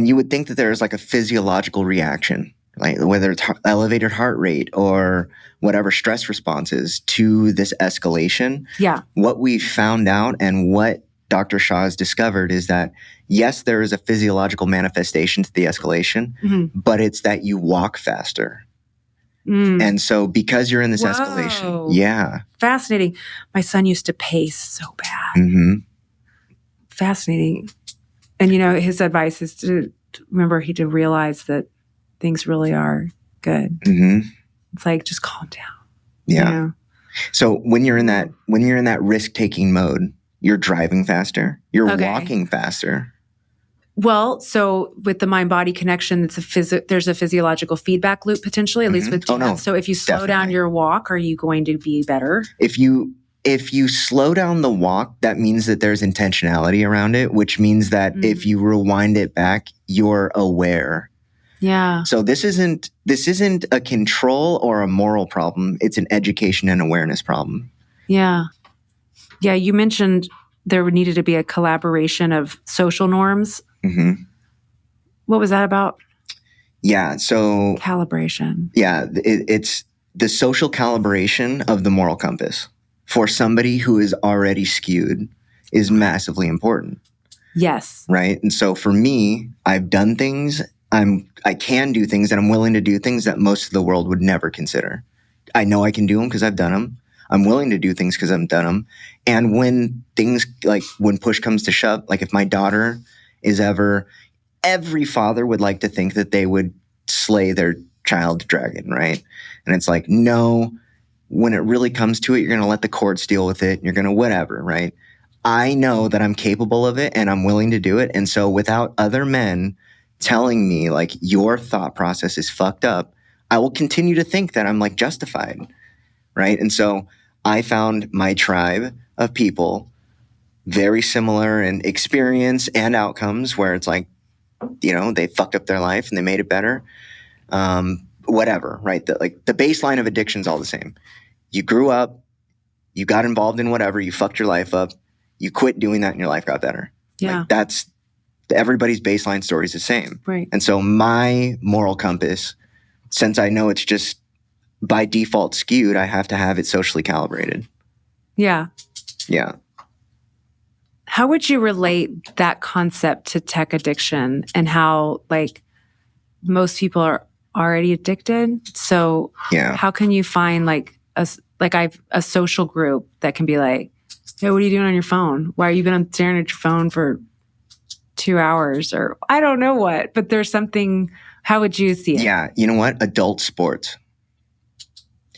Speaker 1: you would think that there's like a physiological reaction, like whether it's elevated heart rate or whatever stress response is to this escalation. Yeah. What we found out and what Dr. Shah has discovered is that, yes, there is a physiological manifestation to the escalation, but it's that you walk faster. And so because you're in this escalation. Yeah.
Speaker 2: Fascinating. My son used to pace so bad. Fascinating. And, his advice is to realize that things really are good. It's like, just calm down.
Speaker 1: Yeah. So when you're in that risk-taking mode, you're driving faster, you're walking faster.
Speaker 2: Well, so with the mind-body connection, there's a physiological feedback loop potentially, at least with Jan. So if you slow down your walk, are you going to be better?
Speaker 1: If you if you slow down the walk, that means that there's intentionality around it, which means that if you rewind it back, you're aware.
Speaker 2: Yeah.
Speaker 1: So this isn't a control or a moral problem. It's an education and awareness problem.
Speaker 2: Yeah. Yeah. You mentioned there needed to be a collaboration of social norms.
Speaker 1: Mm-hmm.
Speaker 2: What was that about?
Speaker 1: Yeah. So
Speaker 2: calibration.
Speaker 1: Yeah. It's the social calibration of the moral compass for somebody who is already skewed is massively important.
Speaker 2: Yes.
Speaker 1: Right. And so for me, I've done things. I can do things, and I'm willing to do things that most of the world would never consider. I know I can do them because I've done them. I'm willing to do things because I've done them. And when things like when push comes to shove, like if my daughter is every father would like to think that they would slay their child dragon, right? And it's like, no, when it really comes to it, you're going to let the courts deal with it. You're going to whatever, right? I know that I'm capable of it and I'm willing to do it. And so without other men telling me like your thought process is fucked up, I will continue to think that I'm like justified, right? And so I found my tribe of people very similar in experience and outcomes where it's like, you know, they fucked up their life and they made it better. Whatever, right? The baseline of addiction is all the same. You grew up, you got involved in whatever, you fucked your life up, you quit doing that and your life got better.
Speaker 2: Yeah.
Speaker 1: Like that's everybody's baseline story is the same.
Speaker 2: Right.
Speaker 1: And so my moral compass, since I know it's just by default skewed, I have to have it socially calibrated.
Speaker 2: Yeah.
Speaker 1: Yeah.
Speaker 2: How would you relate that concept to tech addiction and how like most people are already addicted? So how can you find like a social group that can be like, hey, what are you doing on your phone? Why are you been staring at your phone for 2 hours? Or I don't know what, but there's something. How would you see it?
Speaker 1: Yeah. You know what? Adult sports.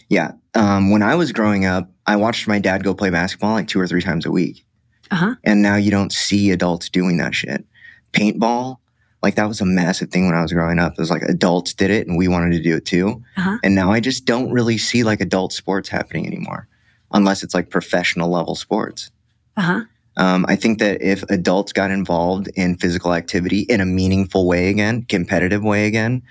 Speaker 1: Yeah. When I was growing up, I watched my dad go play basketball like 2 or 3 times a week.
Speaker 2: Uh-huh.
Speaker 1: And now you don't see adults doing that shit. Paintball, like that was a massive thing when I was growing up. It was like adults did it and we wanted to do it too.
Speaker 2: Uh-huh.
Speaker 1: And now I just don't really see like adult sports happening anymore, unless it's like professional level sports.
Speaker 2: Uh-huh.
Speaker 1: I think that if adults got involved in physical activity in a meaningful way again, competitive way again,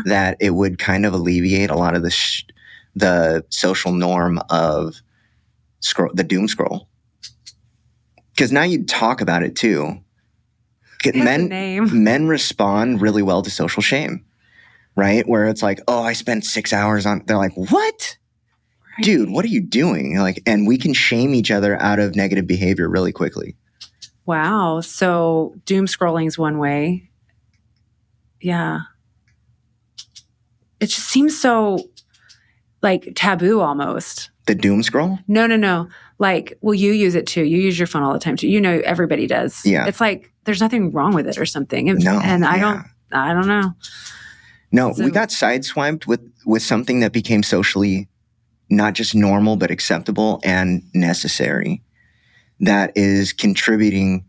Speaker 1: that it would kind of alleviate a lot of the social norm of the doom scroll. Because now you talk about it too. Men respond really well to social shame, right? Where it's like, oh, I spent 6 hours on. They're like, what? Right. Dude, what are you doing? Like, and we can shame each other out of negative behavior really quickly.
Speaker 2: Wow. So doom scrolling is one way. Yeah. It just seems so like taboo almost.
Speaker 1: The doom scroll?
Speaker 2: No. Like, well, you use it too. You use your phone all the time too. You know, everybody does.
Speaker 1: Yeah.
Speaker 2: It's like there's nothing wrong with it or something. And I don't know.
Speaker 1: No, we got sideswiped with something that became socially not just normal, but acceptable and necessary. That is contributing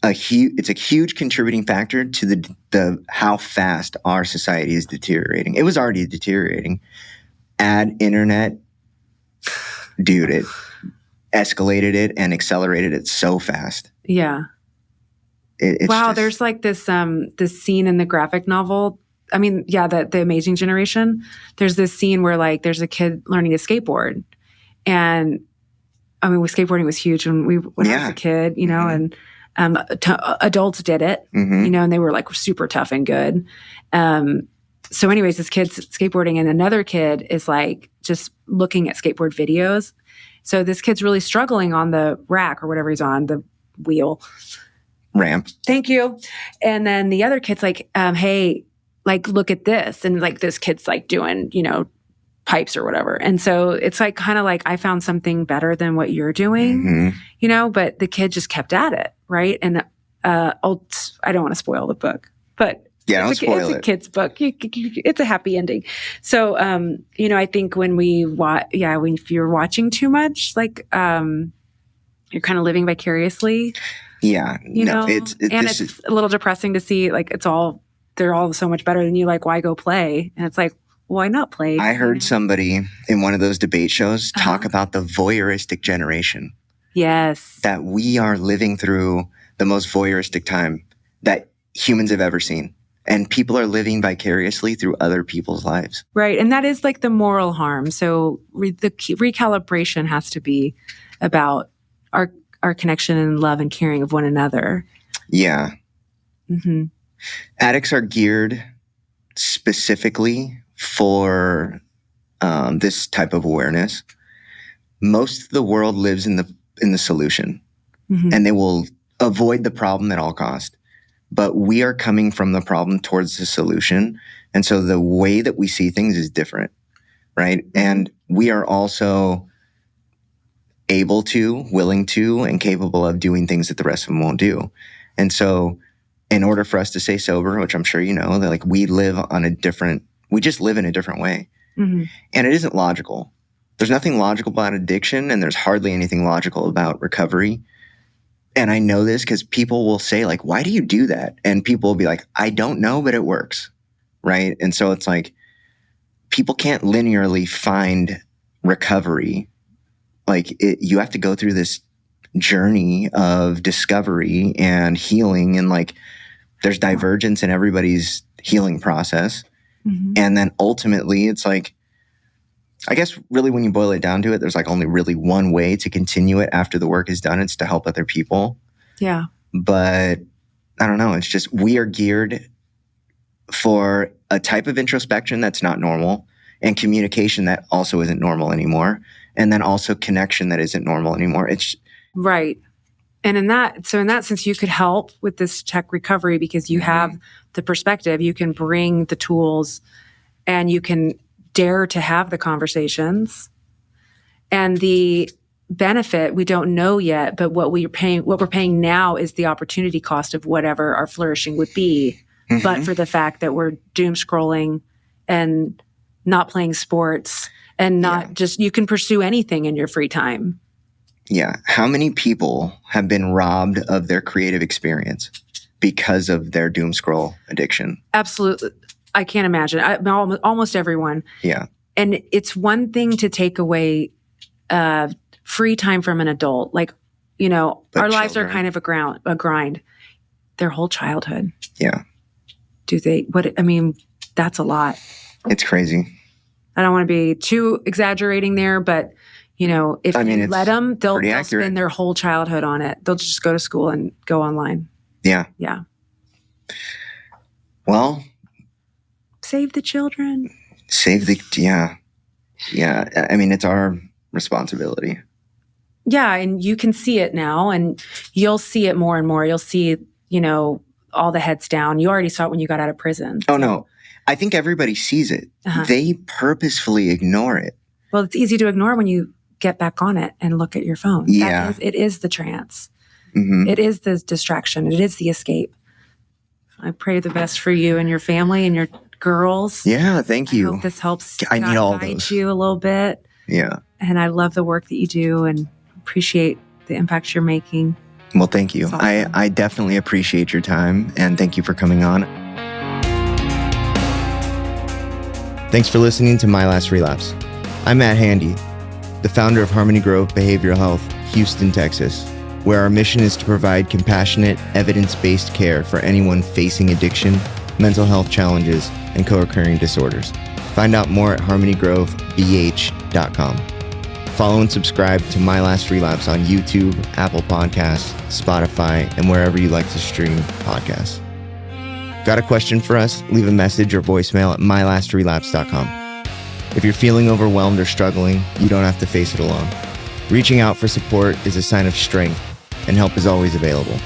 Speaker 1: it's a huge contributing factor to the how fast our society is deteriorating. It was already deteriorating. Add internet, dude, it escalated it and accelerated it so fast.
Speaker 2: Yeah. There's like this scene in the graphic novel. I mean, yeah, the Amazing Generation. There's this scene where like there's a kid learning to skateboard, and I mean, skateboarding was huge when I was a kid, you know, and adults did it, you know, and they were like super tough and good. So anyways, this kid's skateboarding and another kid is like just looking at skateboard videos. So this kid's really struggling on the rack or whatever he's on, the wheel.
Speaker 1: Ramp.
Speaker 2: Thank you. And then the other kid's like, hey, like, look at this. And like this kid's like doing, you know, pipes or whatever. And so it's like kind of like I found something better than what you're doing, you know, but the kid just kept at it. Right. And I don't want to spoil the book, but
Speaker 1: yeah,
Speaker 2: it's a kid's book. It's a happy ending. So, you know, I think when if you're watching too much, like you're kind of living vicariously.
Speaker 1: Yeah.
Speaker 2: You know, it's a little depressing to see like they're all so much better than you. Like, why go play? And it's like, why not play?
Speaker 1: I heard somebody in one of those debate shows talk
Speaker 2: Uh-huh.
Speaker 1: about the voyeuristic generation.
Speaker 2: Yes.
Speaker 1: That we are living through the most voyeuristic time that humans have ever seen. And people are living vicariously through other people's lives.
Speaker 2: Right. And that is like the moral harm. So the recalibration has to be about our connection and love and caring of one another.
Speaker 1: Yeah.
Speaker 2: Mm-hmm.
Speaker 1: Addicts are geared specifically for this type of awareness. Most of the world lives in the solution,
Speaker 2: Mm-hmm.
Speaker 1: and they will avoid the problem at all cost. But we are coming from the problem towards the solution. And so the way that we see things is different, right? And we are also able to, willing to, and capable of doing things that the rest of them won't do. And so in order for us to stay sober, which I'm sure you know, that like we just live in a different way.
Speaker 2: Mm-hmm.
Speaker 1: And it isn't logical. There's nothing logical about addiction, and there's hardly anything logical about recovery. And I know this because people will say, like, why do you do that? And people will be like, I don't know, but it works, right? And so it's like people can't linearly find recovery. Like, you have to go through this journey of discovery and healing, and like there's divergence in everybody's healing process.
Speaker 2: Mm-hmm.
Speaker 1: And then ultimately, it's like, I guess really when you boil it down to it, there's like only really one way to continue it after the work is done. It's to help other people.
Speaker 2: Yeah.
Speaker 1: But I don't know. It's just we are geared for a type of introspection that's not normal, and communication that also isn't normal anymore. And then also connection that isn't normal anymore. It's
Speaker 2: right. And in that sense, you could help with this tech recovery because you have the perspective, you can bring the tools, and you can dare to have the conversations. And the benefit we don't know yet, but what we're paying now is the opportunity cost of whatever our flourishing would be.
Speaker 1: Mm-hmm.
Speaker 2: But for the fact that we're doom scrolling and not playing sports and not just, you can pursue anything in your free time.
Speaker 1: Yeah. How many people have been robbed of their creative experience because of their doom scroll addiction?
Speaker 2: Absolutely. I can't imagine. Almost everyone.
Speaker 1: Yeah.
Speaker 2: And it's one thing to take away free time from an adult. Like, you know,
Speaker 1: But
Speaker 2: our lives are
Speaker 1: children.
Speaker 2: kind of a grind. Their whole childhood.
Speaker 1: Yeah.
Speaker 2: That's a lot.
Speaker 1: It's crazy.
Speaker 2: I don't want to be too exaggerating there, but you know, if you let them, they'll spend their whole childhood on it. They'll just go to school and go online.
Speaker 1: Yeah.
Speaker 2: Yeah.
Speaker 1: Well,
Speaker 2: save the children.
Speaker 1: Yeah. I mean, it's our responsibility.
Speaker 2: Yeah. And you can see it now, and you'll see it more and more. You'll see, you know, all the heads down. You already saw it when you got out of prison.
Speaker 1: Oh, no. I think everybody sees it.
Speaker 2: Uh-huh.
Speaker 1: They purposefully ignore it.
Speaker 2: Well, it's easy to ignore when you get back on it and look at your phone.
Speaker 1: Yeah.
Speaker 2: It is the trance.
Speaker 1: Mm-hmm.
Speaker 2: It is the distraction. It is the escape. I pray the best for you and your family and your girls.
Speaker 1: Yeah, thank you.
Speaker 2: I hope this helps
Speaker 1: I need all
Speaker 2: guide
Speaker 1: those.
Speaker 2: you a little bit.
Speaker 1: Yeah.
Speaker 2: And I love the work that you do and appreciate the impact you're making.
Speaker 1: Well, thank you.
Speaker 2: Awesome.
Speaker 1: I definitely appreciate your time, and thank you for coming on. Thanks for listening to My Last Relapse. I'm Matt Handy, the founder of Harmony Grove Behavioral Health, Houston, Texas, where our mission is to provide compassionate, evidence-based care for anyone facing addiction, mental health challenges, and co-occurring disorders. Find out more at harmonygrovebh.com. Follow and subscribe to My Last Relapse on YouTube, Apple Podcasts, Spotify, and wherever you like to stream podcasts. Got a question for us? Leave a message or voicemail at mylastrelapse.com. If you're feeling overwhelmed or struggling, you don't have to face it alone. Reaching out for support is a sign of strength, and help is always available.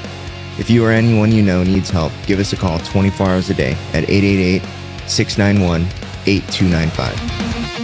Speaker 1: If you or anyone you know needs help, give us a call 24 hours a day at 888-691-8295.